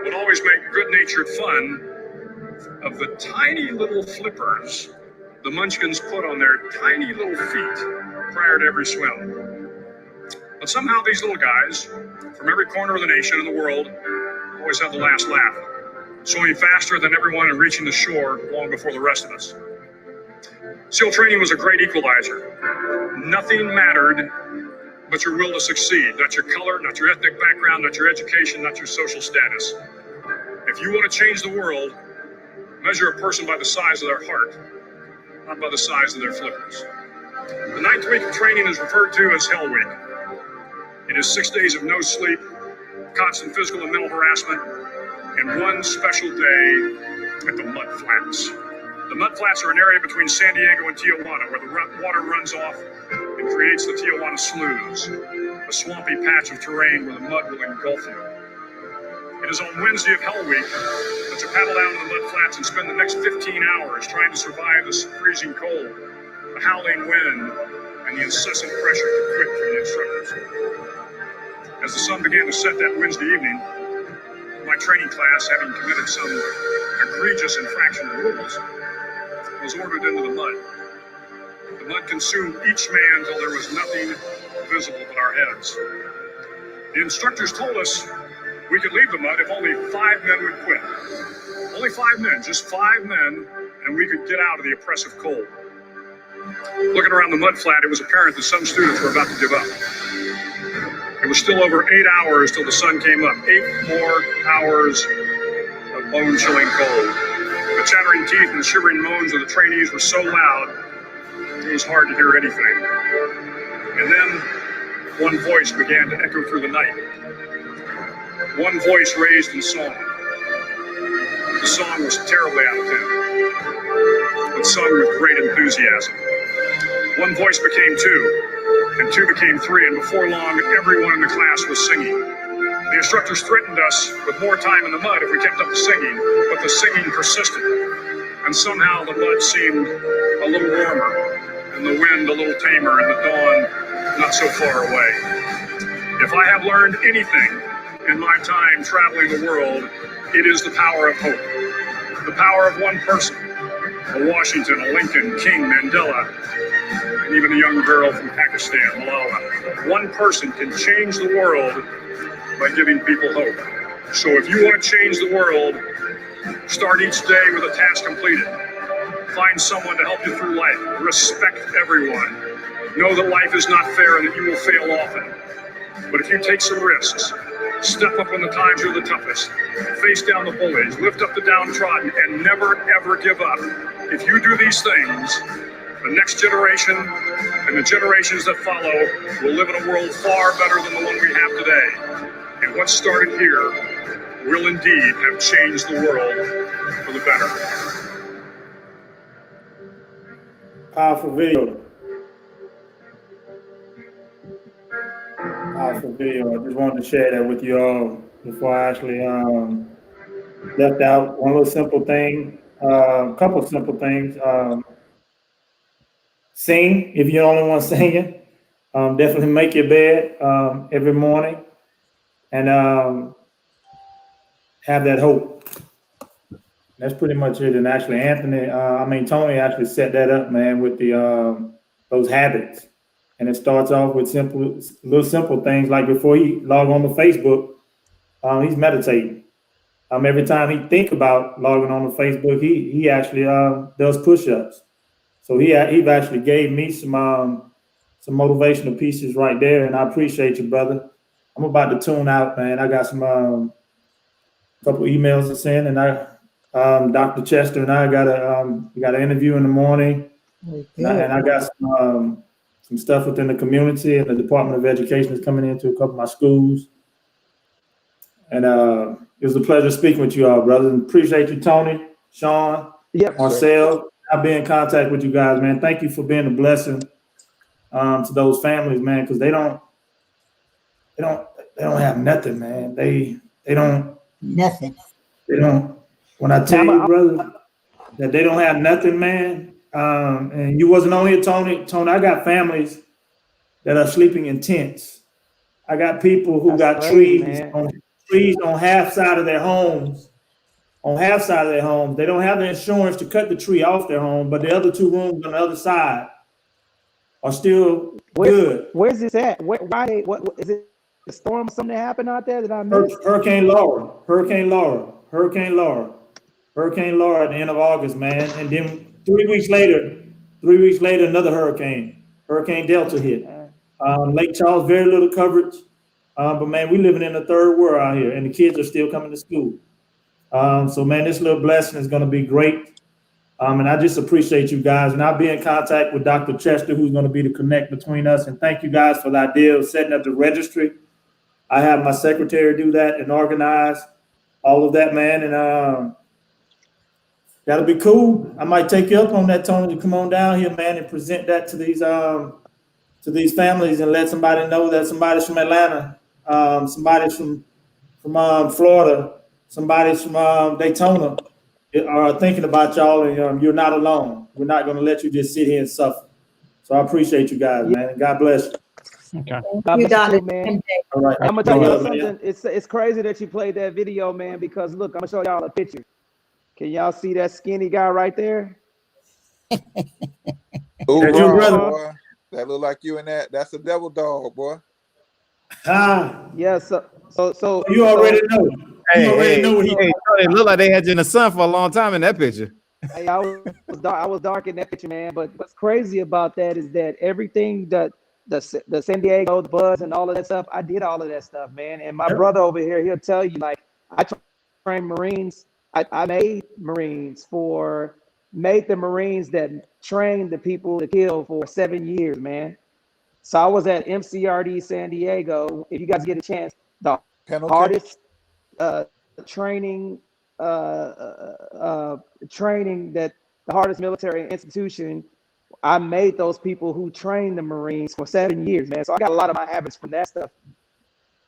would always make good-natured fun of the tiny little flippers the Munchkins put on their tiny little feet prior to every swim. But somehow these little guys from every corner of the nation and the world always have the last laugh, swimming faster than everyone and reaching the shore long before the rest of us. SEAL training was a great equalizer. Nothing mattered but your will to succeed, not your color, not your ethnic background, not your education, not your social status. If you want to change the world, measure a person by the size of their heart, not by the size of their flippers. The 9th week of training is referred to as Hell Week. It is 6 days of no sleep, constant physical and mental harassment, and one special day at the Mud Flats. The Mud Flats are an area between San Diego and Tijuana where the water runs off and creates the Tijuana Sloughs, a swampy patch of terrain where the mud will engulf you. It is on Wednesday of Hell Week that you paddle down to the Mud Flats and spend the next 15 hours trying to survive the freezing cold, the howling wind, and the incessant pressure to quit from the instructors. As the sun began to set that Wednesday evening, my training class, having committed some egregious infraction of the rules, was ordered into the mud. The mud consumed each man till there was nothing visible but our heads. The instructors told us we could leave the mud if only 5 men would quit. Only 5 men, just 5 men, and we could get out of the oppressive cold. Looking around the mud flat, it was apparent that some students were about to give up. It was still over 8 hours till the sun came up. 8 more hours of bone-chilling cold. The chattering teeth and the shivering moans of the trainees were so loud, it was hard to hear anything. And then one voice began to echo through the night. One voice raised in song. The song was terribly out of tune, but sung with great enthusiasm. One voice became 2, and 2 became 3, and before long, everyone in the class was singing. The instructors threatened us with more time in the mud if we kept up the singing, but the singing persisted. And somehow the mud seemed a little warmer, and the wind a little tamer, and the dawn not so far away. If I have learned anything in my time traveling the world, it is the power of hope. The power of one person, a Washington, a Lincoln, King, Mandela, and even a young girl from Pakistan, Malala. One person can change the world by giving people hope. So if you want to change the world, start each day with a task completed. Find someone to help you through life. Respect everyone. Know that life is not fair and that you will fail often. But if you take some risks, step up when the times are the toughest, face down the bullies, lift up the downtrodden, and never ever give up. If you do these things, the next generation and the generations that follow will live in a world far better than the one we have today. And what started here will indeed have changed the world for the better. Powerful video. Powerful video. I just wanted to share that with you all before I actually left out one little simple thing, couple simple things. Sing if you're the only one singing. Definitely make your bed every morning and have that hope. That's pretty much it. And actually, Tony actually set that up, man, with the those habits. And it starts off with simple things like before he log on to Facebook, he's meditating. Every time he think about logging on to Facebook, he actually does push-ups. So he actually gave me some motivational pieces right there, and I appreciate you, brother. I'm about to tune out, man. I got some couple emails to send, and Dr. Chester and I got an interview in the morning, and I got some stuff within the community, and the Department of Education is coming into a couple of my schools. And it was a pleasure speaking with you all, brothers. And appreciate you, Tony, Sean, Yep. Marcel. I'll be in contact with you guys, man. Thank you for being a blessing to those families, man, because they don't have nothing, man. They don't. Nothing. They don't. When I tell you, brother, that they don't have nothing, man. And you wasn't on here, Tony. Tony, I got families that are sleeping in tents. I got people who That's got crazy, trees on half side of their homes. On half side of their homes, they don't have the insurance to cut the tree off their home, but the other two rooms on the other side are still good. Where's this at? What is it? A storm or something that happened out there that I missed? Hurricane Laura at the end of August, man. And then 3 weeks later, another Hurricane Delta hit. Lake Charles, very little coverage. But man, we living in the third world out here, and the kids are still coming to school. So man, this little blessing is going to be great. And I just appreciate you guys. And I'll be in contact with Dr. Chester, who's going to be the connect between us. And thank you guys for the idea of setting up the registry. I have my secretary do that and organize all of that, man. And that'll be cool. I might take you up on that, Tony, to come on down here, man, and present that to these families and let somebody know that somebody's from Atlanta, somebody's from Florida, somebody's from Daytona are thinking about y'all, and you're not alone. We're not going to let you just sit here and suffer. So I appreciate you guys, man. God bless you. Okay. God You bless got you, it, man. All right. I'm gonna tell you All right, something. man. It's crazy that you played that video, man, because look, I'm gonna show y'all a picture. Can y'all see that skinny guy right there? Ooh, That's your brother. boy. That look like you in that. That's a devil dog, boy. Yeah, so You already know. You already know what he. It looked like they had you in the sun for a long time in that picture. Hey, I was dark in that picture, man. But what's crazy about that is that everything that the San Diego, the Buzz, and all of that stuff, I did all of that stuff, man. And my brother over here, he'll tell you, like, I trained Marines. I made the Marines that trained the people to kill for 7 years, man. So I was at MCRD San Diego. If you guys get a chance, the hardest training that the hardest military institution. I made those people who trained the Marines for 7 years, man. So I got a lot of my habits from that stuff.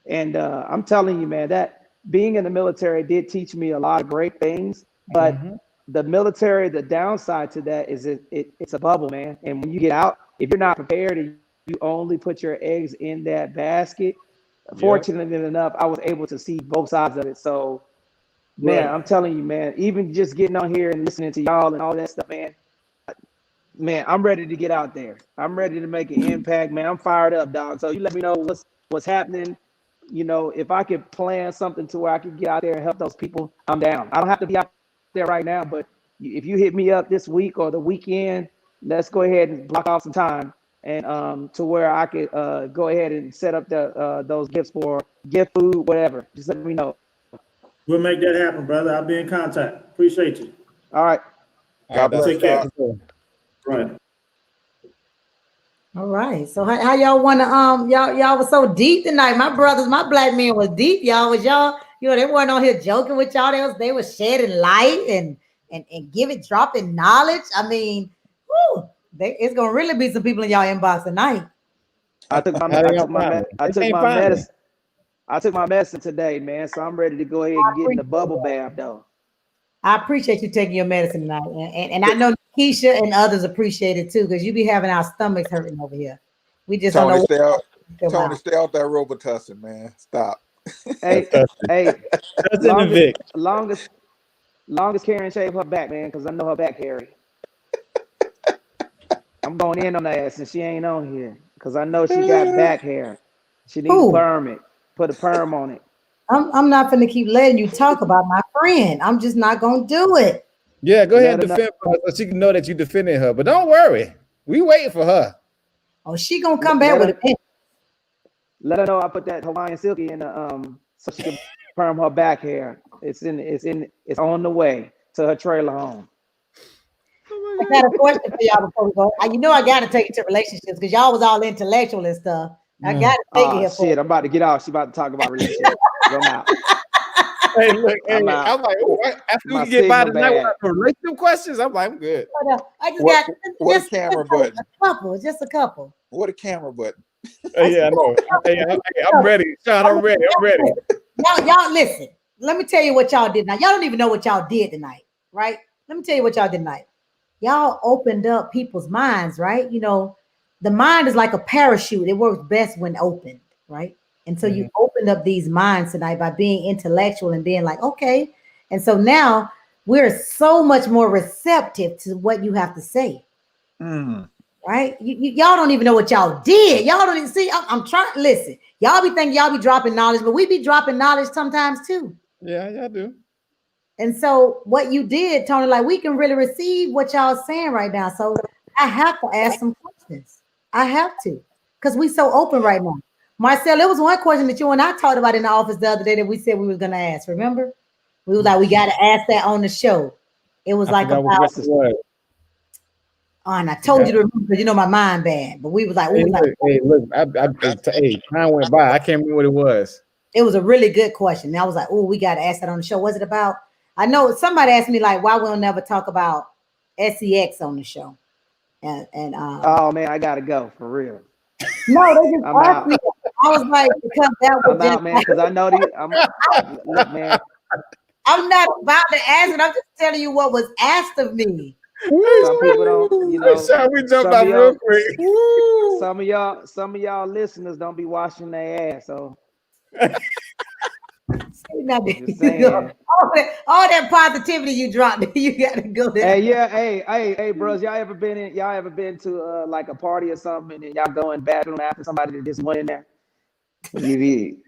And I'm telling you, man, that being in the military did teach me a lot of great things. But the military, the downside to that is it's a bubble, man. And when you get out, if you're not prepared and you only put your eggs in that basket, fortunately enough, I was able to see both sides of it. So, man, I'm telling you, man, even just getting on here and listening to y'all and all that stuff, man, I'm ready to get out there. I'm ready to make an impact, man. I'm fired up, dog. So you let me know what's happening. You know, if I could plan something to where I could get out there and help those people, I'm down. I don't have to be out there right now, but if you hit me up this week or the weekend, let's go ahead and block off some time and to where I could go ahead and set up those gifts for gift food, whatever. Just let me know. We'll make that happen, brother. I'll be in contact. Appreciate you. All right. God bless. Take care. Right. All right. So how y'all want to y'all was so deep tonight. My black men was deep. Y'all, they weren't on here joking with y'all. They was shedding light and dropping knowledge. I mean, it's gonna really be some people in y'all inbox tonight. I took my medicine today, man. So I'm ready to go ahead and get in the bubble bath, though. I appreciate you taking your medicine tonight, and I know Keisha and others appreciate it too, because you be having our stomachs hurting over here. We just Tony, don't know. Tony, stay out that Robitussin, man. Stop. Hey, longest Karen shave her back, man, because I know her back hairy. I'm going in on that ass, and she ain't on here because I know she got back hair. She needs to perm it. Put a perm on it. I'm not going to keep letting you talk about my friend. I'm just not going to do it. Yeah, go ahead and defend her so she can know that you defending her. But don't worry, we waiting for her. Oh, she gonna come back with a pen. Let her know I put that Hawaiian Silky in the so she can perm her back hair. It's on the way to her trailer home. I got a question for y'all before we go. You know I got to take it to relationships because y'all was all intellectual and stuff. I got to take it here. Shit, I'm about to get off. She about to talk about relationships. I'm out. Hey, look, hey, I'm out. I'm like, oh, after My we get by signal tonight with bad. the relationship questions, I'm like, I'm good. I just What got what just camera button? a couple, just a couple. What a camera button? Yeah, I know. Hey, I'm ready, Sean. I'm ready. I'm ready. Y'all listen. Let me tell you what y'all did now. Y'all don't even know what y'all did tonight, right? Let me tell you what y'all did tonight. Y'all opened up people's minds, right? You know, the mind is like a parachute. It works best when opened, right? And so you opened up these minds tonight by being intellectual and being like, okay. And so now we're so much more receptive to what you have to say, right? Y'all don't even know what y'all did. Y'all don't even see. I'm trying. Listen, y'all be thinking y'all be dropping knowledge, but we be dropping knowledge sometimes too. Yeah, I do. And so what you did, Tony, like we can really receive what y'all saying right now. So I have to ask some questions. I have to, because we so open right now. Marcel, there was one question that you and I talked about in the office the other day that we said we was gonna ask. Remember? We was like, we got to ask that on the show. It was like about. And I told you to remember because you know my mind bad. But we was like, hey, time went by. I can't remember what it was. It was a really good question. And I was like, oh, we got to ask that on the show. Was it about? I know somebody asked me like, why we'll never talk about SEX on the show. And oh man, I gotta go for real. No, they just I'm asked out. me. I was like, because that was I'm out, man, because I know look, man. I'm not about to ask it. I'm just telling you what was asked of me. Some people don't, you know. We jumped out real quick. Some of y'all listeners don't be washing their ass. So just saying. all that positivity you dropped, you gotta go there. Hey, yeah, hey, bros, y'all ever been to like a party or something and then y'all go in the bathroom after somebody that just went in there? You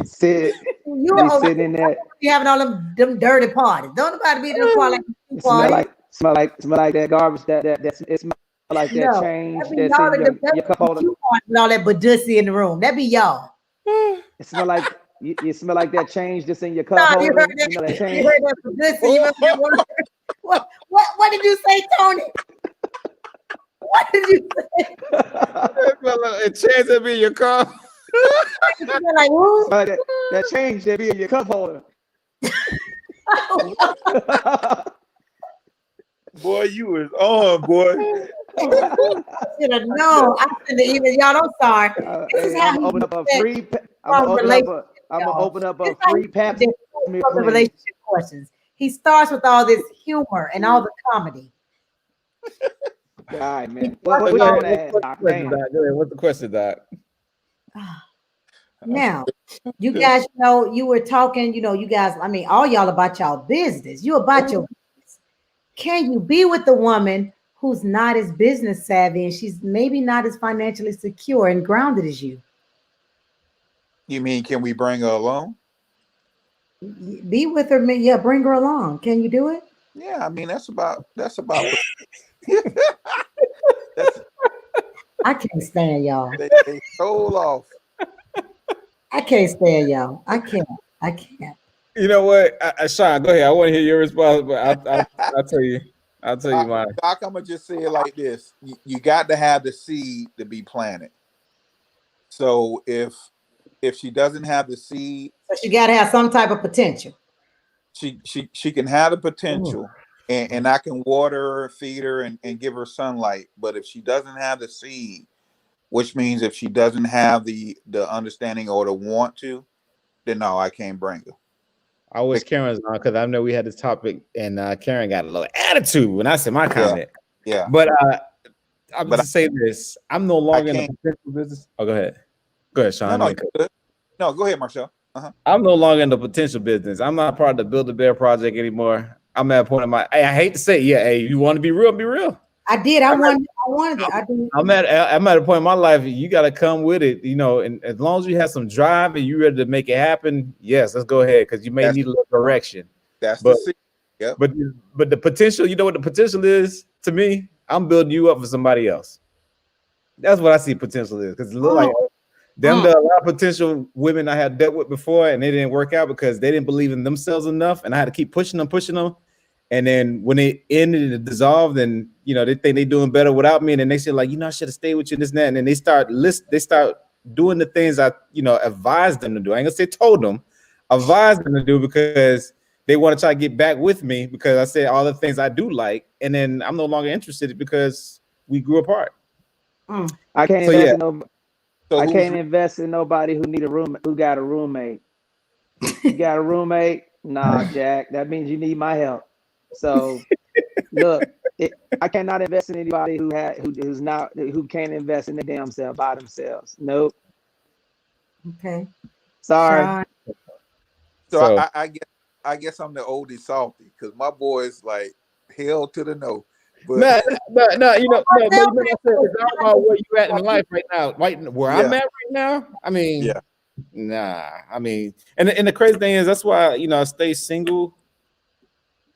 sit, you sitting in there. You having all them dirty parties. Don't nobody be in the party like smell like that garbage. It smell like that change. That's in your cup holder. With all that badussi in the room. That be y'all. It smell like you smell like that change that's in your cup holder. You know that change. What did you say, Tony? What did you say? It changed to be in your car. Like, that change that be in your cup holder. Boy, you was on, boy. Should have known. I shouldn't have even. Y'all, I'm sorry. I'm gonna open up a free. I'm gonna open up a free Pepsi. Relationship questions. He starts with all this humor and all the comedy. All right, man. What's the question, Doc? Now, you guys know you were talking, you guys, I mean, all y'all about y'all business. You about your business. Can you be with a woman who's not as business savvy and she's maybe not as financially secure and grounded as you? You mean, can we bring her along? Be with her, yeah, bring her along. Can you do it? Yeah, I mean, that's about I can't stand y'all. They sold off. I can't stand y'all. I can't. You know what, Sean, go ahead. I want to hear your response, but I'll tell you. I'll tell you mine. Doc, I'm gonna just say it like this: you got to have the seed to be planted. So if she doesn't have the seed, so she got to have some type of potential. She can have the potential, and I can water her, feed her, and give her sunlight. But if she doesn't have the seed, which means if she doesn't have the understanding or the want to, then no, I can't bring her. I wish Karen's on because I know we had this topic and Karen got a little attitude when I said my comment. Yeah. But I'm going to say this. I'm no longer in the potential business. Oh, go ahead. Go ahead, Sean. No, go ahead, Marcel. I'm no longer in the potential business. I'm not part of the Build a Bear project anymore. I'm at a point in I hate to say it. Yeah, hey, you want to be real, be real. I did. I wanted it. I'm at a point in my life. You got to come with it, and as long as you have some drive and you're ready to make it happen, yes, let's go ahead because you may need a little direction. The secret. Yep. But the potential, you know what the potential is to me? I'm building you up for somebody else. That's what I see potential is because it look like there are a lot of potential women I had dealt with before and they didn't work out because they didn't believe in themselves enough, and I had to keep pushing them. And then when it ended and dissolved, and they think they're doing better without me, and then they say like, I should have stayed with you, this and that, and then they start doing the things I, advised them to do. I ain't gonna say told them, advised them to do, because they want to try to get back with me because I said all the things I do like, and then I'm no longer interested because we grew apart. I can't So, invest yeah. in nobody. I can't invest in nobody who need a room, who got a roommate. You got a roommate? Nah, Jack. That means you need my help. So look, I cannot invest in anybody who can't invest in the damn self by themselves. Nope. Okay. Sorry. Sean. So I guess I'm the oldie salty because my boys like hell to the no. But No, it's all about where you at in life right now. Right where I'm at right now. I mean, yeah. Nah, I mean, and the crazy thing is that's why I stay single.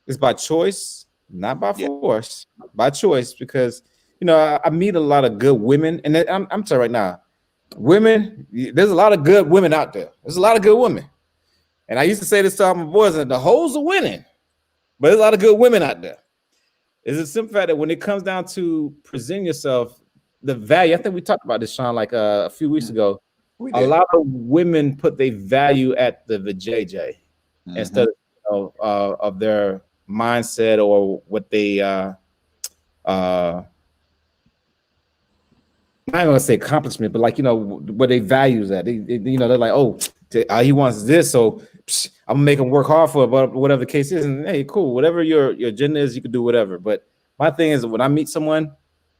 It's by choice, not by force, by choice, because I meet a lot of good women, and I'm telling you right now, women. There's a lot of good women out there. There's a lot of good women, and I used to say this to all my boys, and the hoes are winning, but there's a lot of good women out there. It's a simple fact that when it comes down to presenting yourself, the value. I think we talked about this, Sean, like a few weeks ago. A lot of women put their value at the JJ instead of their mindset or what they I'm not gonna say accomplishment, but like what they values at. They're like, oh, he wants this, so I'm gonna make him work hard for it, but whatever the case is. And hey, cool, whatever your agenda is, you can do whatever. But my thing is, when I meet someone,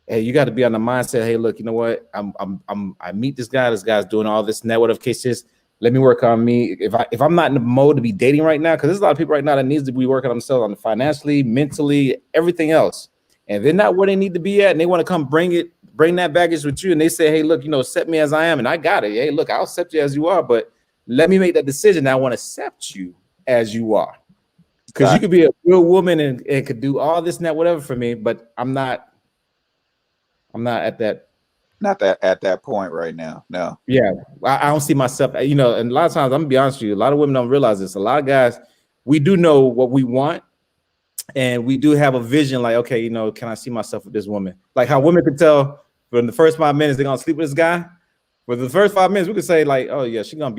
hey, you got to be on the mindset. Hey, look, you know what? I meet this guy. This guy's doing all this, and that, whatever case is. Let me work on me. If I'm not in the mode to be dating right now, because there's a lot of people right now that needs to be working on themselves, on financially, mentally, everything else, and they're not where they need to be at, and they want to come bring that baggage with you, and they say, hey, look, accept me as I am, and I got it. Hey, look, I'll accept you as you are, but let me make that decision. I want to accept you as you are, because you could be a good woman and could do all this and that, whatever for me, but I'm not at that. Not that at that point right now. No. Yeah, I don't see myself. And a lot of times, I'm gonna be honest with you. A lot of women don't realize this. A lot of guys, we do know what we want, and we do have a vision. Like, okay, can I see myself with this woman? Like how women could tell from the first 5 minutes they're gonna sleep with this guy. For the first 5 minutes, we could say like, oh yeah, she could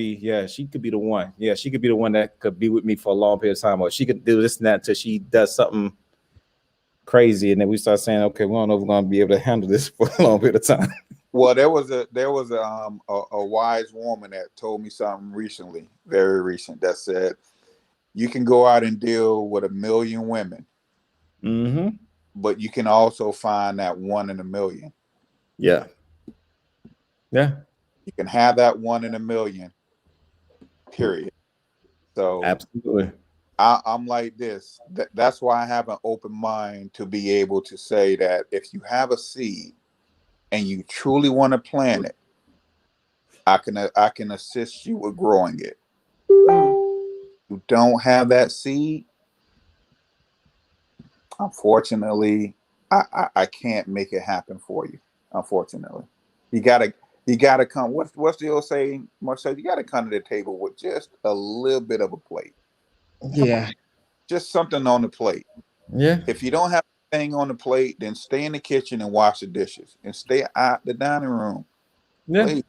be the one. Yeah, she could be the one that could be with me for a long period of time, or she could do this and that until she does something crazy, and then we start saying, okay, we don't know if we're gonna be able to handle this for a long period of time. Well, there was a wise woman that told me something recently, very recent, that said you can go out and deal with 1 million women, but you can also find that 1 in a million. Yeah. You can have that 1 in a million. Period. So absolutely. I'm like this. That's why I have an open mind to be able to say that if you have a seed and you truly want to plant it, I can assist you with growing it. You don't have that seed, unfortunately, I can't make it happen for you. Unfortunately, you gotta come. What's the old saying, Marcel? You gotta come to the table with just a little bit of a plate. Yeah, just something on the plate. Yeah. If you don't have anything on the plate, then stay in the kitchen and wash the dishes and stay out the dining room. Yeah.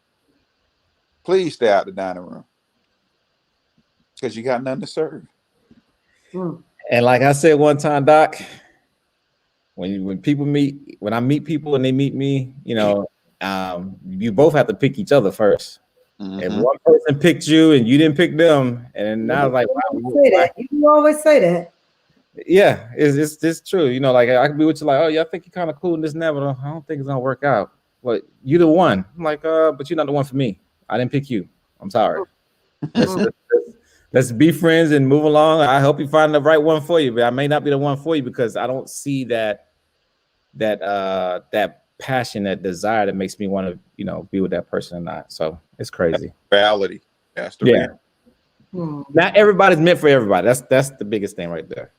Please stay out the dining room because you got nothing to serve. And like I said one time, Doc, when I meet people and they meet me, you both have to pick each other first. If one person picked you and you didn't pick them, and I was like, wow, you always say that. Yeah, it's true. Like I could be with you, like, oh yeah, I think you're kind of cool in this and that, but I don't think it's gonna work out. But you're the one. I'm like, but you're not the one for me. I didn't pick you. I'm sorry. Let's be friends and move along. I hope you find the right one for you, but I may not be the one for you because I don't see that passion, that desire that makes me want to, be with that person or not. So it's crazy. Reality. That's the reality. Not everybody's meant for everybody. That's the biggest thing right there.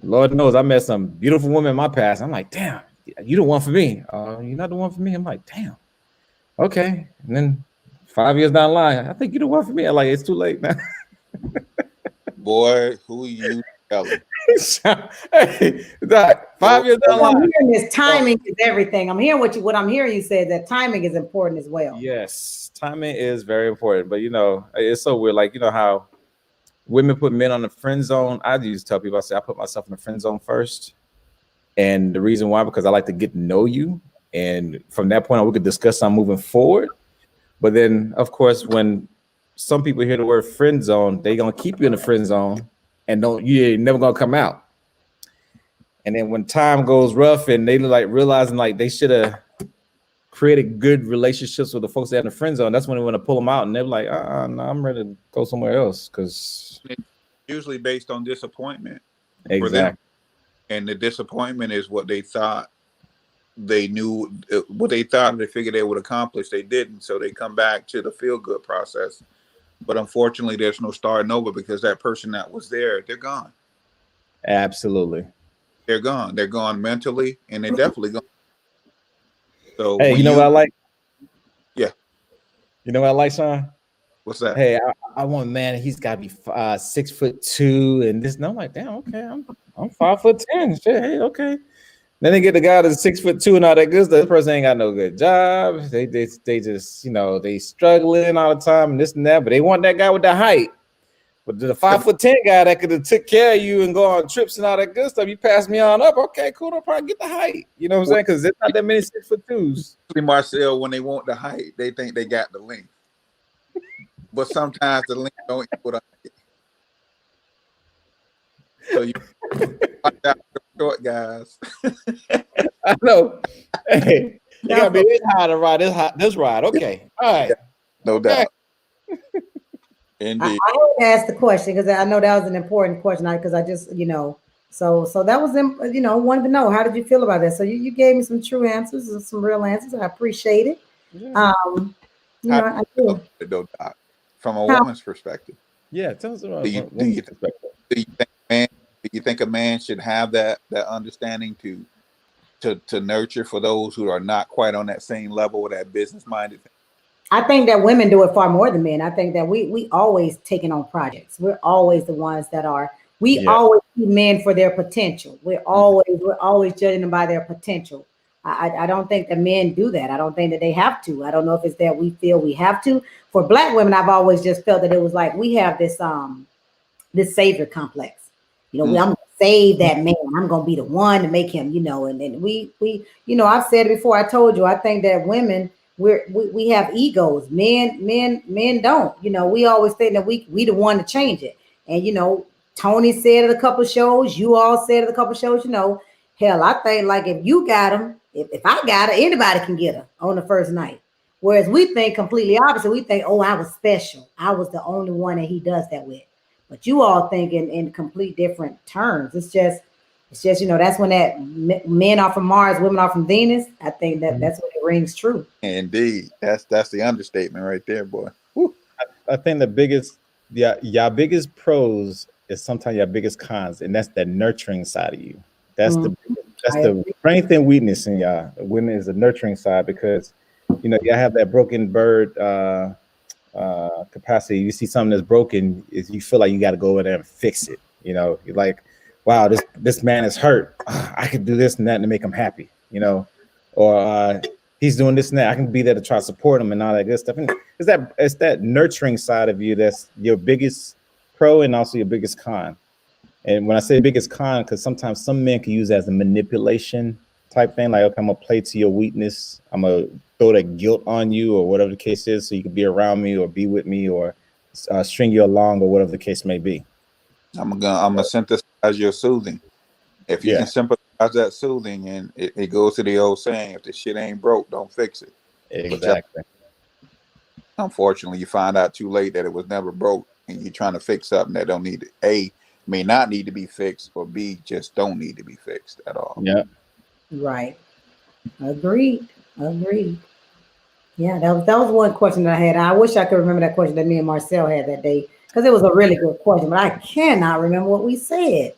Lord knows I met some beautiful women in my past. I'm like, damn, you the one for me. You're not the one for me. I'm like, damn. Okay. And then 5 years down the line, I think you're the one for me. I'm like, it's too late now. Boy, who you Kelly. Hey, Doc, 5 years down the What I'm line. hearing is timing is everything. I'm hearing what I'm hearing you say, that timing is important as well. Yes, timing is very important, but it's so weird. Like, how women put men on the friend zone. I used to tell people, I say I put myself in the friend zone first. And the reason why, because I like to get to know you. And from that point on, we could discuss on moving forward. But then, of course, when some people hear the word friend zone, they're going to keep you in the friend zone and you ain't never going to come out. And then when time goes rough and they like realizing like they should have created good relationships with the folks that in the friend zone, that's when they want to pull them out. And they're like, no, I'm ready to go somewhere else. Because Usually based on disappointment. exactly. For them. And the disappointment is what they thought they knew, what they thought they figured they would accomplish. They didn't. So they come back to the feel good process. But unfortunately, there's no starting over because that person that was there, they're gone. Absolutely. They're gone. They're gone mentally, and they're definitely gone. So hey, you know what I like? Yeah. You know what I like, Sean? What's that? Hey, I want a man. He's got to be 6'2" and this. And I'm like, damn, okay, I'm 5'10". Shit, hey, okay. Then they get the guy that's 6'2" and all that good stuff. This person ain't got no good job. They just they struggling all the time and this and that. But they want that guy with the height. But the 5'10" guy that could have took care of you and go on trips and all that good stuff, you pass me on up. Okay, cool. I'll probably get the height. You know what I'm saying? Because there's not that many 6'2s. Marcel, when they want the height, they think they got the length. But sometimes the length don't equal the height. So you watch out for the short guys. I know. Hey, you gotta be this high to ride this ride. Okay. All right. No doubt. Indeed. I would ask the question because I know that was an important question. Because I just, so that was them. Wanted to know, how did you feel about that? So you gave me some true answers and some real answers. I appreciate it. Yeah. I do. No doubt. From a woman's perspective. Yeah. Tell us about Do you think a man should have that understanding to nurture for those who are not quite on that same level with that business minded thing? I think that women do it far more than men. I think that we always taking on projects. We're always the ones that are. We always see men for their potential. We're always judging them by their potential. I don't think that men do that. I don't think that they have to. I don't know if it's that we feel we have to. For Black women, I've always just felt that it was like we have this savior complex. I'm gonna save that man. I'm gonna be the one to make him. And we I've said it before. I told you. I think that women we have egos. Men don't. We always think that we the one to change it. And Tony said it a couple shows. You all said it a couple shows. Hell, I think like if you got him, if I got her, anybody can get her on the first night. Whereas we think completely opposite. We think, oh, I was special. I was the only one that he does that with. But you all think in complete different terms. It's just that's when that men are from Mars, women are from Venus. I think that's when it rings true. Indeed, that's the understatement right there, boy. I think the biggest, your biggest pros is sometimes your biggest cons, and that's the nurturing side of you. That's the strength and weakness in y'all. Women is the nurturing side because you have that broken bird capacity. You see something that's broken, is you feel like you got to go in there and fix it. You're like, wow, this man is hurt. I could do this and that to make him happy. Or he's doing this and that. I can be there to try to support him and all that good stuff. And it's that nurturing side of you that's your biggest pro and also your biggest con. And when I say biggest con, because sometimes some men can use it as a manipulation type thing, like, okay, I'm gonna play to your weakness. I'm gonna throw that guilt on you or whatever the case is, so you can be around me or be with me or string you along or whatever the case may be. I'm gonna synthesize your soothing. If you can sympathize that soothing, and it goes to the old saying, if the shit ain't broke, don't fix it. Exactly. Unfortunately, you find out too late that it was never broke, and you're trying to fix something that don't need to, A, may not need to be fixed, or B, just don't need to be fixed at all. Yeah. Right. Agreed. Yeah, that was one question that I had. I wish I could remember that question that me and Marcel had that day, because it was a really good question, but I cannot remember what we said.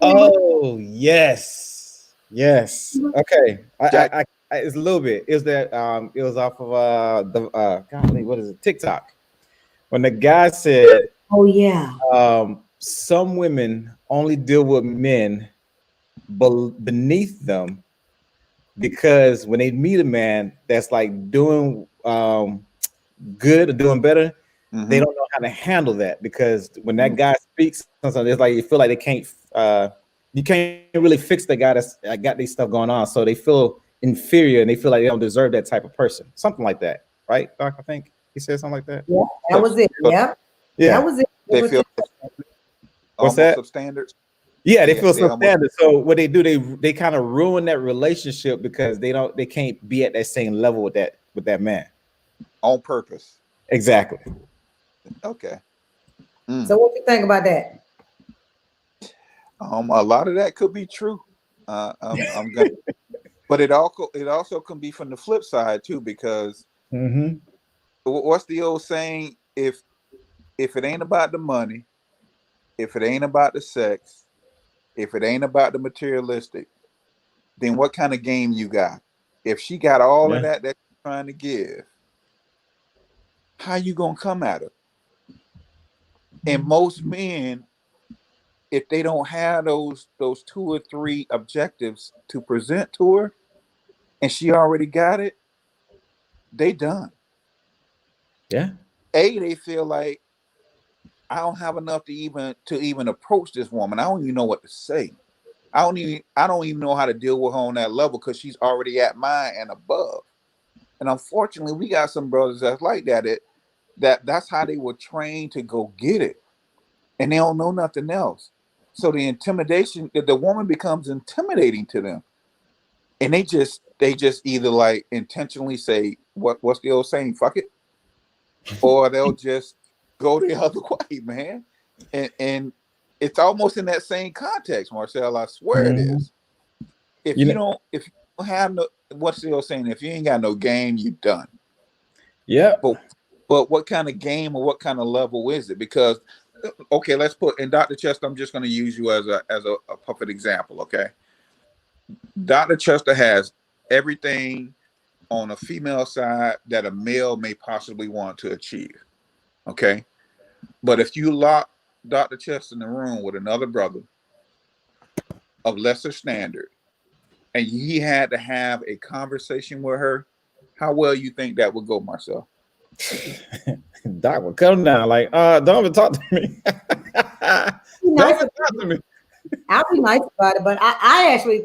Oh, yes. Okay. I it's a little bit. Is that it was off of what is it? TikTok. When the guy said, oh yeah, some women only deal with men beneath them, because when they meet a man that's like doing good or doing better, they don't know how to handle that, because when that guy speaks, sometimes it's like you feel like they can't you can't really fix the guy that's got these stuff going on, so they feel inferior and they feel like they don't deserve that type of person, something like that, right, Doc? I think he said something like that. Yeah, that was it. Yeah, that was it. They feel What's that? Substandard. Yeah, they Yeah, feel they substandard. So what they do, they kind of ruin that relationship because they can't be at that same level with that man. On purpose. Exactly. Okay. So what you think about that? A lot of that could be true. I'm gonna, but it also can be from the flip side too, because what's the old saying? If it ain't about the money, if it ain't about the sex, if it ain't about the materialistic, then what kind of game you got? If she got all of that you're trying to give, how you gonna come at her? And most men, if they don't have those 2 or 3 objectives to present to her, and she already got it, they done. Yeah. They feel like, I don't have enough to even approach this woman. I don't even know what to say. I don't even know how to deal with her on that level, because she's already at mine and above. And unfortunately, we got some brothers that's like that. That's how they were trained to go get it, and they don't know nothing else. So the intimidation, the woman becomes intimidating to them, and they just either like intentionally say what's the old saying, fuck it, or they'll just go the other way, man. And it's almost in that same context, Marcel. I swear it is. If you don't have no, what's the old saying? If you ain't got no game, you done. Yeah. But what kind of game or what kind of level is it? Because okay, let's put in Dr. Chester. I'm just going to use you as a perfect example. Okay, Dr. Chester has everything on a female side that a male may possibly want to achieve. Okay, but if you lock Dr. Chester in the room with another brother of lesser standard, and he had to have a conversation with her, how well you think that would go, Marcel? Doc will come down like, don't even talk to me. Don't even talk to me. I'll be nice about it, but I actually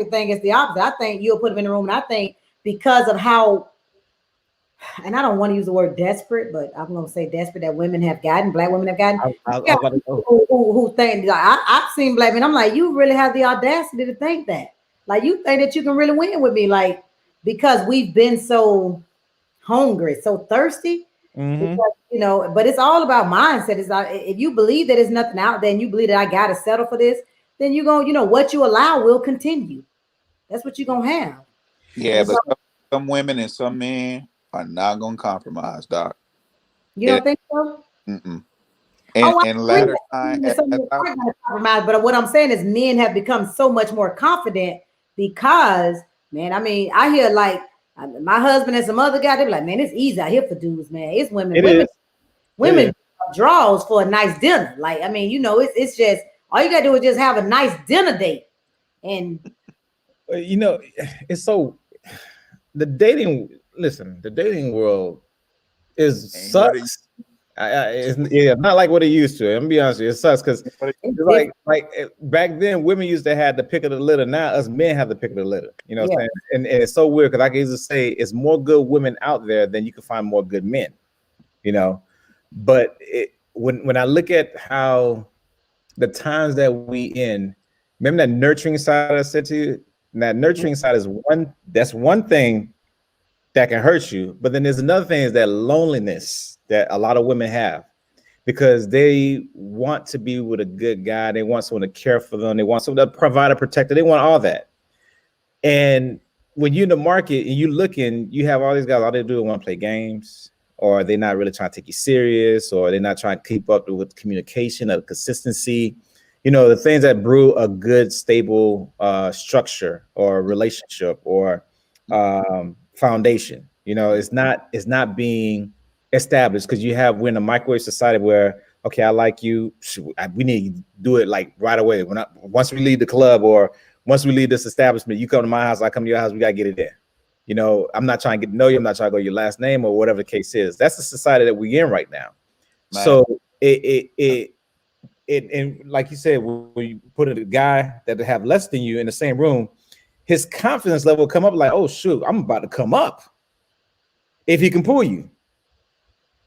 think it's the opposite. I think you'll put him in the room, and I think because of how, and I don't want to use the word desperate, but I'm going to say desperate that women have gotten, black women have gotten. Who think, like, I've seen black men, I'm like, you really have the audacity to think that. Like, you think that you can really win with me, like, because we've been so hungry, so thirsty. Because, but it's all about mindset. It's like, if you believe that there's nothing out there and you believe that I got to settle for this, then you're going, what you allow will continue. That's what you're going to have. Yeah, and but some women and some men are not going to compromise, Doc. You don't think so? Mm-mm. And latter time, compromise. But what I'm saying is men have become so much more confident because, man, I mean, I hear like, my husband and some other guy, they be like, man, it's easy out here for dudes, man. It's women draws for a nice dinner. Like, I mean, it's just, all you gotta do is just have a nice dinner date. And it's so, the dating world sucks. It's not like what it used to. I'm gonna be honest with you, it sucks because like back then women used to have the pick of the litter. Now us men have the pick of the litter. You know what I'm saying? And it's so weird because I can easily say it's more good women out there than you can find more good men. But when I look at how the times that we in, remember that nurturing side I said to you? And that nurturing side is one thing that can hurt you, but then there's another thing is that loneliness that a lot of women have because they want to be with a good guy. They want someone to care for them. They want someone to provide a protector. They want all that. And when you're in the market and you looking, you have all these guys, all they do is want to play games, or they're not really trying to take you serious, or they're not trying to keep up with communication or consistency. The things that brew a good, stable structure or relationship or foundation. It's not being established because we're in a microwave society where okay, I like you. We need to do it like right away. Once we leave the club or once we leave this establishment, you come to my house, I come to your house, we gotta get it in. You know, I'm not trying to get to know you. I'm not trying to go your last name or whatever the case is. That's the society that we're in right now. Man. So it and like you said, when you put a guy that have less than you in the same room, his confidence level will come up like, oh shoot, I'm about to come up if he can pull you.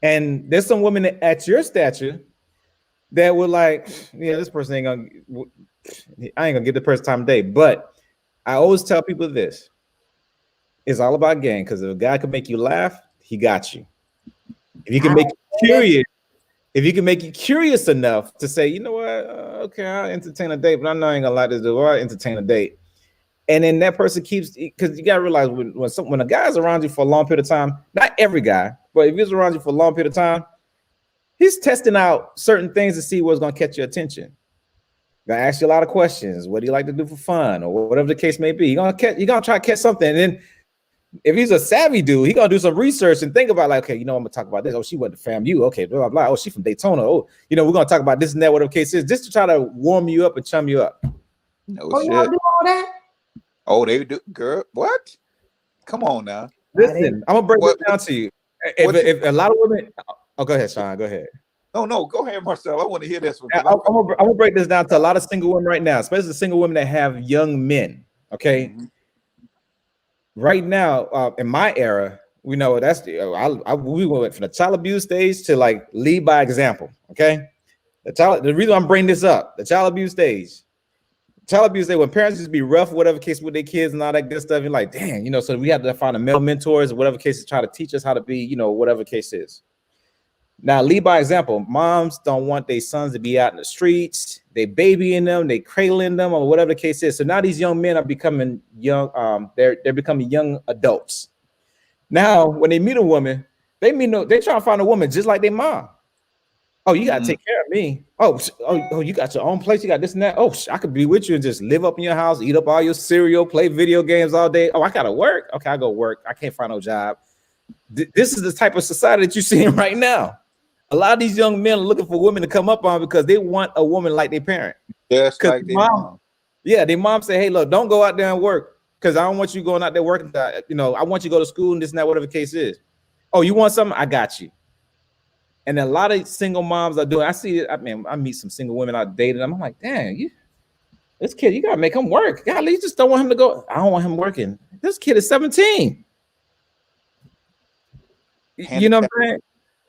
And there's some women at your stature that were like, yeah, this person I ain't gonna give the person time of day. But I always tell people this: it's all about game, because if a guy can make you laugh, he got you. If you can make you curious, if you can make you curious enough to say, you know what, okay, I'll entertain a date, but I know I ain't gonna like this dude, or I'll entertain a date. And then that person keeps, because you gotta realize when a guy's around you for a long period of time, not every guy, but if he's around you for a long period of time, he's testing out certain things to see what's gonna catch your attention. Gonna ask you a lot of questions. What do you like to do for fun, or whatever the case may be? You're gonna try to catch something, and then if he's a savvy dude, he gonna do some research and think about like, okay, you know, I'm gonna talk about this. Oh, she went to FAMU. Okay, blah blah blah. Oh, she from Daytona. Oh, you know, we're gonna talk about this and that, whatever the case is, just to try to warm you up and chum you up. No Oh, shit. y'all do all that? Oh, they do, girl. What? Come on now. Listen, I'm gonna break it down to you. If a lot of women, oh, go ahead, Sean. Go ahead. No, go ahead, Marcel. I want to hear this one. I'm gonna break this down to a lot of single women right now, especially single women that have young men. Okay. Mm-hmm. Right now, in my era, we know that's we went from the child abuse stage to like lead by example. Okay, the reason I'm bringing this up, the child abuse stage, when parents used to be rough, whatever case with their kids and all that good stuff, you're like, dang, you know, so we had to find a male mentors, whatever case, to try to teach us how to be, you know, whatever case is. Now, lead by example. Moms don't want their sons to be out in the streets. They babying them, they cradling them, or whatever the case is. So now these young men are becoming young. They're becoming young adults. Now, when they meet a woman, they try to find a woman just like their mom. Oh, you gotta take care of me. Oh, you got your own place. You got this and that. Oh, I could be with you and just live up in your house, eat up all your cereal, play video games all day. Oh, I gotta work. Okay, I go work. I can't find no job. This is the type of society that you're seeing right now. A lot of these young men are looking for women to come up on because they want a woman like their parent. Yes, like their mom. Yeah, their mom say, hey, look, don't go out there and work because I don't want you going out there working. You know, I want you to go to school and this and that, whatever the case is. Oh, you want something? I got you. And a lot of single moms are doing. I see it. I mean, I meet some single women I dated. I'm like, dang, this kid, you gotta make him work. God, you just don't want him to go. I don't want him working. This kid is 17. You know what I'm saying?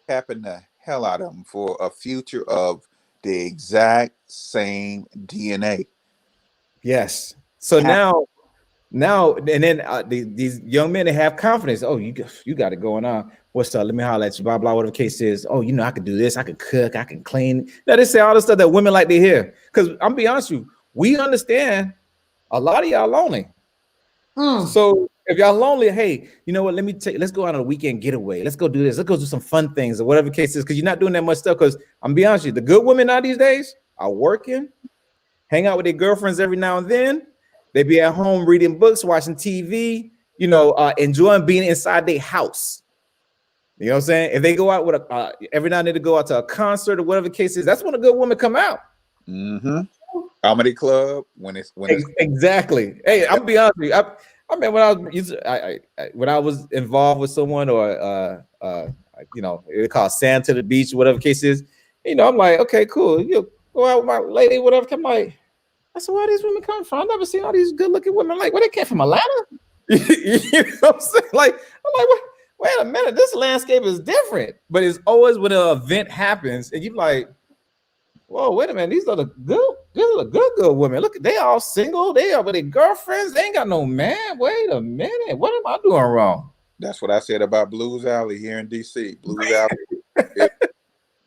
Tapping the hell out of them for a future of the exact same DNA. Yes. So now, and then these young men, they have confidence. Oh, you got it going on. What's up? Let me holler at you. Blah blah. Whatever the case is. Oh, you know, I can do this. I can cook. I can clean. Now they say all the stuff that women like to hear. Because I'm be honest with you, we understand a lot of y'all lonely. So if y'all lonely, hey, you know what? Let's go out on a weekend getaway. Let's go do this. Let's go do some fun things or whatever the case is. Because you're not doing that much stuff. Because I'm be honest with you, the good women now these days are working, hang out with their girlfriends every now and then. They be at home reading books, watching TV, you know, enjoying being inside their house. You know what I'm saying? If they go out with every now and then to go out to a concert or whatever the case is, that's when a good woman come out. Mm-hmm. Comedy club when it's exactly. Hey, I'll be honest with you. I mean, when I was involved with someone or you know, they call sand to the beach, whatever the case is, you know, I'm like, okay, cool. You go out with my lady, whatever. I'm like, I said, where are these women coming from? I've never seen all these good-looking women. Like, where they came from, Atlanta? You know what I'm saying? Like, I'm like, wait a minute, this landscape is different. But it's always when an event happens, and you're like, whoa, wait a minute, these are the good women. Look, they all single, they are with their girlfriends, they ain't got no man. Wait a minute, what am I doing wrong? That's what I said about Blues Alley here in DC. Blues Alley is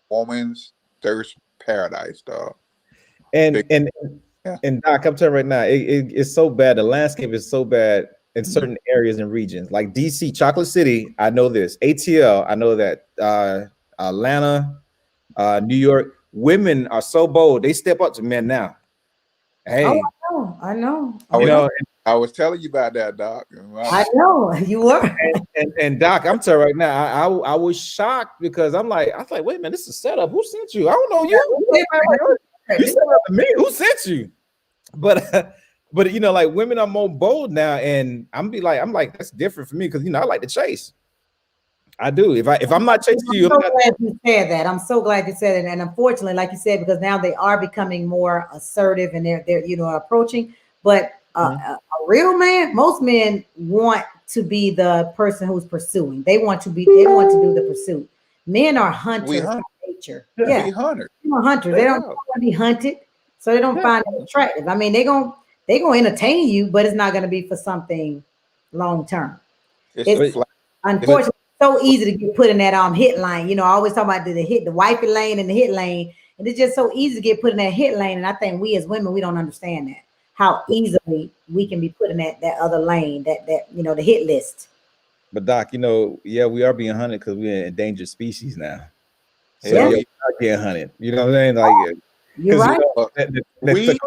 woman's thirst paradise, dog. And Doc, I'm telling you right now, it's so bad. The landscape is so bad in certain areas and regions, like DC, Chocolate City. I know this. ATL, I know that. Atlanta, New York. Women are so bold; they step up to men now. Hey, I know. You know, I was telling you about that, Doc. I know you were. And Doc, I'm telling you right now, I was shocked because I was like, wait a minute, this is a setup. Who sent you? I don't know you. You sent it to me. Who sent you? But but you know, like women are more bold now, and I'm like, that's different for me because I like to chase. I do. If I'm not chasing you, I'm so glad you said that. I'm so glad you said it. And unfortunately, like you said, because now they are becoming more assertive and they're approaching. But a real man, most men want to be the person who's pursuing. They want to do the pursuit. Men are hunters by nature. Yeah, we hunters. They're hunters. They don't want to be hunted, so they don't find it attractive. I mean, they're gonna entertain you, but it's not gonna be for something long term. It's unfortunately so easy to get put in that hit lane. I always talk about the wifey lane and the hit lane, and it's just so easy to get put in that hit lane. And I think we as women, we don't understand that, how easily we can be put in that other lane, that the hit list. But Doc, we are being hunted because we're an endangered species now. So we are getting hunted. You know what I'm saying? Like, you're right. We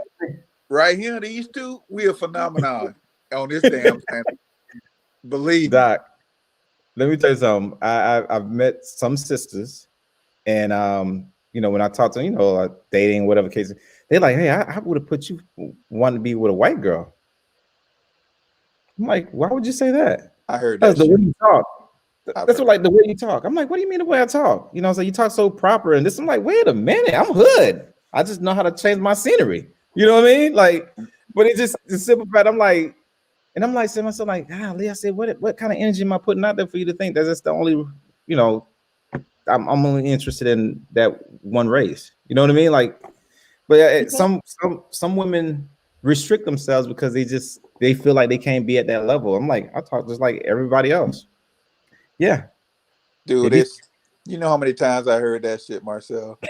right here, these two, we a phenomenon on this damn planet. Believe Doc. Let me tell you something. I've met some sisters, and when I talk to them, like dating, whatever case, they're like, "Hey, I would have put you wanting to be with a white girl." I'm like, "Why would you say that?" I heard that. That's the way you talk. That's what, like, the way you talk. I'm like, "What do you mean the way I talk?" So you talk so proper, and this. I'm like, "Wait a minute, I'm hood. I just know how to change my scenery." You know what I mean? Like, but it's just the simple fact. I'm like. And I'm like, saying myself, like, golly, I said, what kind of energy am I putting out there for you to think that that's the only, I'm only interested in that one race. You know what I mean? Like, but some women restrict themselves because they feel like they can't be at that level. I'm like, I talk just like everybody else. Yeah. Dude, you know how many times I heard that shit, Marcel?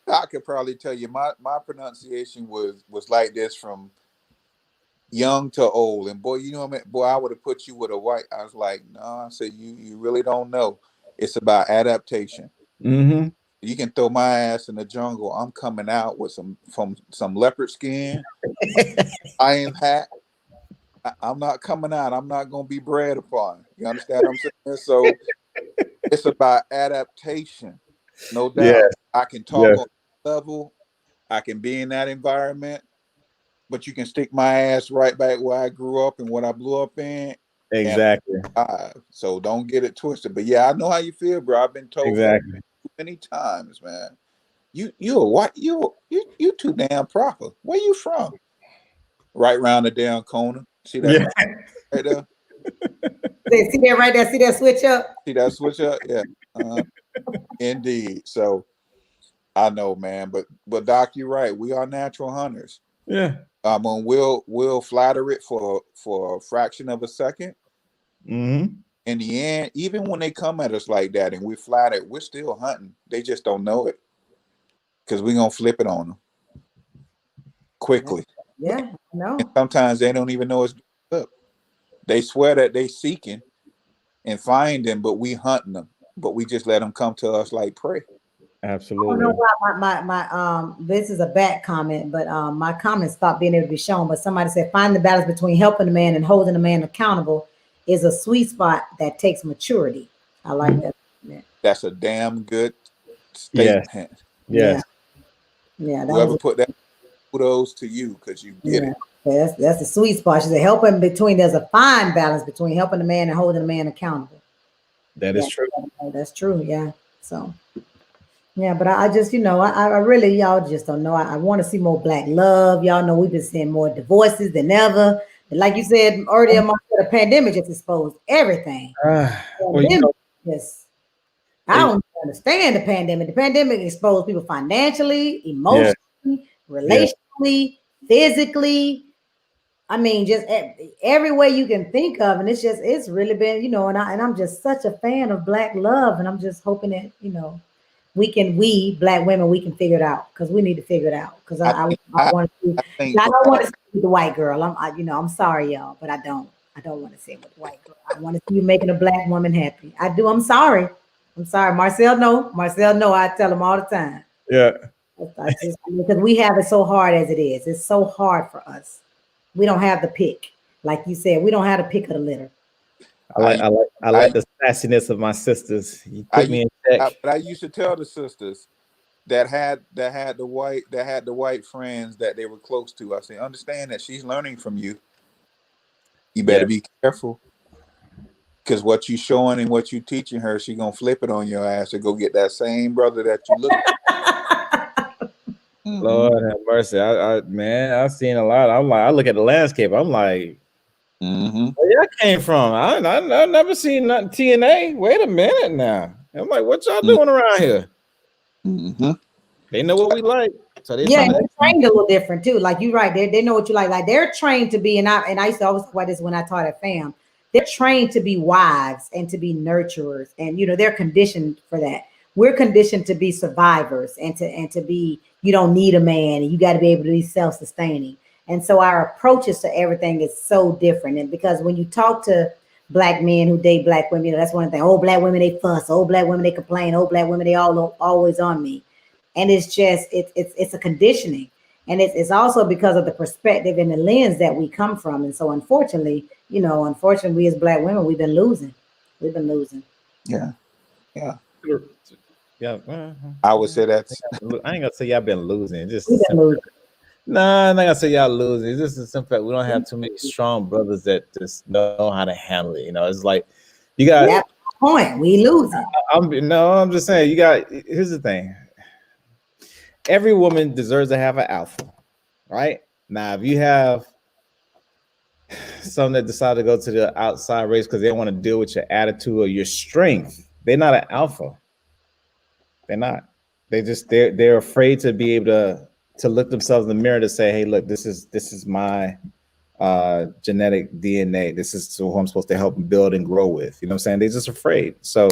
I could probably tell you my pronunciation was like this from young to old, and boy, I would have put you with a white. I was like, no, I said, you really don't know. It's about adaptation. Mm-hmm. You can throw my ass in the jungle. I'm coming out with some leopard skin, iron hat. I'm not coming out. I'm not going to be bred upon. You understand what I'm saying? So it's about adaptation, no doubt. Yeah. I can talk on that level. I can be in that environment. But you can stick my ass right back where I grew up and what I blew up in. Exactly. So don't get it twisted. But yeah, I know how you feel, bro. I've been told exactly many times, man. You too damn proper. Where you from? Right around the damn corner. See that right there? See that right there? See that switch up? See that switch up? Yeah. Indeed. So I know, man. But Doc, you're right. We are natural hunters. Yeah. We'll flatter it for a fraction of a second. Mm-hmm. In the end, even when they come at us like that and we're flattered, we're still hunting. They just don't know it because we're gonna flip it on them quickly. Yeah, no. And sometimes they don't even know it's up. They swear that they seeking and find them, but we hunting them. But we just let them come to us like prey. Absolutely. I don't know why my this is a bad comment, but my comment stopped being able to be shown. But somebody said, find the balance between helping the man and holding the man accountable is a sweet spot that takes maturity. I like that. That's a damn good statement. Yes. Yeah. Whoever put that, kudos to you because you get it. That's the sweet spot. She said, helping between. There's a fine balance between helping the man and holding the man accountable. That is true. That's true. Yeah. So. Yeah, but I just, I really, y'all just don't know. I want to see more Black love. Y'all know we've been seeing more divorces than ever. And like you said earlier, the pandemic just exposed everything. Yes, I don't understand the pandemic. The pandemic exposed people financially, emotionally, relationally, physically. I mean, just every way you can think of, and it's really been, and I'm just such a fan of Black love, and I'm just hoping that, we Black women, we can figure it out because we need to figure it out. Because I want to. I don't want to see the white girl. I'm sorry, y'all, but I don't want to see it with the white girl. I want to see you making a Black woman happy. I do. I'm sorry. Marcel. No. I tell him all the time. Yeah. Because we have it so hard as it is. It's so hard for us. We don't have the pick. Like you said, we don't have the pick of the litter. I like the sassiness of my sisters. You put me in check. But I used to tell the sisters that had the white friends that they were close to. I say, understand that she's learning from you. You better be careful, because what you showing and what you teaching her, she gonna flip it on your ass and go get that same brother that you look at. Lord have mercy. I've seen a lot. I'm like, I look at the landscape. I'm like, where y'all came from? I've never seen nothing TNA. Wait a minute now. I'm like, what y'all doing around here? They know what we like. So they're trained a little different too. Like you're right. They know what you like. Like they're trained to be, and I used to always talk about this when I taught at FAM. They're trained to be wives and to be nurturers, and they're conditioned for that. We're conditioned to be survivors and to be, you don't need a man and you got to be able to be self-sustaining. And so our approaches to everything is so different. And because when you talk to Black men who date Black women, that's one thing. Oh, Black women, they fuss. Oh, Black women, they complain. Oh, Black women, they always on me. And it's just, it's a conditioning. And it's also because of the perspective and the lens that we come from. And so unfortunately, we as Black women, we've been losing. Yeah. Yeah. I would say that's, I ain't gonna say y'all been losing. We've been losing. Nah, I'm not gonna say y'all losing. It's just a simple fact we don't have too many strong brothers that just know how to handle it. It's like you got that point. We losing. I'm just saying here's the thing. Every woman deserves to have an alpha, right? Now, if you have some that decide to go to the outside race because they want to deal with your attitude or your strength, they're not an alpha. They're not. They're afraid to be able to look themselves in the mirror to say, hey, look, this is my genetic DNA. This is who I'm supposed to help build and grow with. You know what I'm saying? They're just afraid. So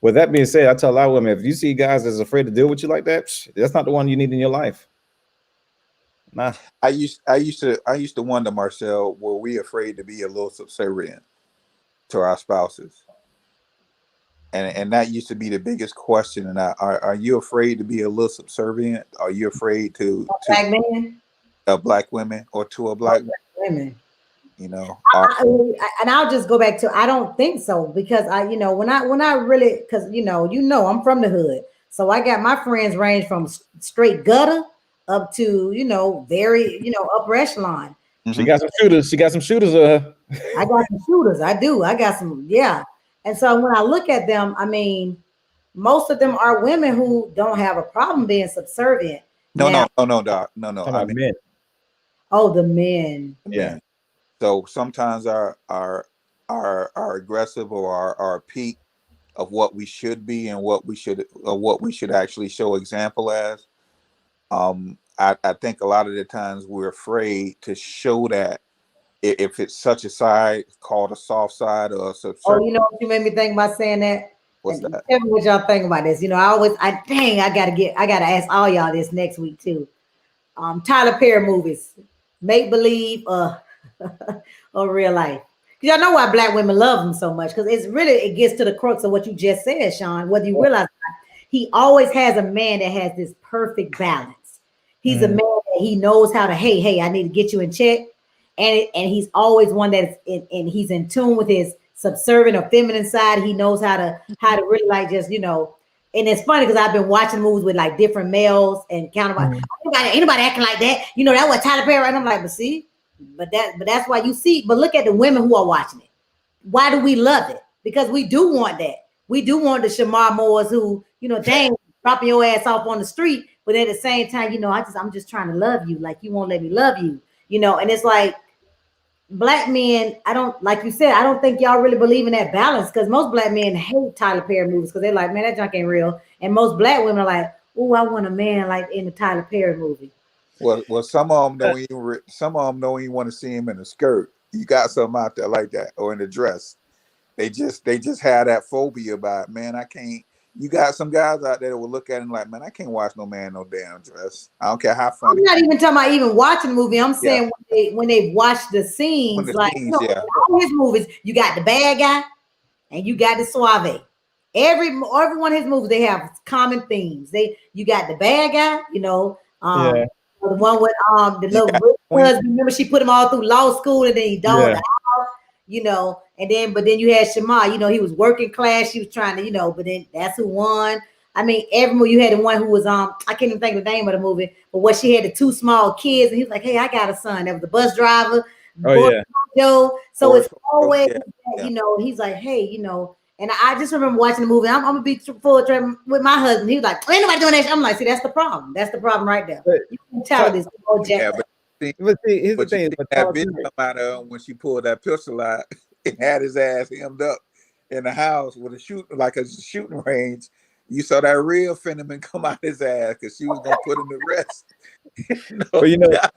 with that being said, I tell a lot of women, if you see guys that's afraid to deal with you like that, that's not the one you need in your life. Nah. I used to wonder, Marcel, were we afraid to be a little subservient to our spouses? And that used to be the biggest question. And are you afraid to be a little subservient? Are you afraid to Black men? Black women or to a Black women? And I'll just go back to, I don't think so, because when I really, because I'm from the hood, so I got my friends range from straight gutter up to very upper echelon. She got some shooters. She got some shooters. I got some shooters. I do. I got some. Yeah. And so when I look at them, I mean, most of them are women who don't have a problem being subservient. No, Doc. No. I mean, men. Oh, the men. Yeah. So sometimes our aggressive or our peak of what we should be and what we should actually show example as. I think a lot of the times we're afraid to show that if it's such a side called a soft side or a subservient. Oh, you know what you made me think about saying that? What's that? Tell me what y'all think about this. I gotta ask all y'all this next week too. Tyler Perry movies, make believe or real life. Y'all know why Black women love him so much, because it gets to the crux of what you just said, Sean. Whether you realize he always has a man that has this perfect balance. He's a man that he knows how to, hey, I need to get you in check. And he's always one that's he's in tune with his subservient or feminine side. He knows how to really like just, and it's funny because I've been watching movies with like different males and counterparts. Anybody acting like that, that was Tyler Perry. And I'm like, but that's why you see, but look at the women who are watching it. Why do we love it? Because we do want that. We do want the Shamar Moores who, dang, dropping your ass off on the street, but at the same time, I'm just trying to love you. Like you won't let me love you, and it's like, Black men, I don't think y'all really believe in that balance, because most Black men hate Tyler Perry movies because they're like, man, that junk ain't real. And most Black women are like, oh, I want a man like in the Tyler Perry movie. Well, some of them don't even want to see him in a skirt. You got something out there like that, or in a dress. They just have that phobia about, man, I can't. You got some guys out there that will look at him like, man, I can't watch no man no damn dress. I don't care how funny. I'm not even talking about even watching the movie. I'm saying when they watch the scenes, all his movies, you got the bad guy and you got the suave. every one of his movies, they have common themes. You got the bad guy, Yeah. the one with the little rich husband. Remember, she put him all through law school, and then he dogged Yeah. her out, and then you had Shema, he was working class. She was trying to, but then that's who won. I mean, every movie you had the one who was I can't even think of the name of the movie, but what she had the two small kids, and he was like, "Hey, I got a son." That was the bus driver. Oh yeah. Joe. So Boris it's always yeah. he's like, "Hey, And I just remember watching the movie. I'm gonna be full of trouble with my husband. He was like, "Ain't nobody doing that." I'm like, "See, that's the problem. That's the problem right there." But- You can tell this. Yeah, but But see, here's the But you thing. see But that Tyler video Perry- come out of when she pulled that pistol out and had his ass hemmed up in the house with a shooting range. You saw that real phenomenon come out his ass because she was gonna put him to rest. But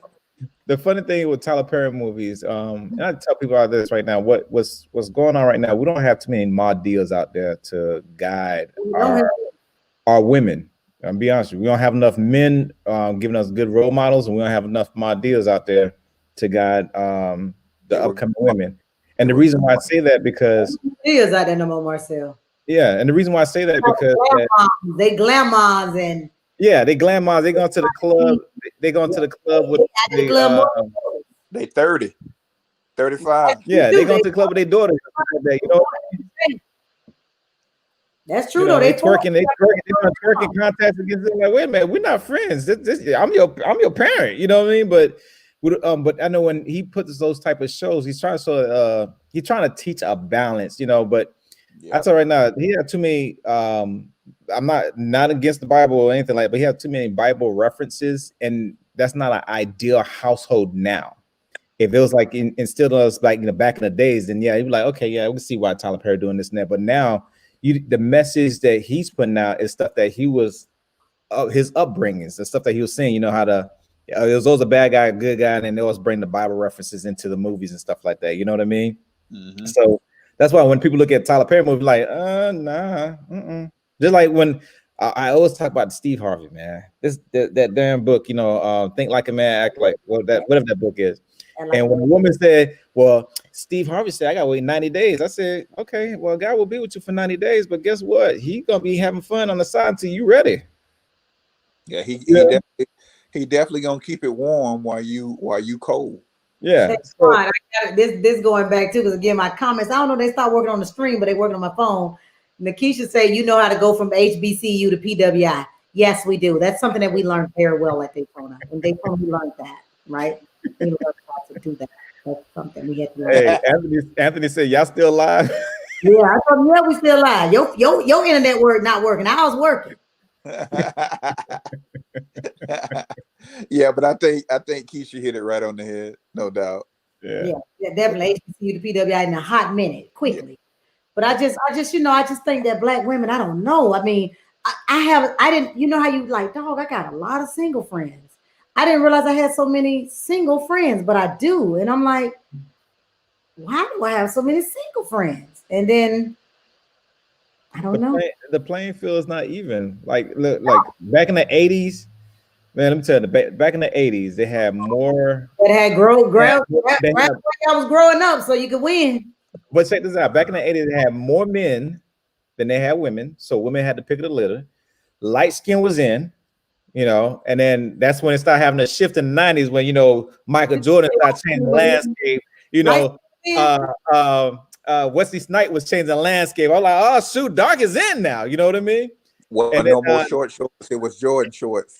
the funny thing with Tyler Perry movies, and I tell people about this right now, what's going on right now, we don't have too many mod deals out there to guide our women. I'll be honest with you, we don't have enough men giving us good role models, and we don't have enough mod deals out there to guide the upcoming women. And the reason why I say that because is out there no more, Marcel. yeah, and the reason why I say that because they glamours and yeah, they glamours, they go to the club, they go to the club with they 30, 35. yeah, they go to the club with their daughters. That's true though. They twerking contests against them. Like, wait a minute, we're not friends. I'm your parent. You know what I mean? But I know when he puts those type of shows, he's trying to teach a balance. But I tell you right now, he had too many. I'm not against the Bible or anything like that, but he had too many Bible references, and that's not an ideal household now. If it was like instilled on us like back in the days, then yeah, you'd be like, okay, yeah, we can see why Tyler Perry doing this and that. But now the message that he's putting out is stuff that he was his upbringings, the stuff that he was saying, how to it was always a bad guy, a good guy, and then they always bring the Bible references into the movies and stuff like that. You know what I mean? Mm-hmm. So that's why when people look at Tyler Perry movie, like, nah. Just like when I always talk about Steve Harvey, man. That damn book, Think Like a Man, Act Like whatever that book is. And when a woman said, well, Steve Harvey said, I got to wait 90 days. I said, okay, well, God will be with you for 90 days. But guess what? He going to be having fun on the side until you ready. Yeah, he definitely going to keep it warm while you cold. Yeah. That's fine. I got this going back too, because again, my comments, I don't know, they start working on the stream, but they working on my phone. Nikisha say, you know how to go from HBCU to PWI. Yes, we do. That's something that we learned very well at Daytona. In Daytona, we learned that, right? We learned how to do that. That's something we had to learn. Hey, Anthony said, y'all still alive? Yeah, I told him, yeah, we still alive. Your internet not working. I was working. Yeah, but I think Keisha hit it right on the head, no doubt. Yeah, definitely HBCU to PWI in a hot minute, quickly. Yeah. But I just think that Black women, I don't know. I mean, I didn't, how you like, dog, I got a lot of single friends. I didn't realize I had so many single friends, but I do. And I'm like, why do I have so many single friends? And then I don't know. The playing field is not even. Like, look, like back in the 80s, man, let me tell you, back in the 80s, they had more. That had I was growing up, so you could win. But check this out. Back in the 80s, they had more men than they had women. So women had to pick of the litter. Light skin was in, and then that's when it started having a shift in the 90s when, Michael Jordan started changing the landscape. Wesley Snipes was changing the landscape. I was like, oh, shoot, dark is in now. You know what I mean? Well, and no more short shorts. It was Jordan shorts.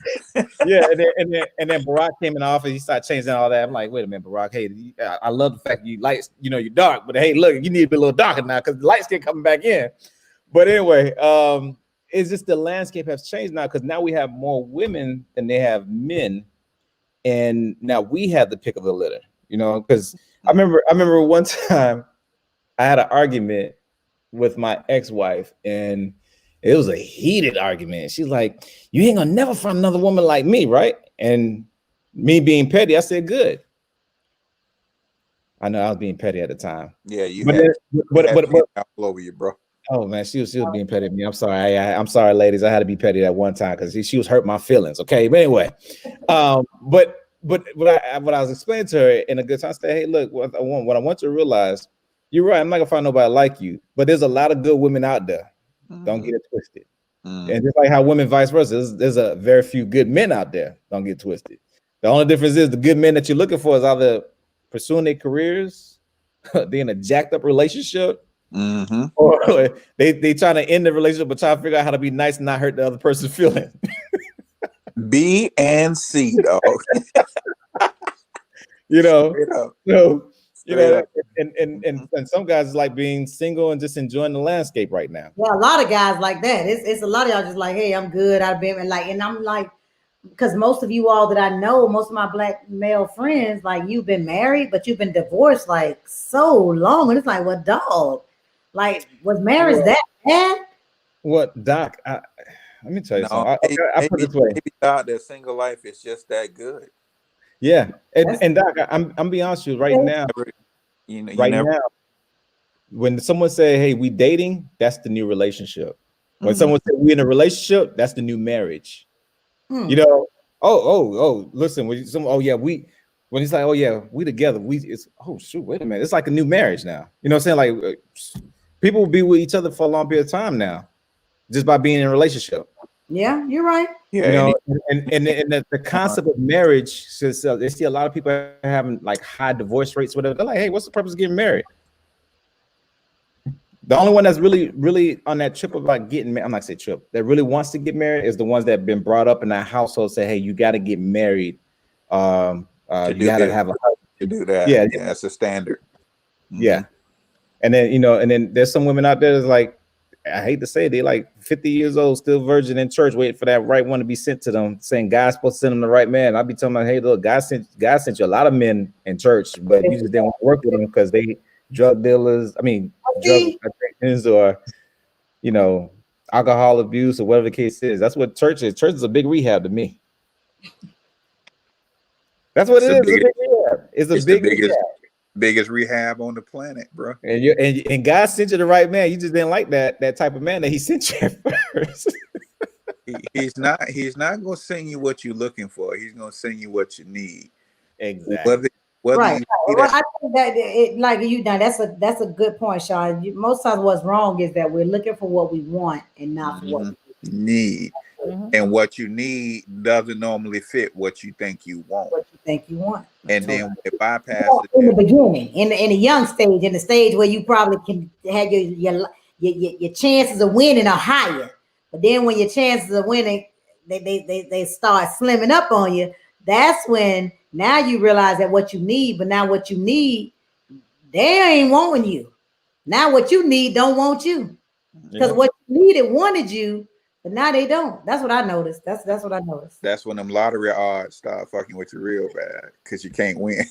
Yeah, and then Barack came in office. He started changing all that. I'm like, wait a minute, Barack. Hey, I love the fact you light, you're dark, but hey, look, you need to be a little darker now because the light skin coming back in. But anyway, it's just the landscape has changed now because now we have more women than they have men, and now we have the pick of the litter. Because I remember one time I had an argument with my ex-wife, and it was a heated argument. She's like, you ain't gonna never find another woman like me, right? And me being petty, I said, good. I know I was being petty at the time. Yeah, but all over you, bro. Oh man, she was being petty at me. I'm sorry. I'm sorry, ladies. I had to be petty at one time because she was hurt my feelings. Okay, but anyway, but what I was explaining to her in a good time, I said, hey, look, what I want you to realize, you're right. I'm not gonna find nobody like you, but there's a lot of good women out there. Don't get it twisted. Mm. And just like how women vice versa, there's a very few good men out there. Don't get twisted. The only difference is the good men that you're looking for is either pursuing their careers, they in a jacked up relationship, Mm-hmm. or they trying to end the relationship but trying to figure out how to be nice and not hurt the other person's feelings. B and C, dog. You know, Straight up. so you Straight know, up. and some guys is like being single and just enjoying the landscape right now. Yeah, a lot of guys like that. It's a lot of y'all just like, hey, I'm good. I've been and I'm like, because most of you all that I know, most of my black male friends, like you've been married, but you've been divorced like so long, and it's like, well, dog, like was marriage that bad? What, Doc? Let me tell you No, something. I put it this way. maybe Doc, their single life is just that good. Yeah, and Doc, I'm being honest with you right now. You know, Right now, when someone say, "Hey, we dating," that's the new relationship. When someone say we in a relationship, that's the new marriage. You know, listen, when he's like, oh yeah, we together, it's oh shoot, wait a minute, it's like a new marriage now. You know what I'm saying? Like people will be with each other for a long period of time now, just by being in a relationship. Yeah, you're right. Yeah, You know, and the concept of marriage, since they see a lot of people having like high divorce rates, whatever. They're like, hey, what's the purpose of getting married? The only one that's really on that trip of like getting married, I'm not say trip, that really wants to get married is the ones that have been brought up in that household. Say, hey, you got to get married. You got to have a to do that. Yeah, that's a standard. Yeah, and then there's some women out there that's like, I hate to say it, they like 50 years old, still virgin in church, waiting for that right one to be sent to them, saying God's supposed to send them the right man. I'll be telling them, hey, look, God sent you a lot of men in church, but you just didn't want to work with them because they drug dealers, drug addictions, or alcohol abuse, or whatever the case is. That's what church is. Church is a big rehab to me. That's what it is. It's the biggest rehab on the planet, bro. And God sent you the right man. You just didn't like that type of man that He sent you at first. He's not gonna send you what you're looking for. He's gonna send you what you need. Exactly. Right. Well, I think that that's a good point, Sean. Most times what's wrong is that we're looking for what we want and not for what we need. And what you need doesn't normally fit what you think you want. And then it bypasses in the beginning, in the young stage, in the stage where you probably can have your chances of winning are higher. But then when your chances of winning they start slimming up on you, that's when now you realize that what you need, but now what you need, they ain't wanting you. Now what you need don't want you. Because what you needed wanted you, but now they don't. That's what I noticed. That's what I noticed. That's when them lottery odds start fucking with you real bad because you can't win.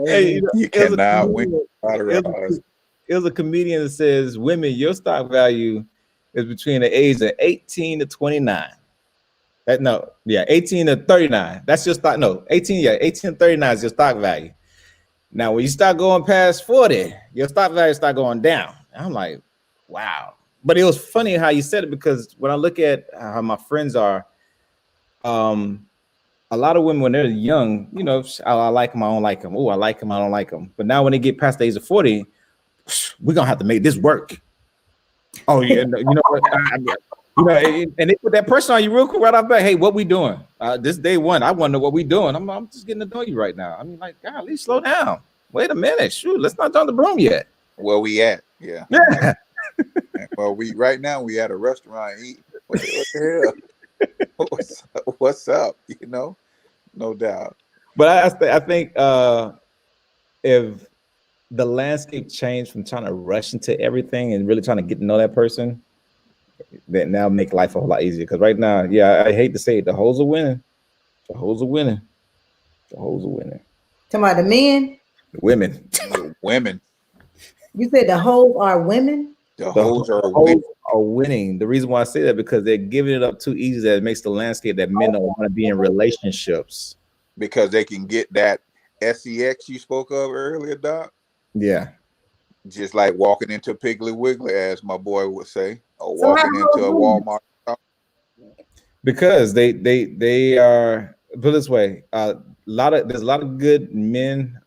Hey, you cannot win lottery odds. There's a comedian that says, women, your stock value is between the age of 18 to 29. 18 to 39. That's your stock. No, 18 to 39 is your stock value. Now, when you start going past 40, your stock value start going down. I'm like, wow. But it was funny how you said it, because when I look at how my friends are, a lot of women when they're young, I like them, I don't like them. Oh, I like them, I don't like them. But now when they get past the age of 40, we're gonna have to make this work. Oh yeah, you know what? And they put that pressure on you real quick right off the bat. Hey, what we doing? This day one, I want to know what we doing. I'm just getting to know you right now. I mean, like, God, at least slow down. Wait a minute, shoot, let's not jump the broom yet. Where we at? Yeah. Well, we at a restaurant eating. What the hell? What's up? No doubt. But I think if the landscape changed from trying to rush into everything and really trying to get to know that person, that now make life a whole lot easier. Because right now, I hate to say it, the hoes are winning. The hoes are winning. Talking about the men? The women. The women. You said the hoes are women? The hoes are winning. The reason why I say that, because they're giving it up too easy, that it makes the landscape that men don't want to be in relationships. Because they can get that sex you spoke of earlier, Doc. Yeah. Just like walking into Piggly Wiggly, as my boy would say, or walking into a Walmart. Because they are, put it this way, there's a lot of good men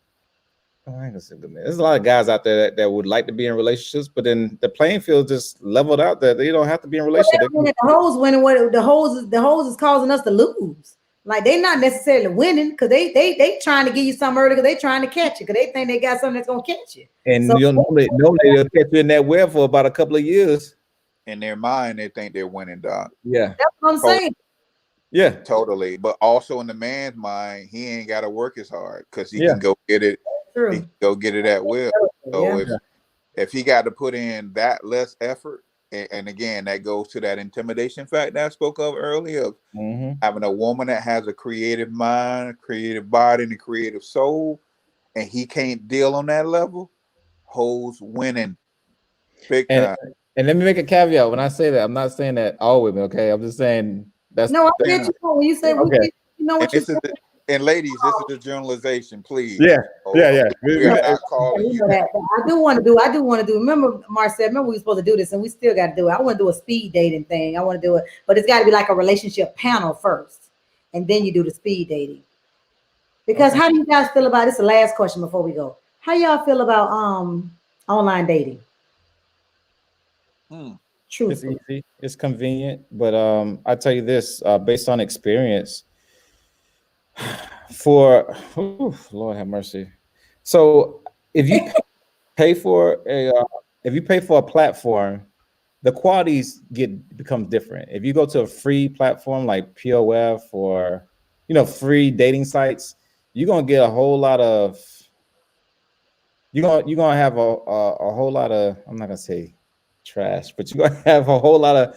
I ain't gonna say good man. There's a lot of guys out there that would like to be in relationships, but then the playing field just leveled out that they don't have to be in relationships. The hoes winning, what the hoes is causing us to lose. Like they not necessarily winning because they trying to give you something early because they trying to catch you because they think they got something that's gonna catch you. And So- you'll normally they'll catch you in that web for about a couple of years. In their mind, they think they're winning, Doc. Yeah, That's what I'm saying. yeah. Totally. But also in the man's mind, he ain't got to work as hard because he Yeah. can go get it. He True. can go get it at will. So Yeah. if he got to put in that less effort, and again, that goes to that intimidation fact that I spoke of earlier, of Mhm. having a woman that has a creative mind, a creative body, and a creative soul, and he can't deal on that level, hoes winning big time. And let me make a caveat when I say that. I'm not saying that all women, okay? I'm just saying that's No, I get you when you say Okay. you know And what you this is said. and ladies, this is a generalization, please. yeah. Oh, Yeah. We are not calling You you know that. But I do want to do. Remember, Marcel, we were supposed to do this and we still got to do it. I want to do a speed dating thing. I want to do it, but it's got to be like a relationship panel first. And then you do the speed dating. Because Okay. how do you guys feel about this? The last question before we go. How y'all feel about online dating? Hmm. It's Truthfully. easy, it's convenient, but I tell you this, based on experience, for Lord have mercy. So if you pay for a platform, the qualities becomes different. If you go to a free platform like POF or free dating sites, you're gonna get a whole lot of you're gonna have a whole lot of, I'm not gonna say trash, but you're gonna have a whole lot of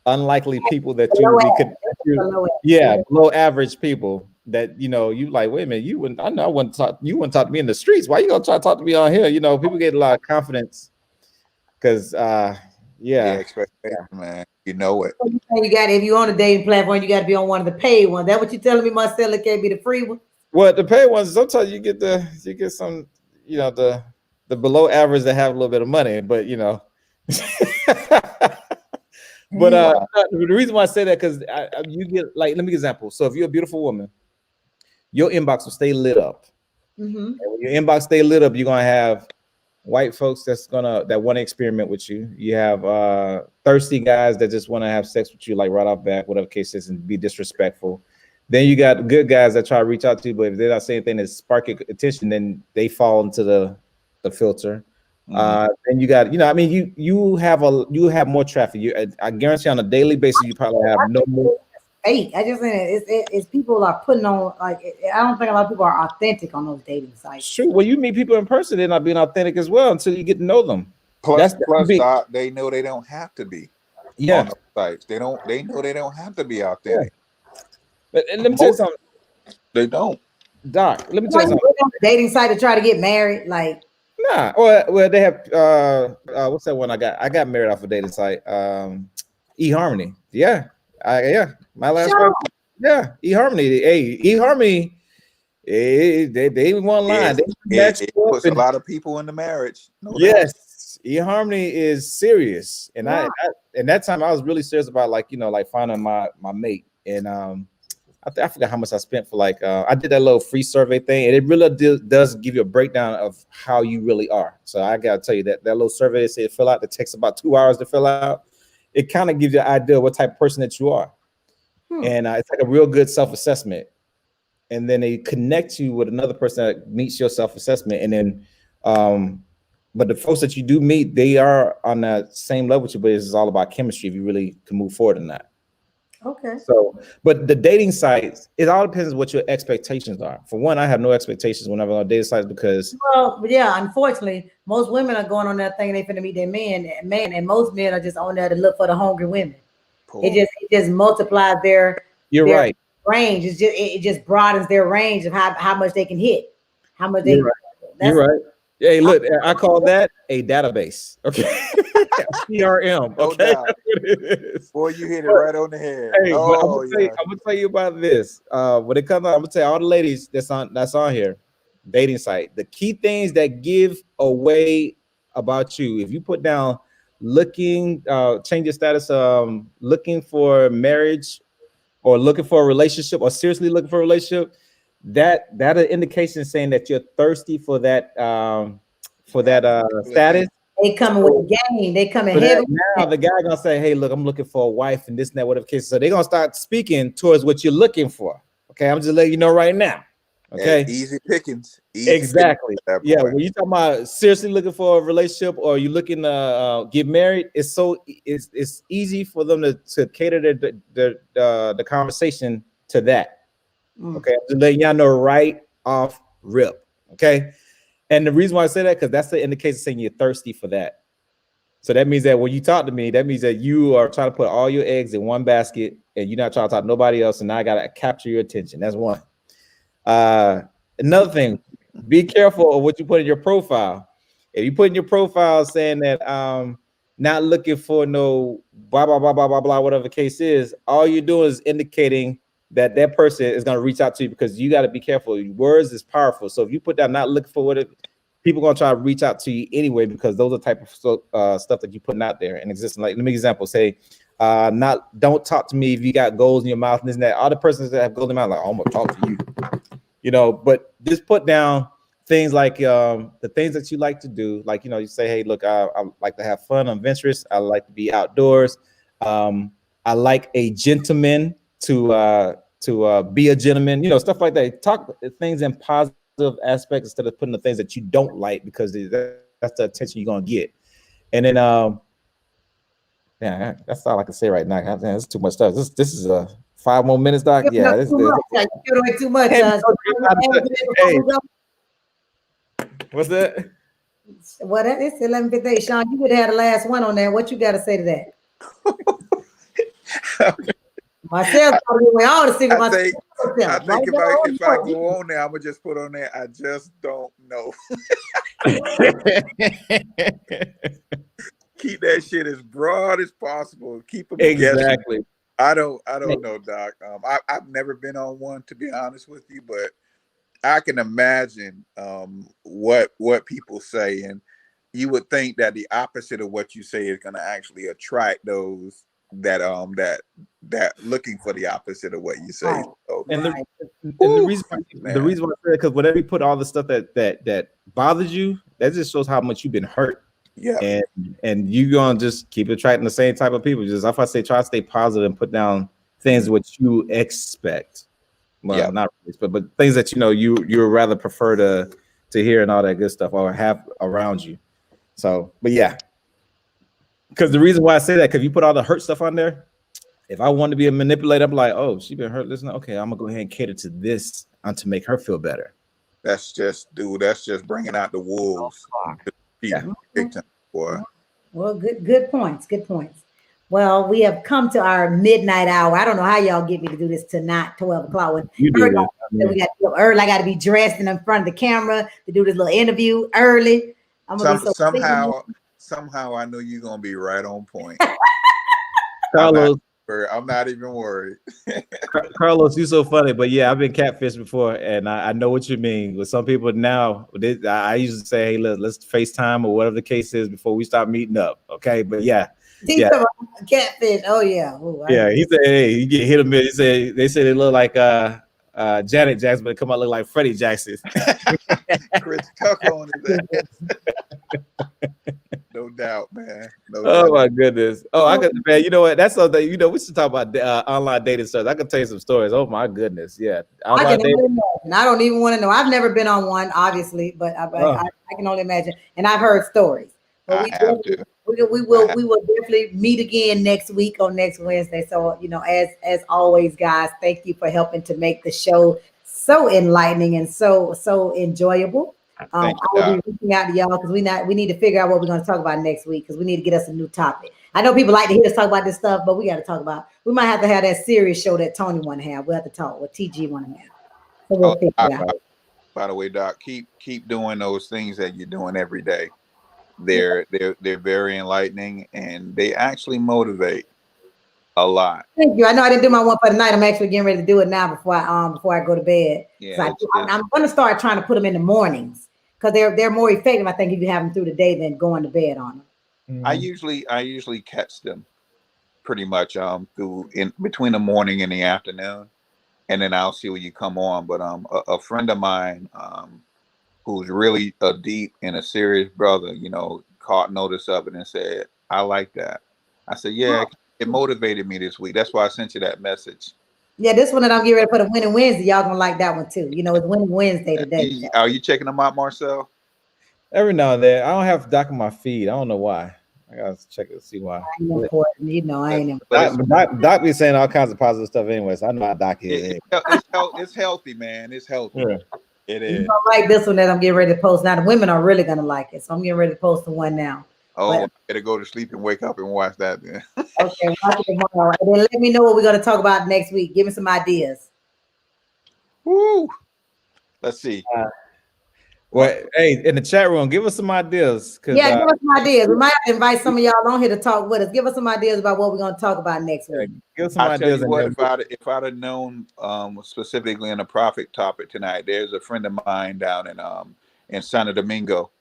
unlikely people that below average people that you like, wait a minute, you wouldn't talk to me in the streets. Why you gonna try to talk to me on here? People get a lot of confidence because Expectation, man. You know it. You got, if you're on a dating platform, you got to be on one of the paid ones. That what you telling me, Marcella, can't be the free one? Well, the paid ones, sometimes you get some, the below average that have a little bit of money, but but the reason why I say that, because you get, like, let me give an example. So if you're a beautiful woman, your inbox will stay lit up. Mm-hmm. And when your inbox stay lit up, you're gonna have white folks that want to experiment with you. You have thirsty guys that just want to have sex with you, like right off bat, whatever case is, and be disrespectful. Then you got good guys that try to reach out to you, but if they're not saying anything that spark your attention, then they fall into the filter. Then you got, you have more traffic. I guarantee on a daily basis, you probably have no more. Fake. I just think it's people are putting on, like, I don't think a lot of people are authentic on those dating sites. Sure. When you meet people in person, they're not being authentic as well until you get to know them. Plus, Doc, they know they don't have to be. Yeah. On the sites. They know they don't have to be authentic. But let me tell you something. They don't. Doc, let me tell you something. On the dating site to try to get married, like. Nah. Well, they have what's that one I got? I got married off a dating site. eHarmony. Yeah. My last one. Yeah, eHarmony. Hey, eHarmony. They want line. It puts a lot of people in the marriage. Yes, eHarmony is serious, and I and that time I was really serious about like finding my mate, and I forgot how much I spent for I did that little free survey thing, and it really does give you a breakdown of how you really are. So I gotta tell you that little survey they said fill out, it takes about 2 hours to fill out. It kind of gives you an idea of what type of person that you are. And it's like a real good self-assessment. And then they connect you with another person that meets your self-assessment. And then, but the folks that you do meet, they are on that same level with you, but it's all about chemistry if you really can move forward in that. Okay. So, but the dating sites, it all depends on what your expectations are. For one, I have no expectations whenever I'm on dating sites because. Well, yeah, unfortunately, most women are going on that thing they finna meet their man, and most men are just on there to look for the hungry women. It just multiplies their right range. It just broadens their range of how much they can hit, how much they. You're right. Hey, look, I call that a database. Okay. CRM. Okay. Boy, you hit it right on the head. Hey, I'm gonna tell you about this. When it comes, I'm gonna tell you all the ladies that's on here, dating site. The key things that give away about you, if you put down looking, change your status, looking for marriage, or looking for a relationship, or seriously looking for a relationship, that an indication saying that you're thirsty for that status. They coming with the game. They coming So heavy. now the guy gonna say, "Hey, look, I'm looking for a wife and this and that, whatever case." So they're gonna start speaking towards what you're looking for. Okay, I'm just letting you know right now. Okay, Easy pickings. Easy exactly. pickings at that Yeah, point. when you talking about seriously looking for a relationship or you looking to get married, it's easy for them to cater the conversation to that. Okay, I'm just letting y'all know right off rip. Okay, and the reason why I say that because that's the indication saying you're thirsty for that. So that means that when you talk to me, that means that you are trying to put all your eggs in one basket and you're not trying to talk to nobody else. And now I gotta capture your attention. That's one. Another thing, be careful of what you put in your profile. If you put in your profile saying that not looking for no blah blah blah blah blah blah, whatever the case is, all you're doing is indicating that that person is going to reach out to you because you got to be careful. Words is powerful. So if you put down not looking for what people going to try to reach out to you anyway because those are the type of stuff that you're putting out there and existing. Like, let me example, say don't talk to me if you got goals in your mouth and this and that. All the persons that have goals in their mouth, like, oh, I'm gonna talk to you, you know, but just put down things like the things that you like to do. Like, you know, you say, hey, look, I like to have fun, I'm adventurous, I like to be outdoors. I like a gentleman to be a gentleman, you know, stuff like that. Talk things in positive aspects instead of putting the things that you don't like because that's the attention you're gonna get. And then yeah, that's all I can say right now. God, man, that's too much stuff. This is 5 more minutes, Doc. Yeah, this is too much. Hey, what's that? Well, it's 11:58. Sean, you would have had the last one on there. What you got to say to that? Myself, all the single I think myself. if I go on there, I'm gonna just put on there. I just don't know. Keep that shit as broad as possible. Keep them Exactly. guessing. I don't know, Doc. I've never been on one, to be honest with you, but I can imagine what people say, and you would think that the opposite of what you say is going to actually attract those that looking for the opposite of what you say. Right. So, And the reason why I say it, because whenever you put all the stuff that bothers you, that just shows how much you've been hurt. yeah, And you're gonna just keep attracting the same type of people. Just if I say try to stay positive and put down things what you expect. Well, not really, but things that you know you would rather prefer to hear and all that good stuff or have around you. So, but yeah. Because the reason why I say that, because you put all the hurt stuff on there. If I want to be a manipulator, I'm like, oh, she been hurt. Listen, okay, I'm gonna go ahead and cater to this to make her feel better. that's just bringing out the wolves. Yeah. Boy. Well, good points. Good points. Well, we have come to our midnight hour. I don't know how y'all get me to do this tonight, 12 o'clock. When You do that. we got to go early. I got to be dressed and in front of the camera to do this little interview early. I'm gonna be Somehow I know you're gonna be right on point. Carlos, I'm not even worried. Carlos, you're so funny, but yeah, I've been catfished before, and I know what you mean. With some people now, I usually say, "Hey, let's FaceTime or whatever the case is before we start meeting up." Okay, but yeah, catfish. Oh yeah, yeah. He said, "Hey, you get hit a minute." He said, "They said they look like Janet Jackson, but they come out look like Freddie Jackson." Chris Tucker on his ass. No doubt, man. No Oh doubt. my goodness. Oh, I got man. You know what? That's something. You know, we should talk about online dating stories. I can tell you some stories. Oh my goodness. Yeah. I don't even want to know. I've never been on one, obviously, but I can only imagine. And I've heard stories. But we will definitely meet again next week on next Wednesday. So, you know, as always, guys, thank you for helping to make the show so enlightening and so enjoyable. I will be reaching out to y'all because we need to figure out what we're going to talk about next week because we need to get us a new topic. I know people like to hear us talk about this stuff, but we got to talk about. We might have to have that serious show that Tony want to have. We'll have to talk what TG want to have. So we'll figure it out. By the way, Doc, keep doing those things that you're doing every day. They're very enlightening and they actually motivate a lot. Thank you. I know I didn't do my one for the night. I'm actually getting ready to do it now before I go to bed. Yeah, I'm going to start trying to put them in the mornings because they're more effective. I think if you have them through the day than going to bed on them. I usually catch them pretty much through in between the morning and the afternoon. and then I'll see when you come on. But a friend of mine who's really a deep and a serious brother, you know, caught notice of it and said, I like that. I said, yeah, it motivated me this week. That's why I sent you that message. Yeah, this one that I'm getting ready to put a winning Wednesday. Y'all gonna like that one too. You know, it's winning Wednesday today. Are you checking them out, Marcel? Every now and then. I don't have Doc on my feed. I don't know why. I gotta check it to see why. I ain't important. You know, I ain't Doc be saying all kinds of positive stuff anyway, so I know how Doc is. It's healthy, man. It's healthy. Yeah. It is. You don't like this one that I'm getting ready to post. Now the women are really gonna like it, so I'm getting ready to post the one now. Oh, I better go to sleep and wake up and watch that then. Okay, watch it tomorrow. And then let me know what we're gonna talk about next week. Give me some ideas. Woo! Let's see. Well, hey, in the chat room, give us some ideas. Yeah, give us some ideas. We might have to invite some of y'all on here to talk with us. Give us some ideas about what we're gonna talk about next week. Give us some ideas. Tell you what, if I'd have known specifically in a profit topic tonight, there's a friend of mine down in Santo Domingo.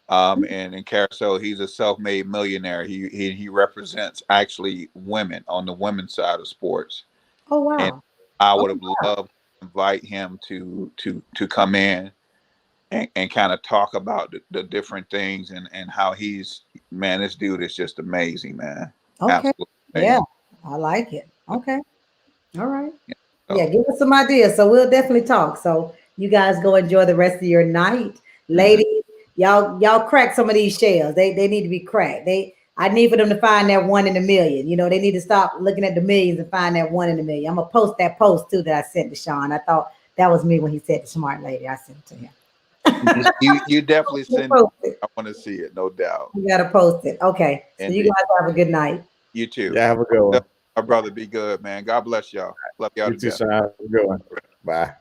And in Carousel, he's a self-made millionaire. He represents actually women on the women's side of sports. Oh wow! And I would have loved to invite him to come in and kind of talk about the different things and how he's, man, this dude is just amazing, man. Okay. Absolutely amazing. Yeah, I like it. Okay. All right. Yeah, give us some ideas. So we'll definitely talk. So you guys go enjoy the rest of your night, ladies. Y'all crack some of these shells. They need to be cracked. I need for them to find that 1 in a million. You know, they need to stop looking at the millions and find that 1 in a million. I'm gonna post that post too that I sent to Sean. I thought that was me when he said the smart lady. I sent it to him. You definitely send it. I want to see it, no doubt. You gotta post it. Okay. So you guys have a good night. You too. Yeah, have a good one. My brother, be good, man. God bless y'all. Love y'all. You too, Sean. Have a good one. Bye.